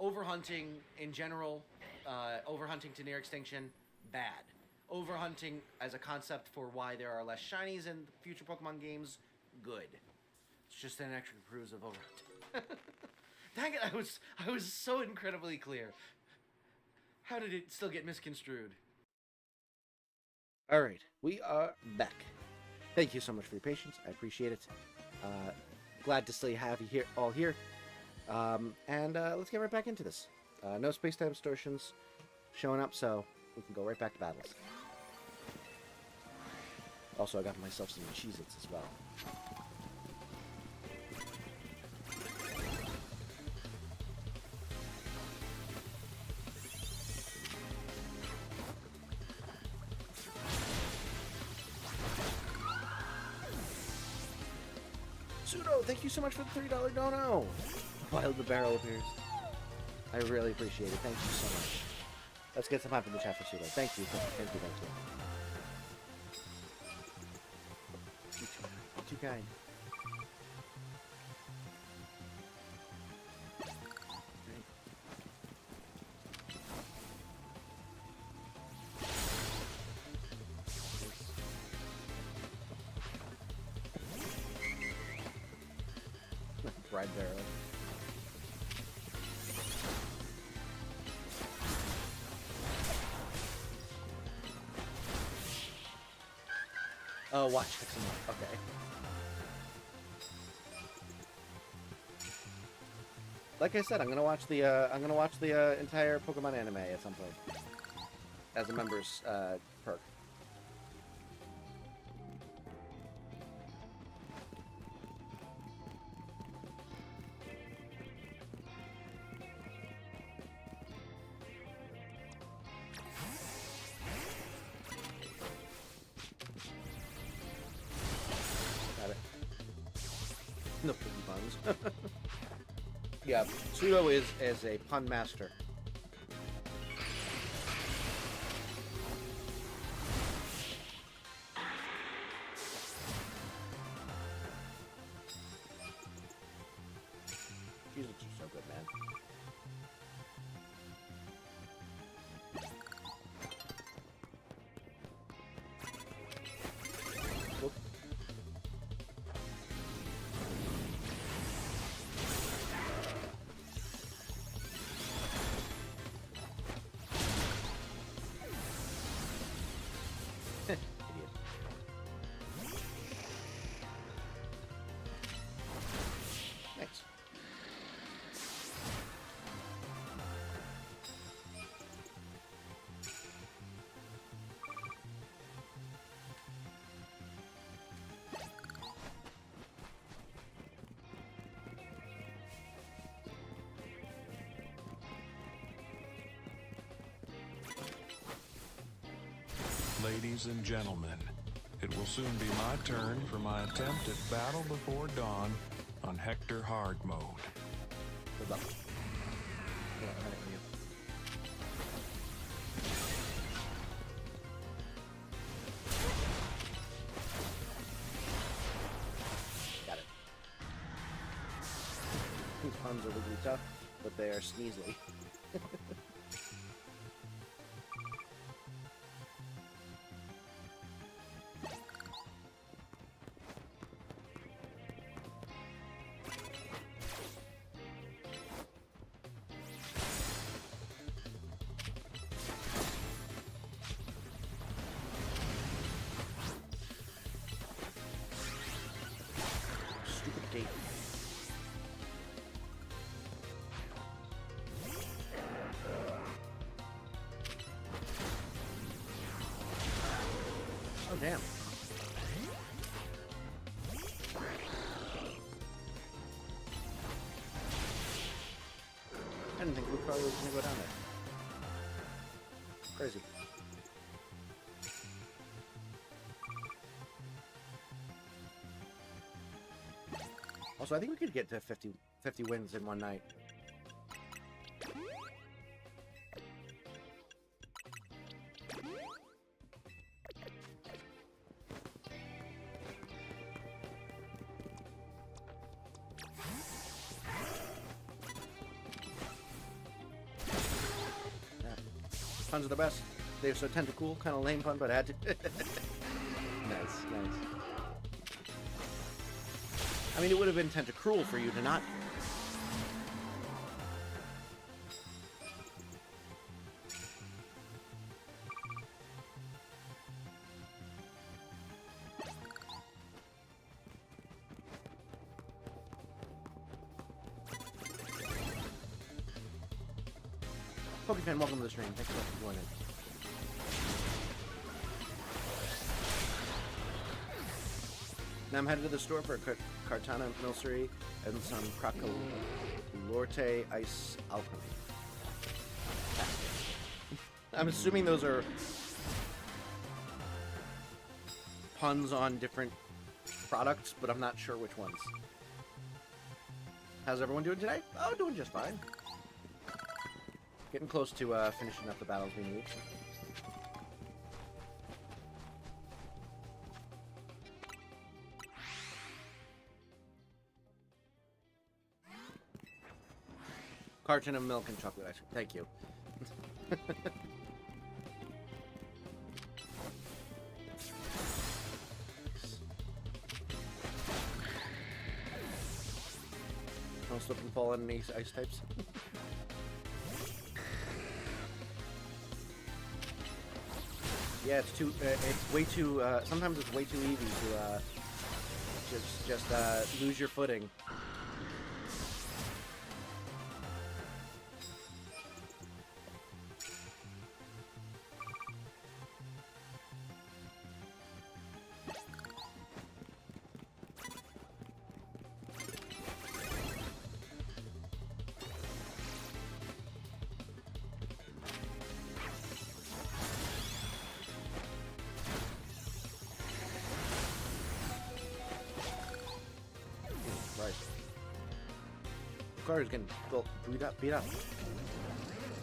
overhunting in general, overhunting to near extinction, bad. Overhunting as a concept for why there are less shinies in future Pokemon games, good. It's just an extra cruise of overhunting. Dang it, I was so incredibly clear. How did it still get misconstrued? Alright, we are back. Thank you so much for your patience. I appreciate it. Glad to still have you here, all here. Let's get right back into this. No space-time distortions showing up, so we can go right back to battles. Also, I got myself some Cheez-Its as well. Pseudo, thank you so much for the $3 dono. While the barrel appears. I really appreciate it. Thank you so much. Let's get some hype in the chat for Pseudo. Thank you. Thank you. Too kind. ride barrel. Oh, watch fixing up. Okay. Like I said, I'm gonna watch the entire Pokemon anime at some point as a member's perk. Got it. No puns. Yeah, Pseudo is a pun master. These are so good, man. Whoop. Idiot. Thanks. Ladies and gentlemen, it will soon be my turn for my attempt at Battle Before Dawn on Hector Hard Mode. Good luck. Good luck, for you. Got it. These puns are really tough, but they are sneezely. Stupid gate. Oh, damn. I didn't think Blue Crawler was going to go down there. Crazy. Also, I think we could get to 50 wins in one night. Yeah. Puns are the best. They're so tentacool, kind of lame pun, but I had to. Nice, nice. I mean, it would have been tentacruel for you to not. Pokefan, welcome to the stream. Thanks so much for joining. Now I'm headed to the store for a Cartana Milcery and some Crocalorte Ice Alchemy. I'm assuming those are puns on different products, but I'm not sure which ones. How's everyone doing today? Oh, doing just fine. Getting close to finishing up the battles we need. Carton of milk and chocolate ice cream. Thank you. Don't slip and fall on these ice types. Yeah, it's too. It's way too. Sometimes it's way too easy to just lose your footing. Car is getting beat up.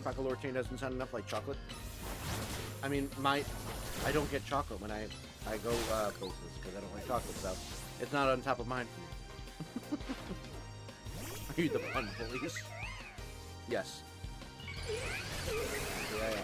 Crocolore chain doesn't sound enough like chocolate. I mean, I don't get chocolate when I go places because I don't like chocolate, so it's not on top of mind. Are you the pun police? Yes. Yeah.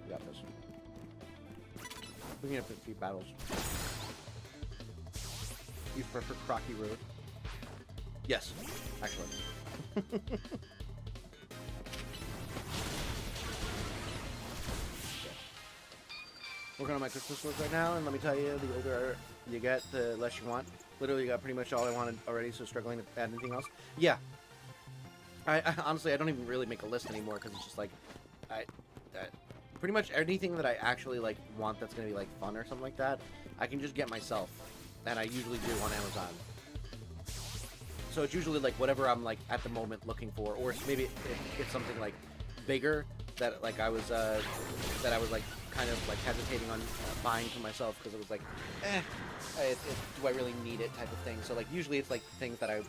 Got this. Looking at 50 battles. You prefer Crocky Road? Yes, actually. Working on my Christmas list right now, and let me tell you, the older you get, the less you want. Literally got pretty much all I wanted already, so struggling to add anything else. Yeah. I honestly, I don't even really make a list anymore, because it's just like, pretty much anything that I actually like want that's gonna be like fun or something like that, I can just get myself, and I usually do on Amazon. So it's usually like whatever I'm like at the moment looking for, or maybe it's something like bigger that like I was like kind of like hesitating on buying for myself because it was like, do I really need it type of thing. So like usually it's like things that I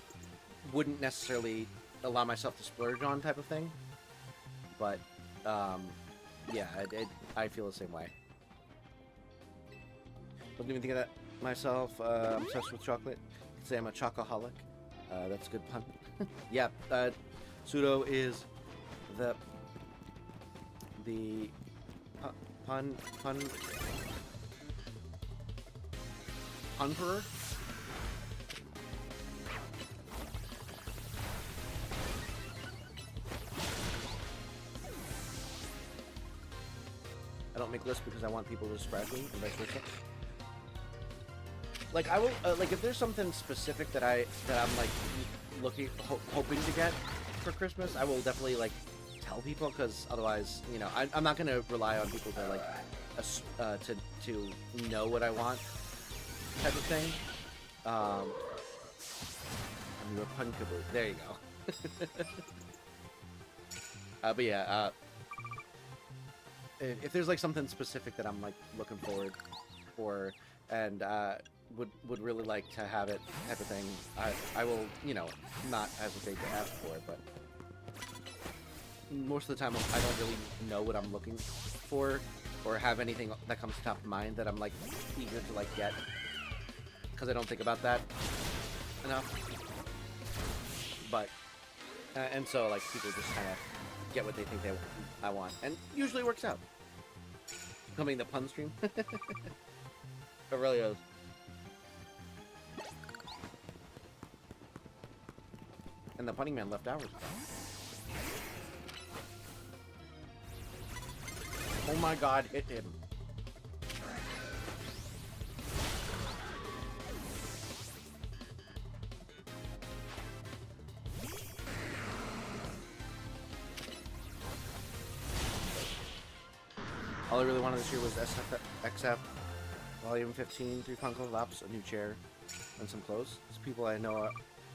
wouldn't necessarily allow myself to splurge on type of thing, but yeah, I feel the same way. Wasn't even thinking that myself. I'm obsessed with chocolate. You could say I'm a chocoholic. That's a good pun. Yeah, Pseudo is the punperer. I don't make lists because I want people to describe me, and vice versa. Like I will, like if there's something specific that I'm like hoping to get for Christmas, I will definitely like tell people, because otherwise, you know, I'm not gonna rely on people to like to know what I want, type of thing. I'm your punkaboo. There you go. But yeah, if there's like something specific that I'm like looking forward for and would really like to have it type of thing, I will, you know, not hesitate to ask for it. But most of the time I don't really know what I'm looking for or have anything that comes top of mind that I'm like eager to like get, because I don't think about that enough. But and so like people just kind of get what they think I want, and usually works out. Becoming the pun stream. It really is. And the punning man left hours ago. Oh my god, hit him. All I really wanted this year was XF Volume 15, 3 Funko Pops, a new chair, and some clothes. Some people I know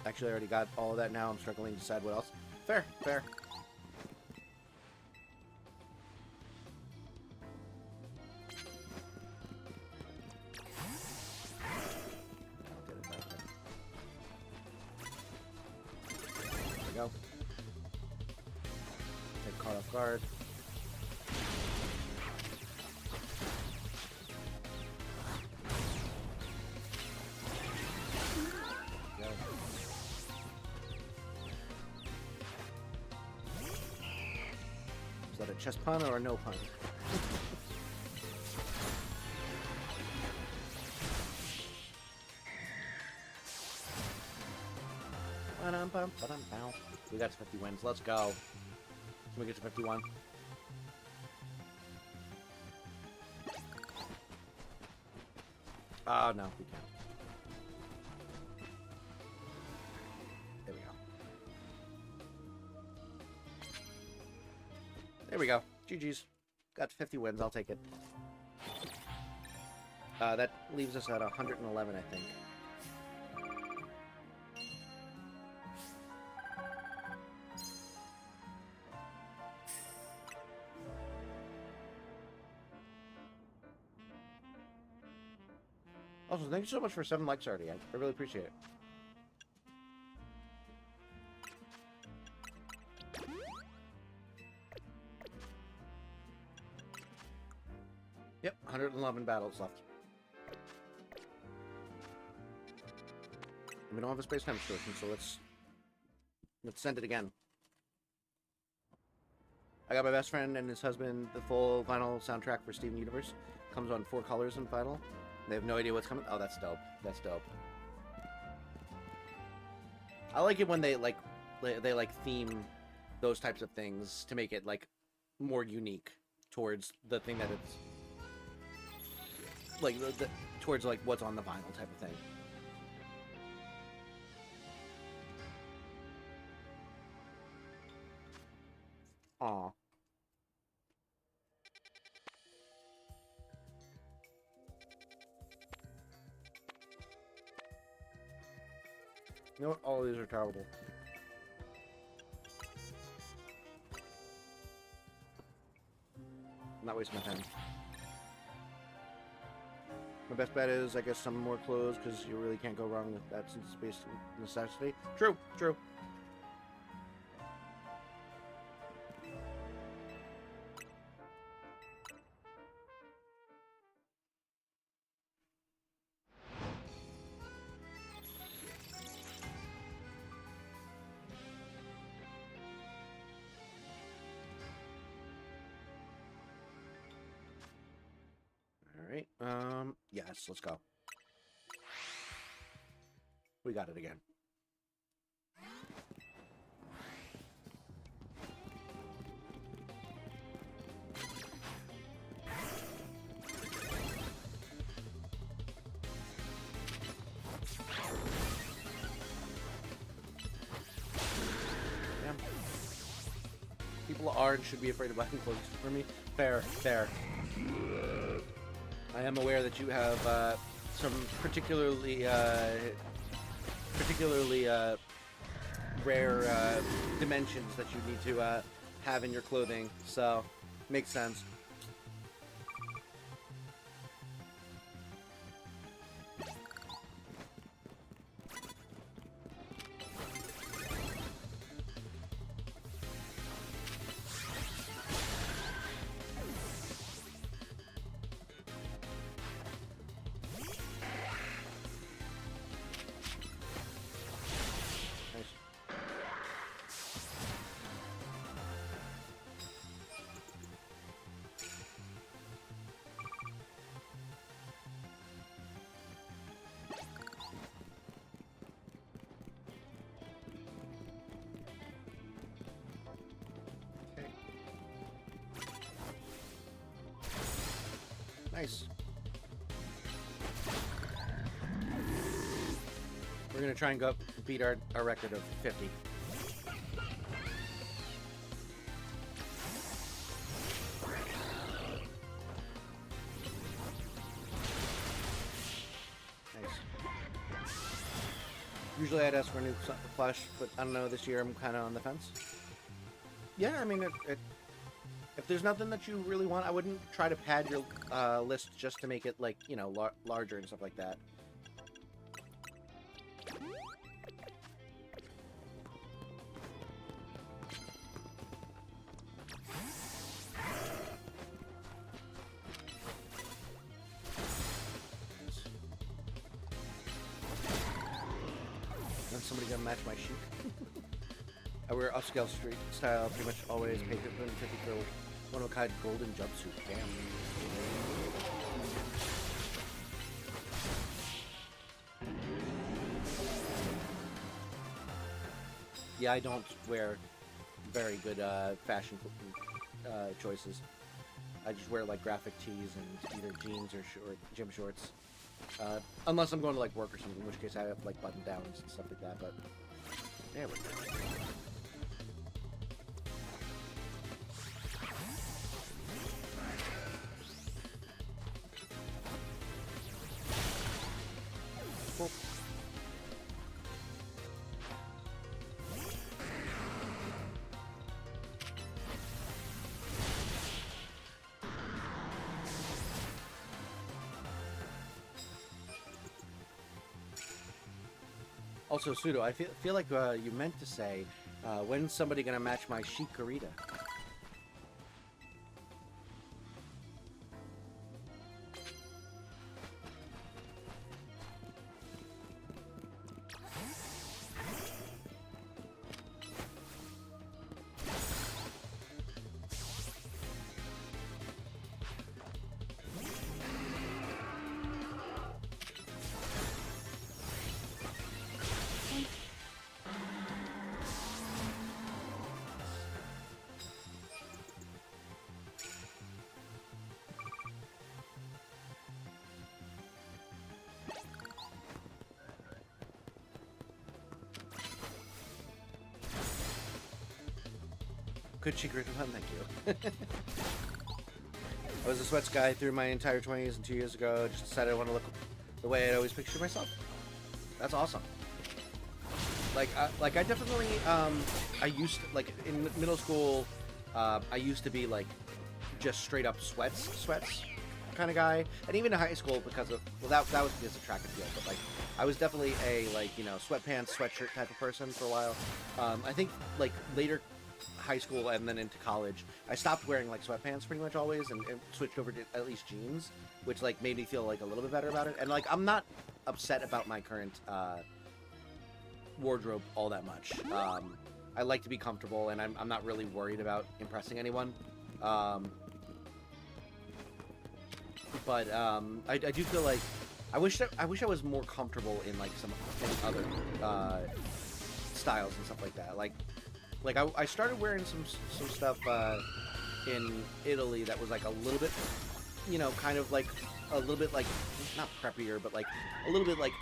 actually already got all of that now. I'm struggling to decide what else. Fair, fair. I'll get it back then. There we go. Get caught off guard. card. Go. Is that a chest pun or a no pun? We got 50 wins. Let's go. Can we get to 51? Oh, no, we can't. There we go. There we go. GG's. Got 50 wins. I'll take it. That leaves us at 111, I think. Also, thank you so much for 7 likes already. I really appreciate it. Yep, 111 battles left. And we don't have a space time distortion, so let's send it again. I got my best friend and his husband the full vinyl soundtrack for Steven Universe. Comes on 4 colors in vinyl. They have no idea what's coming. Oh, that's dope. That's dope. I like it when they theme those types of things to make it like more unique towards the thing that it's like towards like what's on the vinyl type of thing. Aw. You know what? All of these are terrible. I'm not wasting my time. My best bet is, I guess, some more clothes, because you really can't go wrong with that since it's based on necessity. True, true. Yes, let's go. We got it again. Yeah. People are and should be afraid of buying clothes for me. Fair, fair. I am aware that you have some particularly rare dimensions that you need to have in your clothing, so makes sense. Nice. We're gonna try and go beat our record of 50. Nice. Usually I'd ask for a new plush, but I don't know, this year I'm kind of on the fence. Yeah, I mean, if there's nothing that you really want, I wouldn't try to pad your list just to make it, like, you know, larger and stuff like that. match my chic. I wear upscale street style pretty much always. Pay 250 for one of a kind golden jumpsuit. Damn. Yeah, I don't wear very good fashion choices. I just wear like graphic tees and either jeans or gym shorts. Unless I'm going to like work or something, in which case I have like button downs and stuff like that. But there we go. Cool. Also, Pseudo, I feel like you meant to say, when's somebody gonna match my chic Garita? Good chic Garita, thank you. I was a sweats guy through my entire 20s, and 2 years ago just decided I want to look the way I always pictured myself. That's awesome. Like I definitely, I used to, like, in middle school, I used to be, like, just straight up sweats kind of guy. And even in high school, because of, well, that was because of track and field, but, like, I was definitely a, like, you know, sweatpants, sweatshirt type of person for a while. I think, like, later high school and then into college, I stopped wearing, like, sweatpants pretty much always and switched over to at least jeans, which, like, made me feel, like, a little bit better about it. And, like, I'm not upset about my current, wardrobe all that much. I like to be comfortable, and I'm not really worried about impressing anyone. But I do feel like I wish I was more comfortable in, like, some other styles and stuff like that. Like I started wearing some stuff in Italy that was, like, a little bit, you know, kind of like a little bit, like, not preppier, but, like, a little bit, like,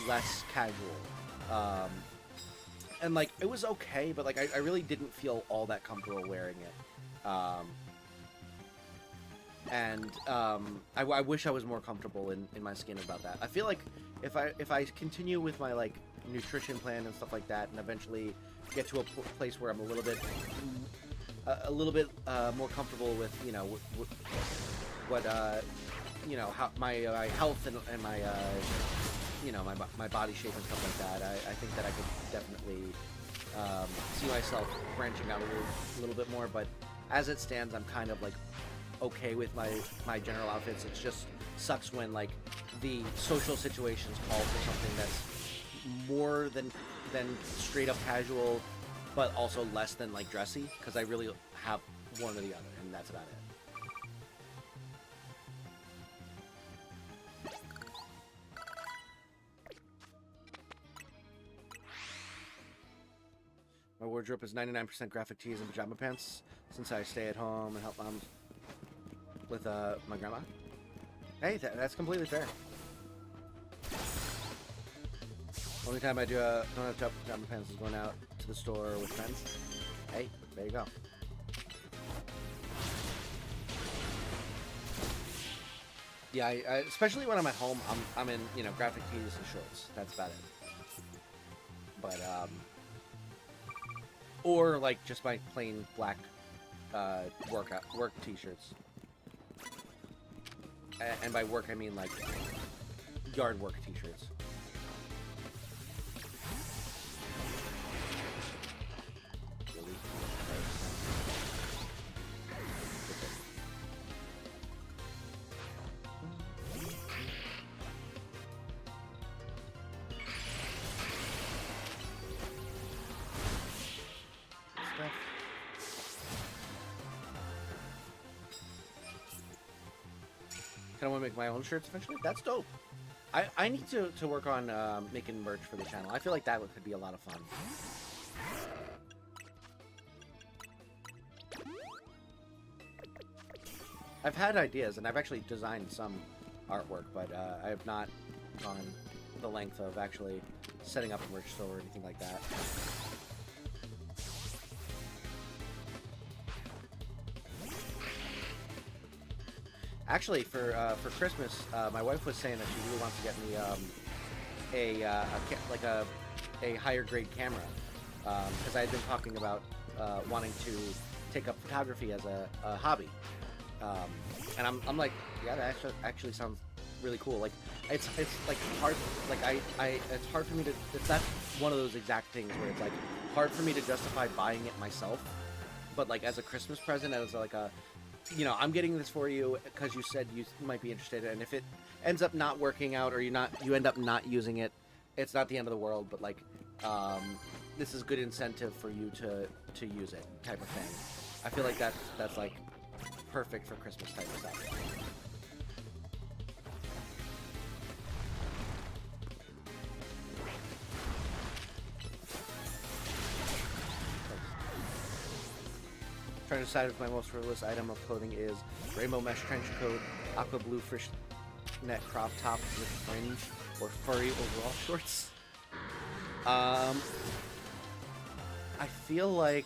less casual. And, like, it was okay, but, like, I really didn't feel all that comfortable wearing it. I wish I was more comfortable in my skin about that. I feel like if I continue with my, like, nutrition plan and stuff like that, and eventually get to a place where I'm a little bit more comfortable with, you know, what you know, how my health and my you know, my body shape and stuff like that, I think that I could definitely see myself branching out a little bit more. But as it stands, I'm kind of, like, okay with my general outfits. It just sucks when, like, the social situations call for something that's more than straight up casual, but also less than, like, dressy, because I really have one or the other, and that's about it. My wardrobe is 99% graphic tees and pajama pants, since I stay at home and help mom with my grandma. Hey, that's completely fair. Only time I don't have pajama pants is going out to the store with friends. Hey, there you go. Yeah, I especially when I'm at home, I'm in, you know, graphic tees and shorts. That's about it. But or, like, just my plain black work t-shirts. And by work I mean, like, yard work t-shirts. Really? Kind of want to make my own shirts eventually. That's dope. I need to work on making merch for the channel. I feel like that could be a lot of fun. I've had ideas, and I've actually designed some artwork, but I have not gone the length of actually setting up a merch store or anything like that. Actually, for Christmas, my wife was saying that she really wants to get me a higher grade camera, because I had been talking about wanting to take up photography as a hobby. And I'm like, yeah, that actually sounds really cool. Like, it's like hard, like it's hard for me to, that's one of those exact things where it's like hard for me to justify buying it myself, but like as a Christmas present, as like a, you know, I'm getting this for you because you said you might be interested, and if it ends up not working out or you end up not using it, it's not the end of the world, but like, this is good incentive for you to use it, type of thing. I feel like that's like perfect for Christmas type of stuff. Trying to decide if my most frivolous item of clothing is rainbow mesh trench coat, aqua blue fishnet crop top with fringe, or furry overall shorts. I feel like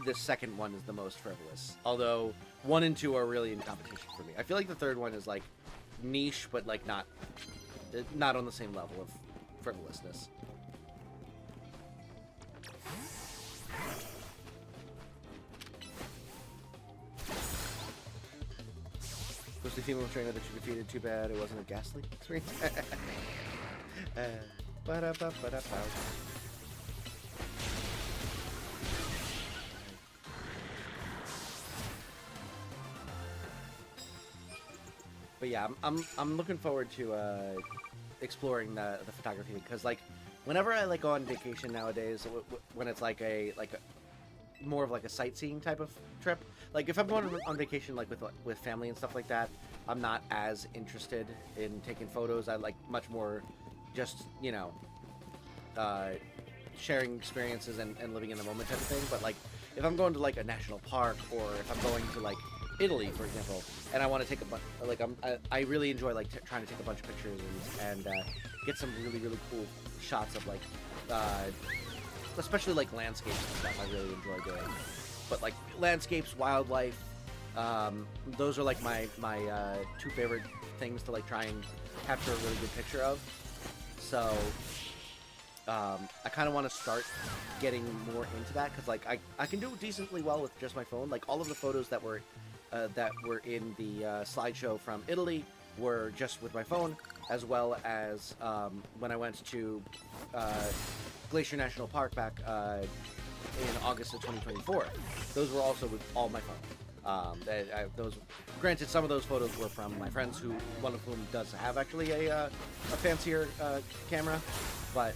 the second one is the most frivolous, although 1 and 2 are really in competition for me. I feel like the third one is like niche, but like not on the same level of frivolousness. Was the female trainer that you defeated too bad it wasn't a ghastly experience? But yeah, I'm looking forward to exploring the photography, because like whenever I like go on vacation nowadays, when it's like a more of like a sightseeing type of trip, like if I'm going on vacation like with family and stuff like that, I'm not as interested in taking photos. I like much more just, you know, sharing experiences and living in the moment type of thing. But like if I'm going to like a national park, or if I'm going to like Italy, for example, and I want to take a bunch, like I really enjoy like trying to take a bunch of pictures and get some really cool shots of like especially like landscapes and stuff. I really enjoy doing, but like landscapes, wildlife, those are like my two favorite things to like try and capture a really good picture of. So I kind of want to start getting more into that, because like I can do decently well with just my phone. Like all of the photos that were in the slideshow from Italy were just with my phone, as well as when I went to Glacier National Park back in August of 2024. Those were also with all my phone. Granted, some of those photos were from my friends, one of whom does have actually a fancier camera, but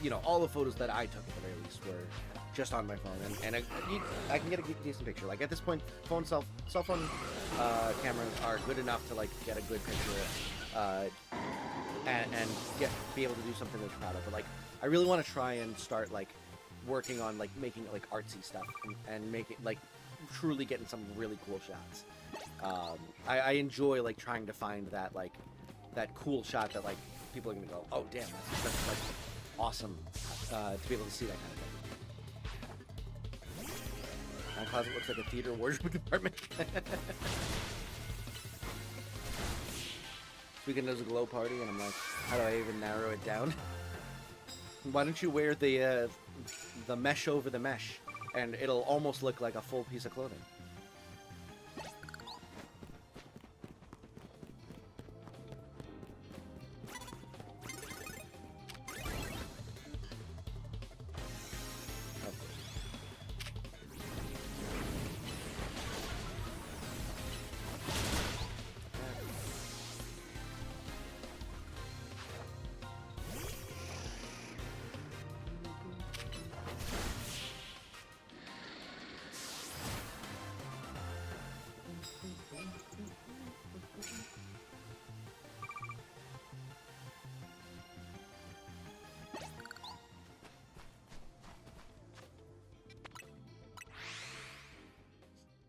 you know, all the photos that I took at the very least were just on my phone, and I can get a decent picture. Like at this point, cell phone cameras are good enough to like get a good picture and be able to do something that you're proud of. But like I really want to try and start like working on like making it like artsy stuff and make it like truly getting some really cool shots. I enjoy like trying to find that like that cool shot that like people are gonna go, oh damn, that's like awesome, to be able to see that kind of thing. My closet looks like a theater wardrobe department. Speaking of a glow party, and I'm like, how do I even narrow it down? Why don't you wear the mesh over the mesh, and it'll almost look like a full piece of clothing.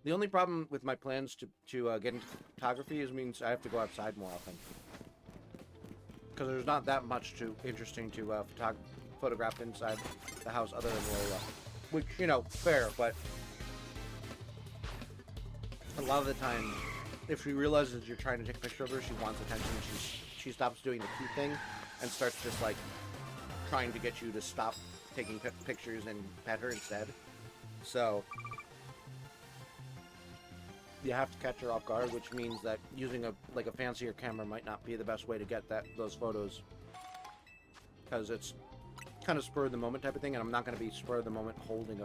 The only problem with my plans to get into photography is means I have to go outside more often. Because there's not that much interesting to photograph inside the house other than Lola. Which, you know, fair, but a lot of the time, if she realizes you're trying to take a picture of her, she wants attention, she stops doing the cute thing and starts just, like, trying to get you to stop taking pictures and pet her instead. So you have to catch her off guard, which means that using a fancier camera might not be the best way to get those photos, because it's kind of spur of the moment type of thing, and I'm not going to be spur of the moment holding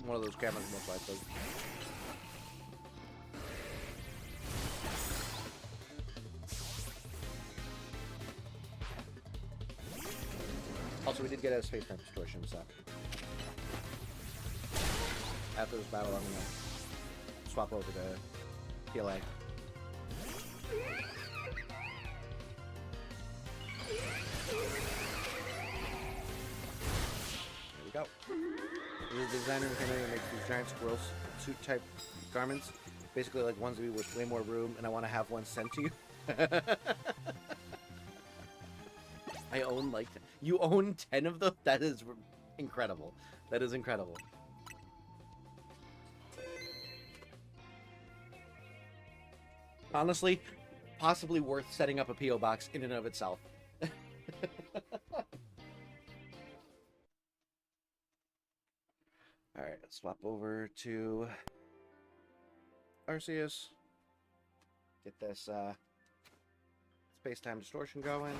one of those cameras most likely. Also, we did get a space-time distortion, so after this battle, I'm gonna swap over to PLA. There we go. This is the designer who makes these giant squirrel suit-type garments, basically like ones with way more room, and I want to have one sent to you. I own like you own 10 of them. That is incredible. That is incredible. Honestly, possibly worth setting up a PO box in and of itself. All right, let's swap over to Arceus. Get this space-time distortion going.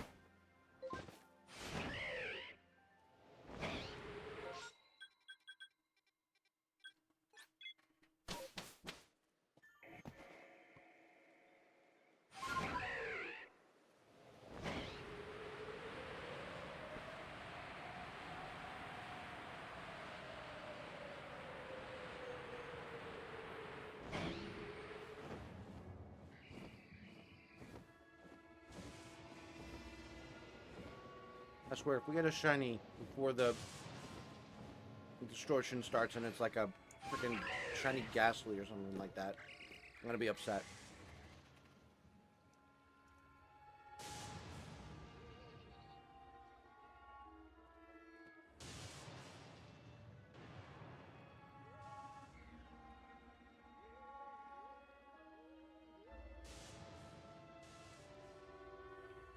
I swear, if we get a shiny before the distortion starts and it's like a freaking shiny Ghastly or something like that, I'm gonna be upset.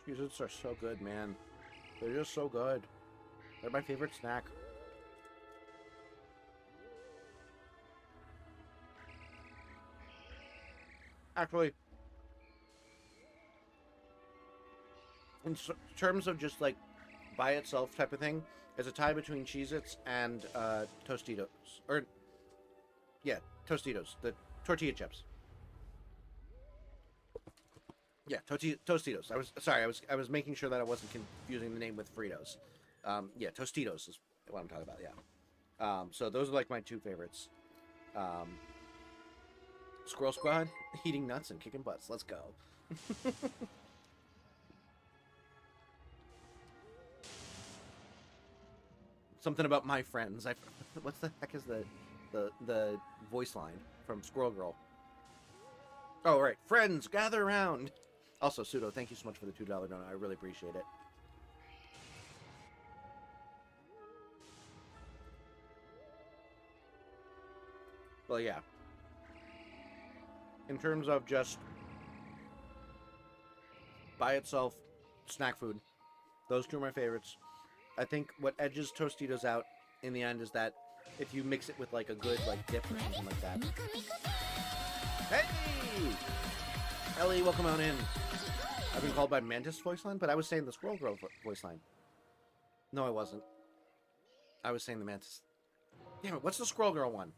Cheez-Its are so good, man. They're just so good. They're my favorite snack. Actually, in terms of just like by itself type of thing, it's a tie between Cheez-Its and Tostitos. Or, yeah, Tostitos. The tortilla chips. Yeah, Tostitos. I was making sure that I wasn't confusing the name with Fritos. Yeah, Tostitos is what I'm talking about, yeah. So those are like my two favorites. Squirrel Squad, eating nuts and kicking butts. Let's go. Something about my friends. What the heck is the voice line from Squirrel Girl? Oh, right. Friends, gather around. Also, Pseudo, thank you so much for the $2 donut. I really appreciate it. Well, yeah. In terms of just by itself, snack food, those two are my favorites. I think what edges Tostitos out in the end is that if you mix it with like a good like dip or something like that. Hey! Ellie, welcome on in. I've been called by Mantis voice line, but I was saying the Squirrel Girl voice line. No, I wasn't. I was saying the Mantis. Damn it, what's the Squirrel Girl one?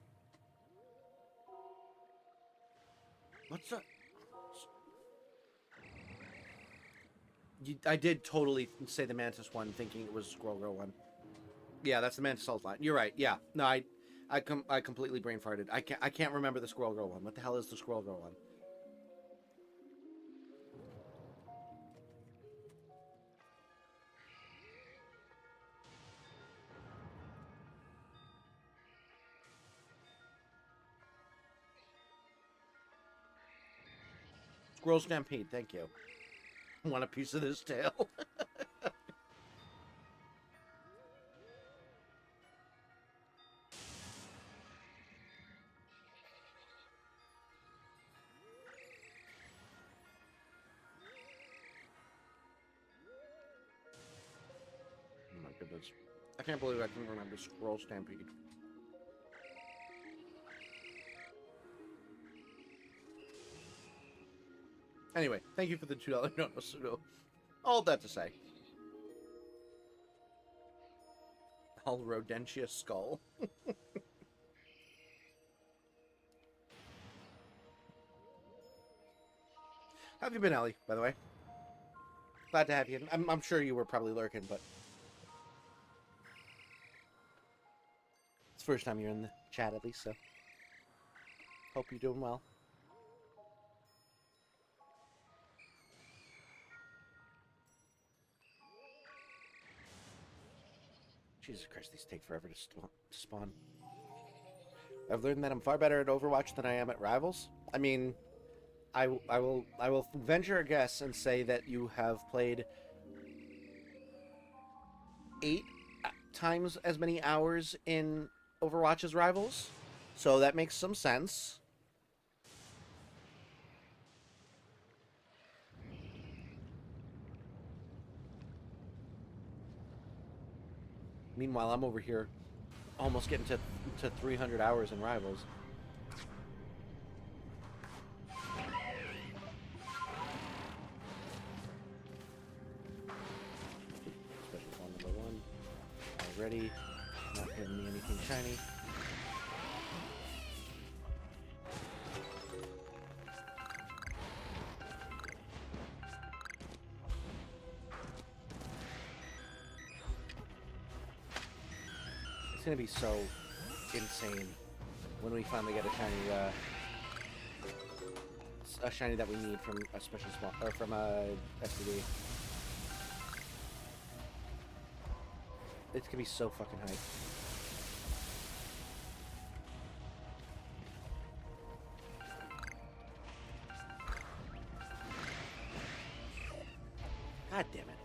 What's the... I did totally say the Mantis one, thinking it was the Squirrel Girl one. Yeah, that's the Mantis Salt line. You're right. Yeah. No, I completely brain farted. I can't remember the Squirrel Girl one. What the hell is the Squirrel Girl one? Squirrel Stampede, thank you. Want a piece of this tail? Oh my goodness. I can't believe I can remember Squirrel Stampede. Anyway, thank you for the $2 notice. All that to say. All Rodentia skull. How have you been, Ellie, by the way? Glad to have you. I'm sure you were probably lurking, but... It's the first time you're in the chat, at least, so... Hope you're doing well. Jesus Christ, these take forever to spawn. I've learned that I'm far better at Overwatch than I am at Rivals. I mean, I will venture a guess and say that you have played 8 times as many hours in Overwatch as Rivals. So that makes some sense. Meanwhile, I'm over here almost getting to 300 hours in Rivals. Special spawn number 1. Already not giving me anything shiny. It's gonna be so insane when we finally get a shiny that we need from a special spawn or from a STD. It's gonna be so fucking hype. God damn it.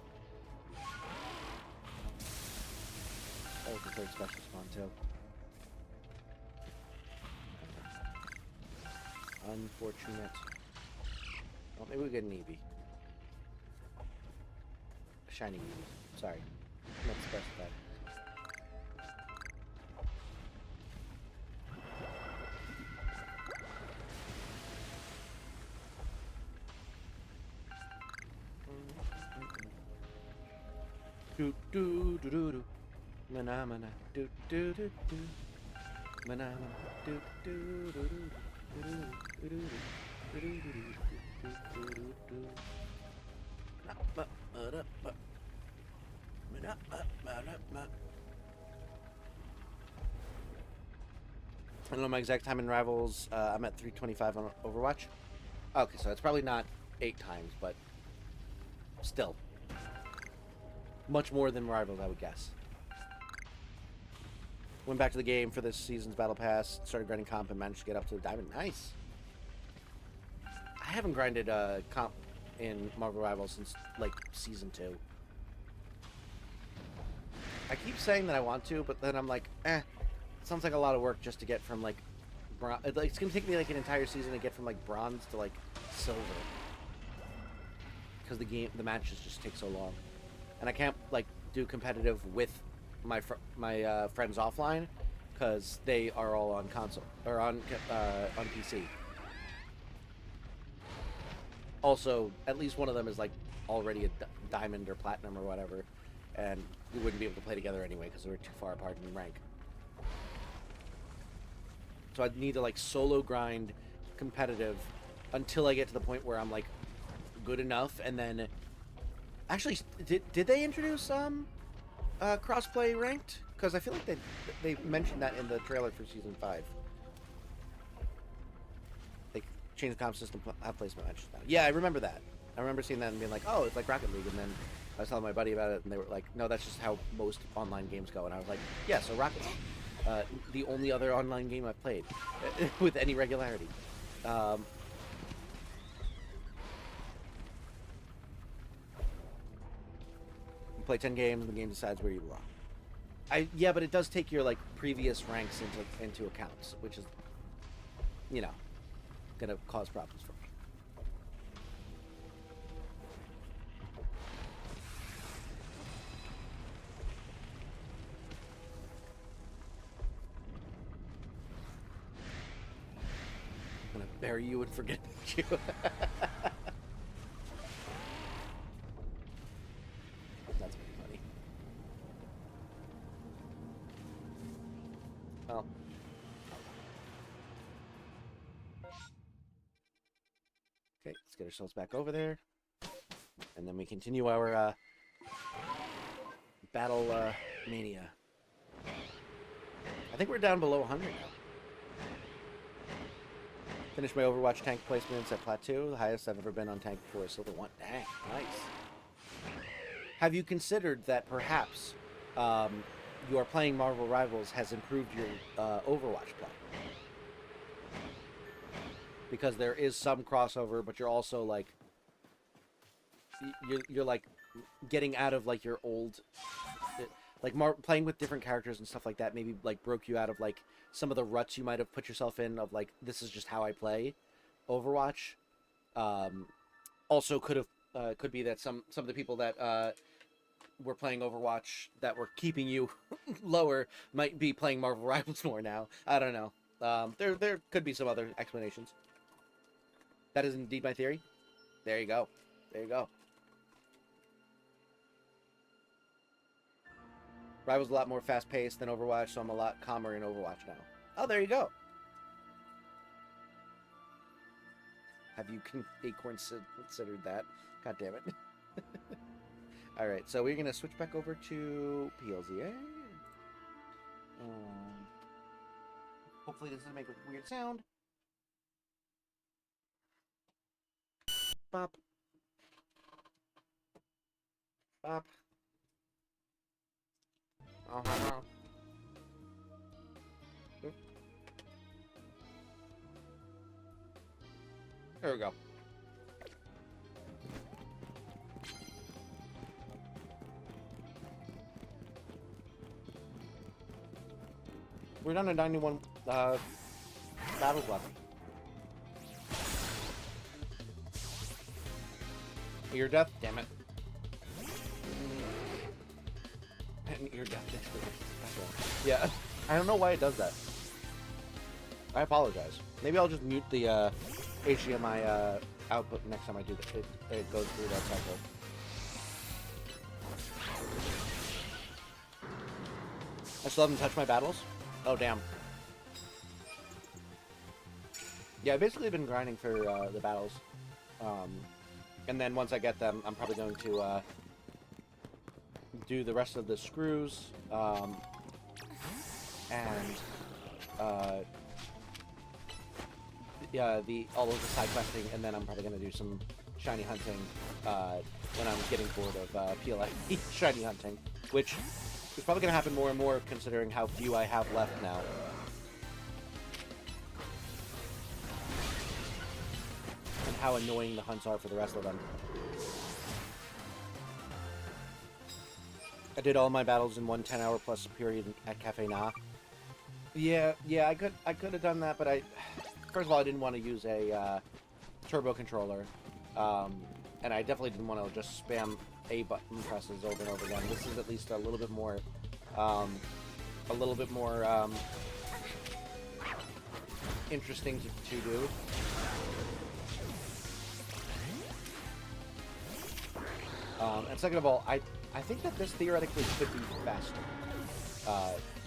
That was the third special spawn too. Unfortunate. Oh, maybe we get an Eevee. A shiny Eevee. Sorry. Not specified. Do do do do do. Mana mana do do do do. Mana mana do do do do. I don't know my exact time in Rivals. I'm at 325 on Overwatch. Okay, so it's probably not 8 times, but still. Much more than Rivals, I would guess. Went back to the game for this season's Battle Pass, started grinding comp, and managed to get up to the Diamond. Nice! I haven't grinded comp in Marvel Rivals since, like, Season 2. I keep saying that I want to, but then I'm like, it sounds like a lot of work just to get from, like, it's gonna take me, like, an entire season to get from, like, bronze to, like, silver. Because the matches just take so long. And I can't, like, do competitive with my friends offline because they are all on console or on PC. Also, at least one of them is like already a diamond or platinum or whatever, and we wouldn't be able to play together anyway because we're too far apart in rank. So I'd need to like solo grind competitive until I get to the point where I'm like good enough, and then actually did they introduce crossplay ranked? Because I feel like they mentioned that in the trailer for Season 5. They changed the comp system, have placement matches now. Yeah, I remember that. I remember seeing that and being like, oh, it's like Rocket League. And then I was telling my buddy about it, and they were like, no, that's just how most online games go. And I was like, yeah, so Rocket League. The only other online game I've played with any regularity. You play 10 games, and the game decides where you belong. Yeah, but it does take your like previous ranks into accounts, which is, you know, gonna cause problems for me. I'm gonna bury you and forget you. That's pretty funny. Well. Okay, let's get ourselves back over there. And then we continue our battle mania. I think we're down below 100 now. Finished my Overwatch tank placements at Plateau, the highest I've ever been on tank before, Silver 1. Dang, nice. Have you considered that perhaps your playing Marvel Rivals has improved your Overwatch play? Because there is some crossover, but you're also like you're like getting out of like your old like playing with different characters and stuff like that. Maybe like broke you out of like some of the ruts you might have put yourself in of like this is just how I play Overwatch. Also could be that some of the people that were playing Overwatch that were keeping you lower might be playing Marvel Rivals more now. I don't know. There could be some other explanations. That is indeed my theory. There you go. There you go. Rivals a lot more fast-paced than Overwatch, so I'm a lot calmer in Overwatch now. Oh, there you go. Have you Acorn considered that? God damn it. Alright, so we're going to switch back over to PLZA. Hopefully this doesn't make a weird sound. Bop. Bop. Uh-huh. There we go. We're down to 91 battles left. Ear death? Damn it. An ear death. Yeah, I don't know why it does that. I apologize. Maybe I'll just mute the HDMI output next time I do that. It goes through that cycle. I still haven't touched my battles? Oh, damn. Yeah, I've basically been grinding for the battles. And then once I get them, I'm probably going to do the rest of the screws, all of the side questing, and then I'm probably going to do some shiny hunting when I'm getting bored of PLI shiny hunting, which is probably going to happen more and more considering how few I have left now. And how annoying the hunts are for the rest of them. I did all my battles in one 10-hour plus period at Cafe Na. Yeah, I could have done that, but first of all, I didn't want to use a turbo controller, and I definitely didn't want to just spam A button presses over and over again. This is at least a little bit more, interesting to do. And second of all, I think that this theoretically could be faster,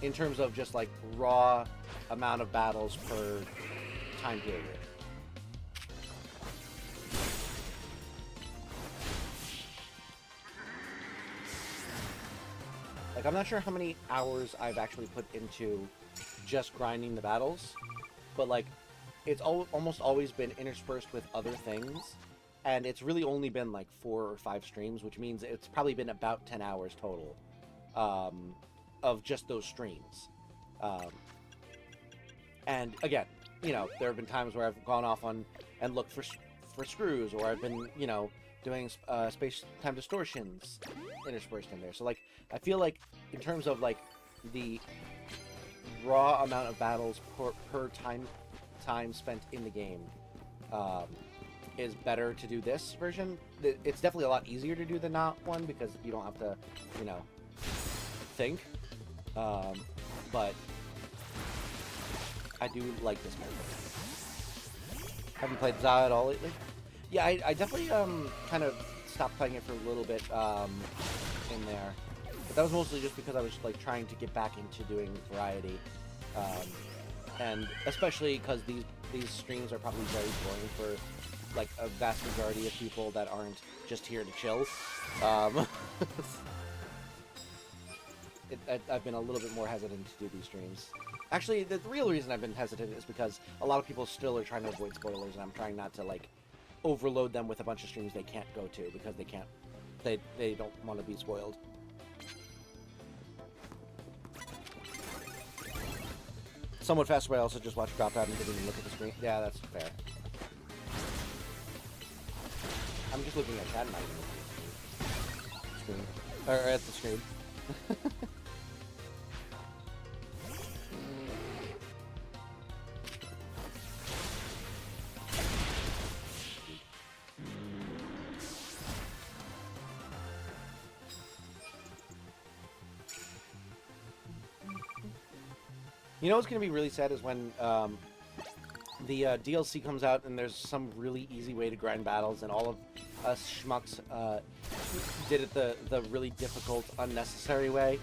in terms of just like raw amount of battles per time period. Like, I'm not sure how many hours I've actually put into just grinding the battles, but like, it's almost always been interspersed with other things. And it's really only been like 4 or 5 streams, which means it's probably been about 10 hours total of just those streams. And again, you know, there have been times where I've gone off and looked for screws, or I've been, you know, doing space-time distortions interspersed in there. So, like, I feel like in terms of, like, the raw amount of battles per time spent in the game, is better to do this version. It's definitely a lot easier to do the not one because you don't have to, you know, think. But I do like this mode. Haven't played ZA at all lately. Yeah, I definitely kind of stopped playing it for a little bit in there, but that was mostly just because I was like trying to get back into doing variety, and especially because these streams are probably very boring for like a vast majority of people that aren't just here to chill. I've been a little bit more hesitant to do these streams. Actually, the real reason I've been hesitant is because a lot of people still are trying to avoid spoilers, and I'm trying not to like overload them with a bunch of streams they can't go to because they don't want to be spoiled. Somewhat faster, but I also just watched Drop Out and didn't even look at the screen. Yeah, that's fair. I'm just looking at chat, not even looking at the screen. Or at the screen. You know what's going to be really sad is when the DLC comes out and there's some really easy way to grind battles and all of us schmucks did it the really difficult, unnecessary way.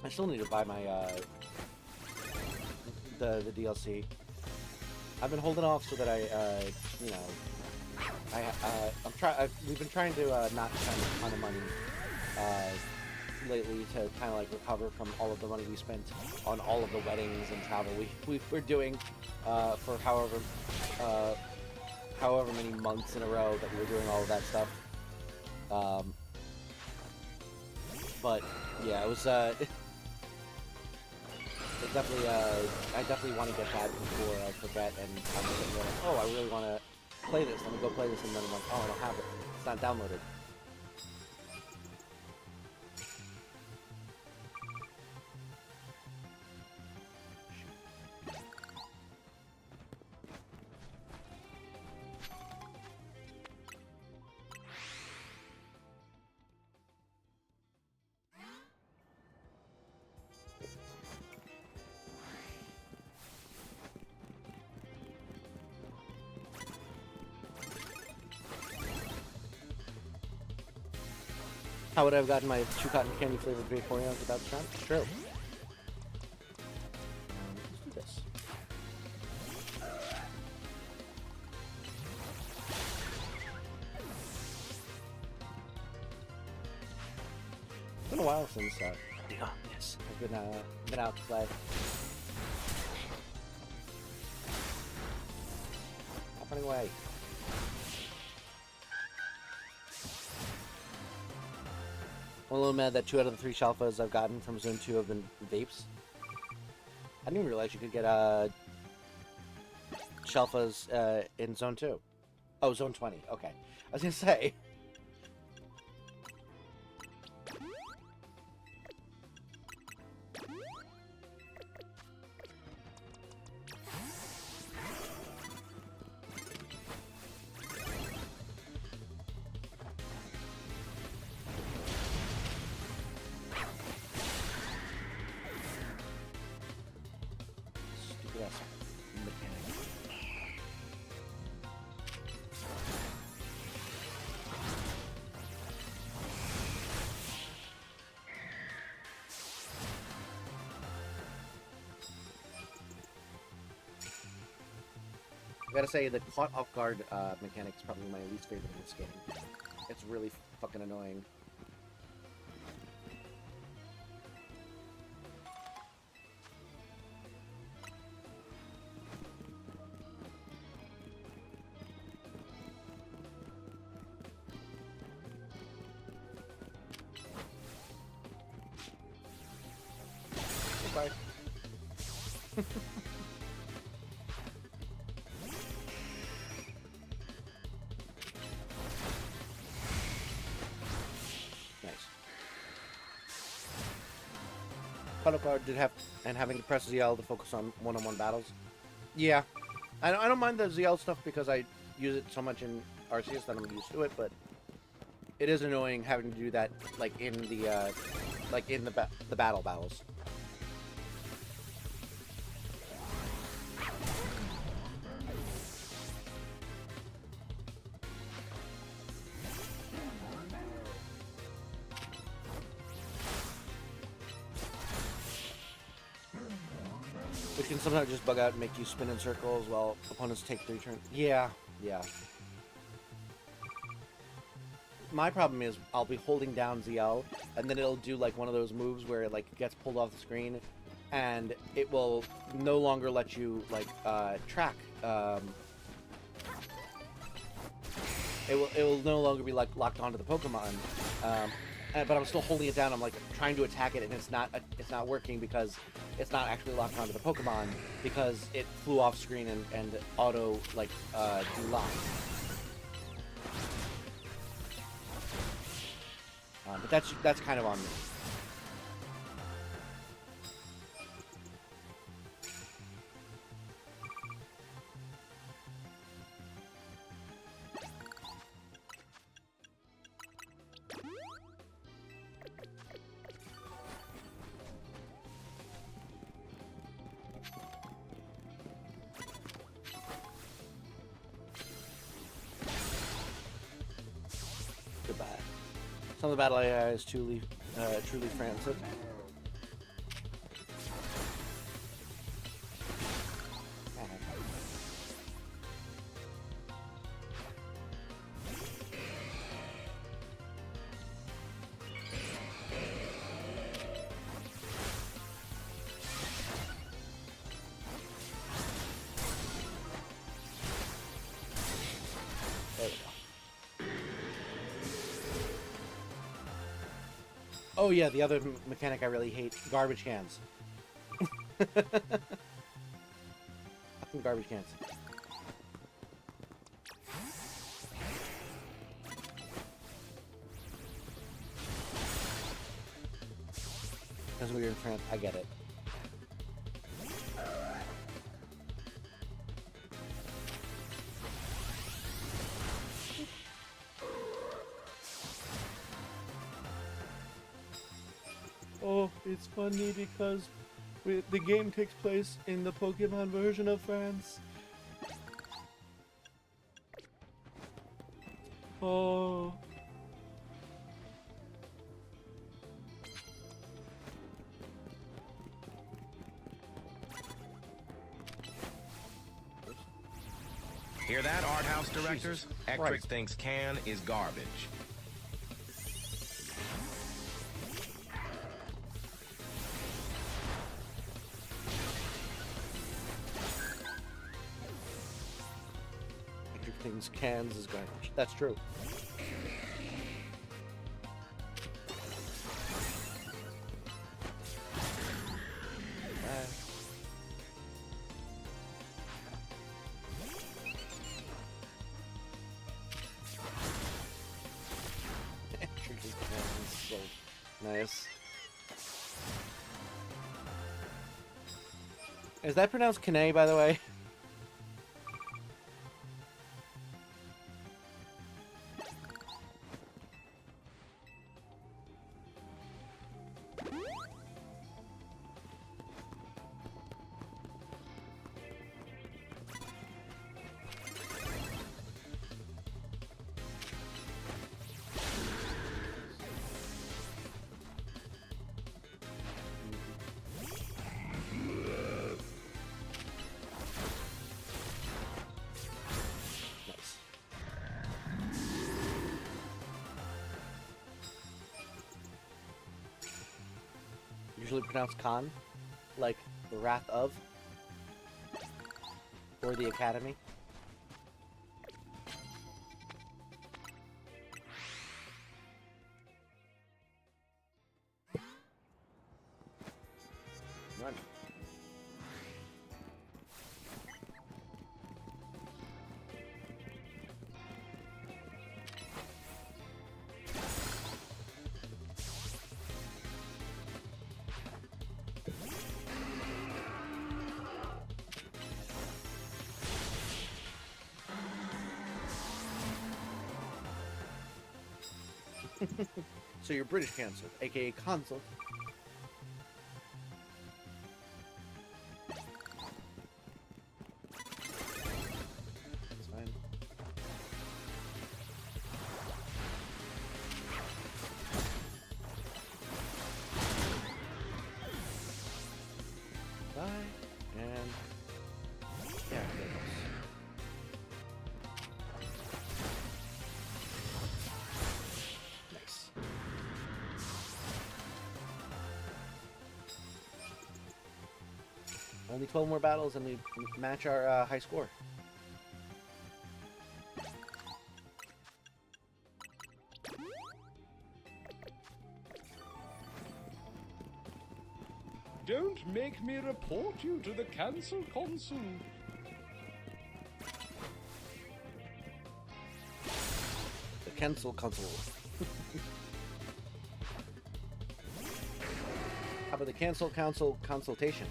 I still need to buy my the DLC. I've been holding off so that I you know, we've been trying to not spend a ton of money lately to kind of like recover from all of the money we spent on all of the weddings and travel we were doing for however many months in a row that we were doing all of that stuff. But yeah, it was it definitely, I definitely want to get that before I forget, and I'm like, oh, I really want to play this. Let me go play this, and then I'm like, oh, I don't have it. It's not downloaded. How would I have gotten my 2 cotton candy flavored Vaporeons without the charm? True. Let's do this. It's been a while since yes, I've been out to play. Hopping away. I'm a little mad that 2 out of the 3 Shalfas I've gotten from Zone 2 have been vapes. I didn't even realize you could get Shalfas in Zone 2. Oh, Zone 20. Okay. I was gonna say. I gotta say, the caught off guard mechanic is probably my least favorite in this game. It's really fucking annoying. Bye. Nice. Puddle card did have, and having to press ZL to focus on one-on-one battles. Yeah, I don't mind the ZL stuff because I use it so much in Arceus that I'm used to it, but it is annoying having to do that like in the battle battles. Which can sometimes just bug out and make you spin in circles while opponents take 3 turns. Yeah, yeah. My problem is I'll be holding down ZL, and then it'll do like one of those moves where it like gets pulled off the screen, and it will no longer let you like track. It will no longer be like locked onto the Pokemon. But I'm still holding it down. I'm like trying to attack it, and it's not working because it's not actually locked onto the Pokemon because it flew off screen and auto like de-locked. But that's kind of on me. Goodbye. Some of the battle AI is truly frantic. There we go. Oh yeah, the other mechanic I really hate, garbage cans. Fucking garbage cans. That's weird in France. I get it. Oh, it's funny because the game takes place in the Pokemon version of France. Oh. Hear that, art house directors? Ectric Christ. thinks can is garbage. Things cans is garbage. That's true. So nice. Is that pronounced Kane, by the way? Usually pronounced Khan, like the Wrath of, or the Academy. Run. So you're British cancelled, aka consult. That's fine. Bye. And yeah, there it goes. Nice. Only 12 more battles and we match our high score. Don't make me report you to the Cancel Consul. The cancel console. How about the cancel council consultation?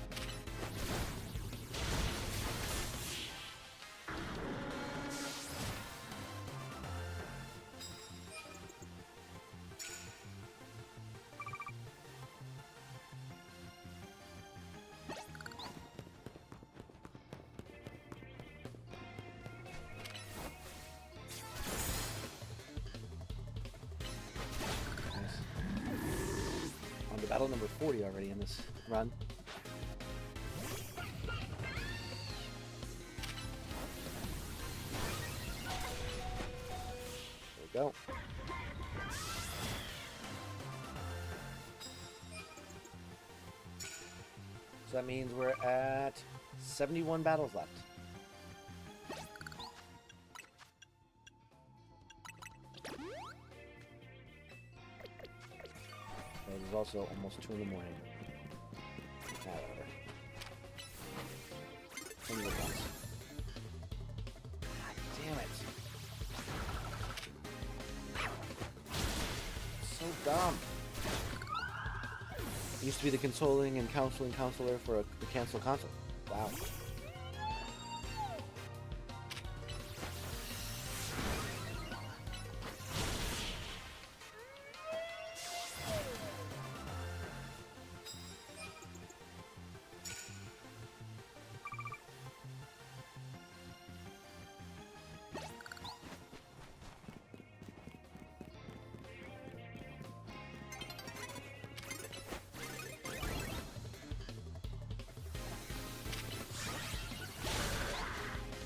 On to battle number 40 already in this run. There we go. So that means we're at 71 battles left. It is also almost 2 in the morning. Ah, whatever. Send me the guns. God damn it. So dumb. I used to be the consoling and counseling counselor for the cancel console. Wow.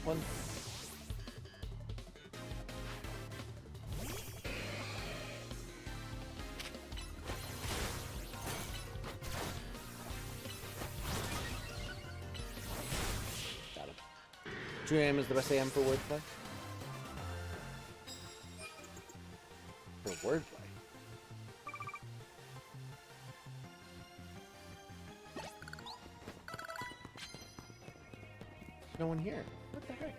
One. Got him. 2 AM is the best AM for wordplay? For wordplay? There's no one here. What the heck?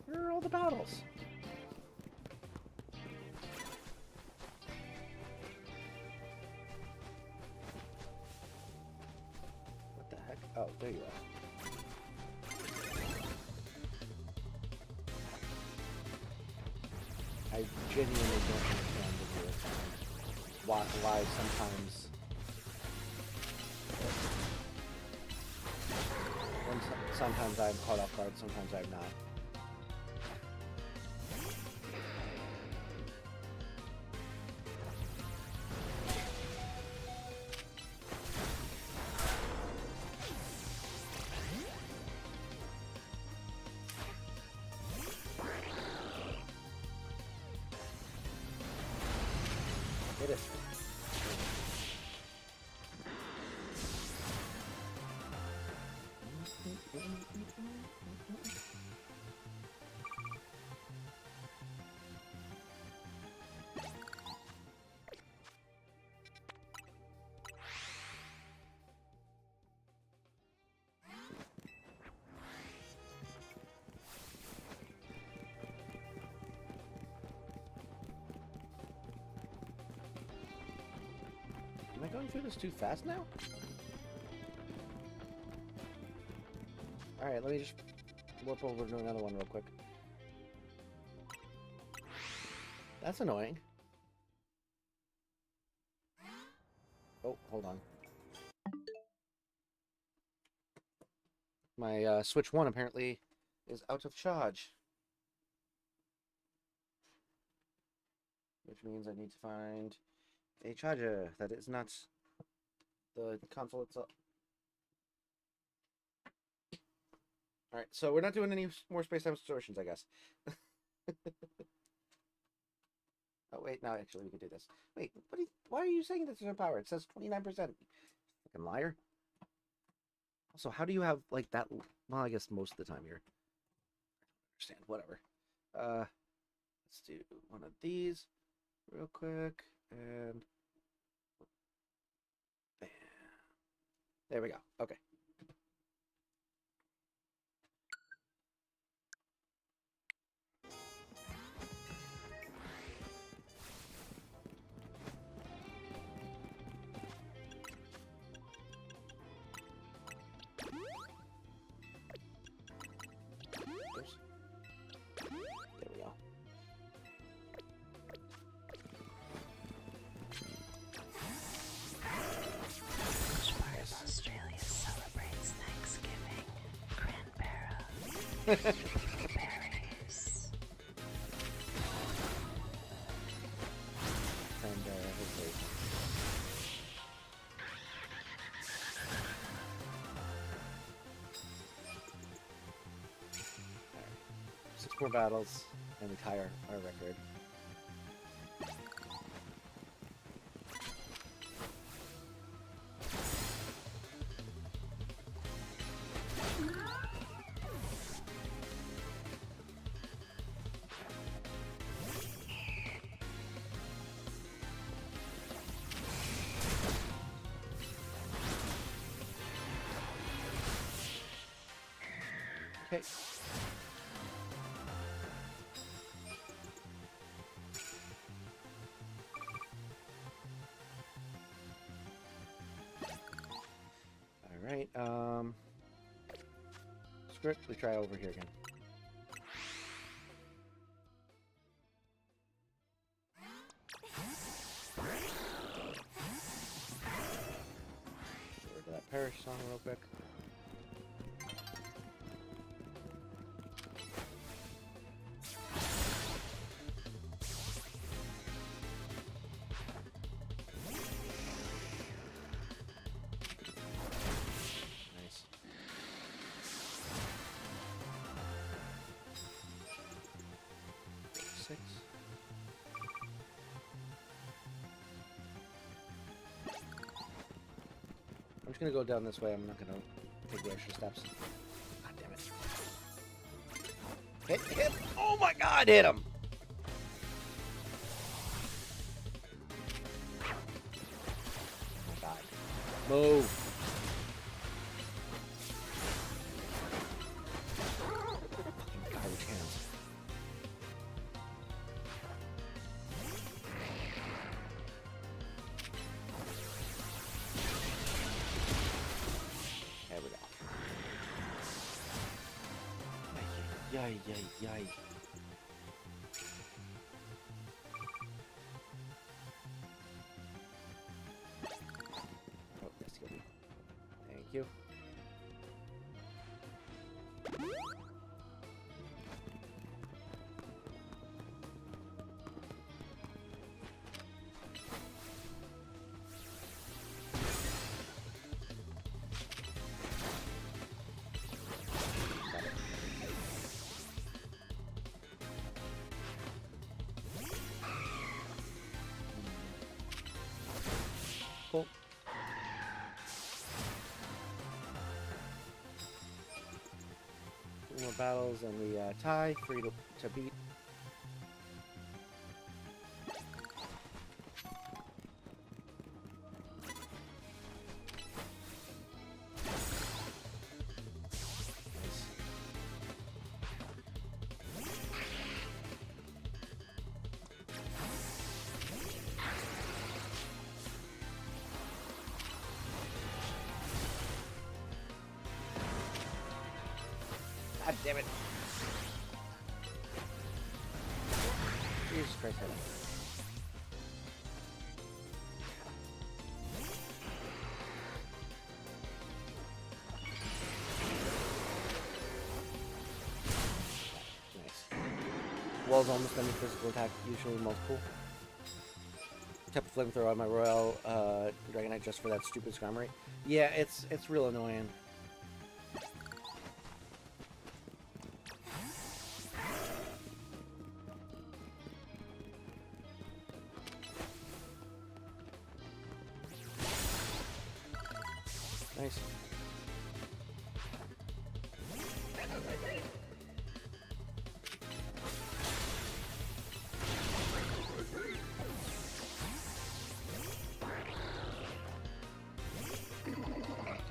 Where are all the battles? What the heck? Oh, there you are. I genuinely don't understand why sometimes sometimes I'm caught off guard, sometimes I'm not. Hit it. Am I going through this too fast now? Alright, let me just warp over to another one real quick. That's annoying. Oh, hold on. My Switch 1 apparently is out of charge. Which means I need to find a charger that is not the console itself. Alright, so we're not doing any more space-time distortions, I guess. Oh, wait, no, actually, we can do this. Wait, why are you saying this is no power? It says 29%. Fucking liar. Also, how do you have, like, that... Well, I guess most of the time here. I don't understand. Whatever. Let's do one of these real quick. And... Bam. There we go. Okay. There we go. Which part of Australia celebrates Thanksgiving? Cranberra. Berries. And, hopefully... Six more battles, and we tie our record. Okay. Alright, screw it, we try over here again. Over to that parish song real quick. Nice. Six. I'm just gonna go down this way. I'm not gonna take the extra steps. God damn it. Hit him! Oh my god, hit him! Oh my god. Move! Fucking garbage hands. There we go. Yay, yay, yay. Oh, that's good. Thank you. Cool. Two more battles and we tie, free to beat. Nice. God damn it. Jesus Christ, hit him. Nice. Wall's almost done with physical attack, usually multiple. Kept a flamethrower on my Royal Dragonite just for that stupid Skarmory. Yeah, it's real annoying. Nice.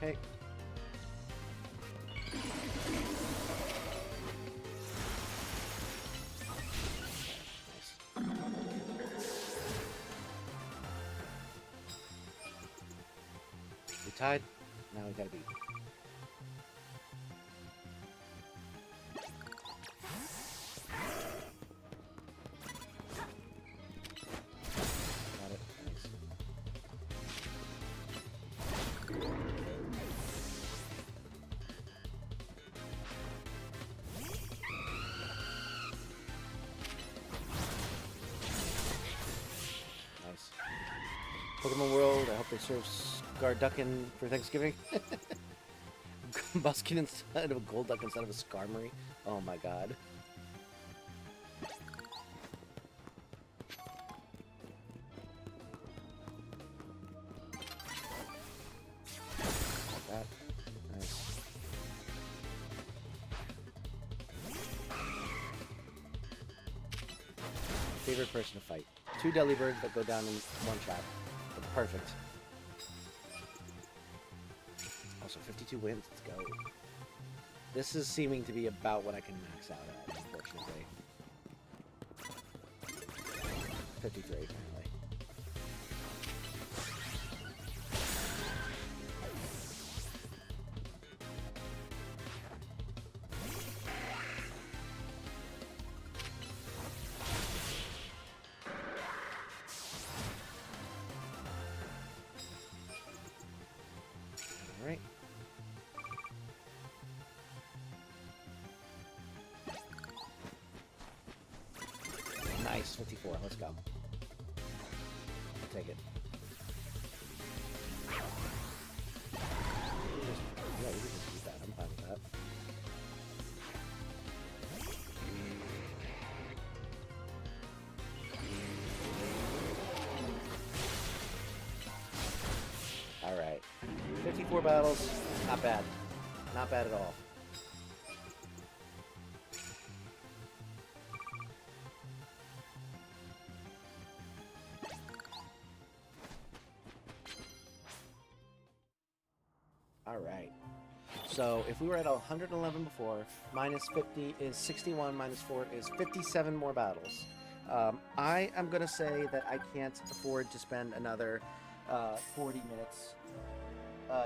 Okay. We tied. Now we gotta beat. Got it. Nice. Nice. Pokemon World, I hope they serve Skarduckin for Thanksgiving. Buskin instead of a Golduck instead of a Skarmory. Oh my god. Like that. Nice. Favorite person to fight. 2 Delibirds that go down in one shot. Perfect. Also, 52 wins. Let's go. This is seeming to be about what I can max out at, unfortunately. 53, apparently. Alright. Nice, 54. Let's go. Take it. Yeah, we can just keep that. I'm fine with that. Alright. 54 battles. Not bad. Not bad at all. Alright. So, if we were at 111 before, minus 50 is 61, minus 4 is 57 more battles. I am going to say that I can't afford to spend another 40 minutes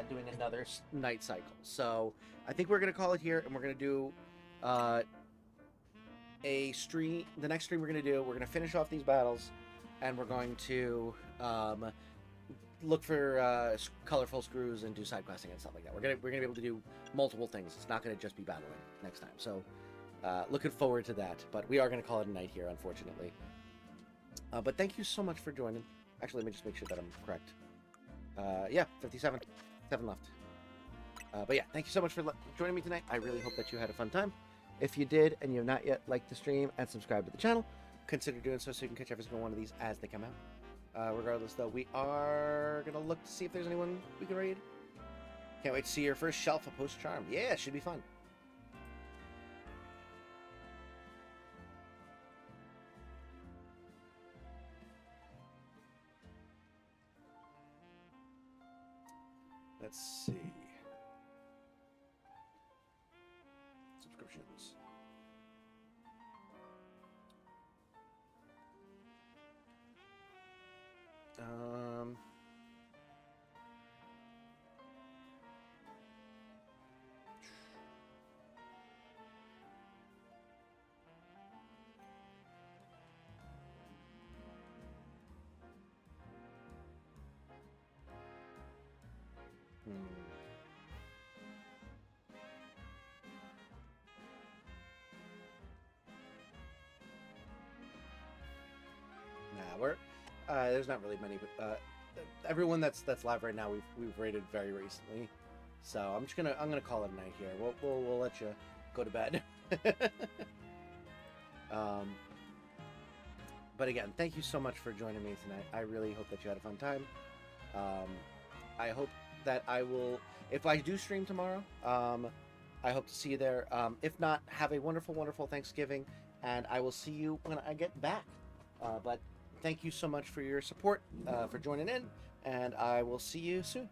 doing another night cycle. So, I think we're going to call it here, and we're going to do a stream. The next stream we're going to do, we're going to finish off these battles, and we're going to look for colorful screws and do side questing and stuff like that. We're gonna be able to do multiple things. It's not gonna just be battling next time. So looking forward to that. But we are gonna call it a night here, unfortunately. But thank you so much for joining. Actually, let me just make sure that I'm correct. Yeah, 57. 7 left. But yeah, thank you so much for joining me tonight. I really hope that you had a fun time. If you did and you have not yet liked the stream and subscribed to the channel, consider doing so you can catch every single one of these as they come out. Regardless, though, we are going to look to see if there's anyone we can raid. Can't wait to see your first shelf of Post Charm. Yeah, it should be fun. Let's see. Subscriptions. Nah, we're there's not really many, but everyone that's live right now we've rated very recently, so I'm gonna call it a night here. We'll let you go to bed. But again, thank you so much for joining me tonight. I really hope that you had a fun time. I hope that I will, if I do stream tomorrow, I hope to see you there. If not, have a wonderful, wonderful Thanksgiving, and I will see you when I get back. But thank you so much for your support, for joining in, and I will see you soon.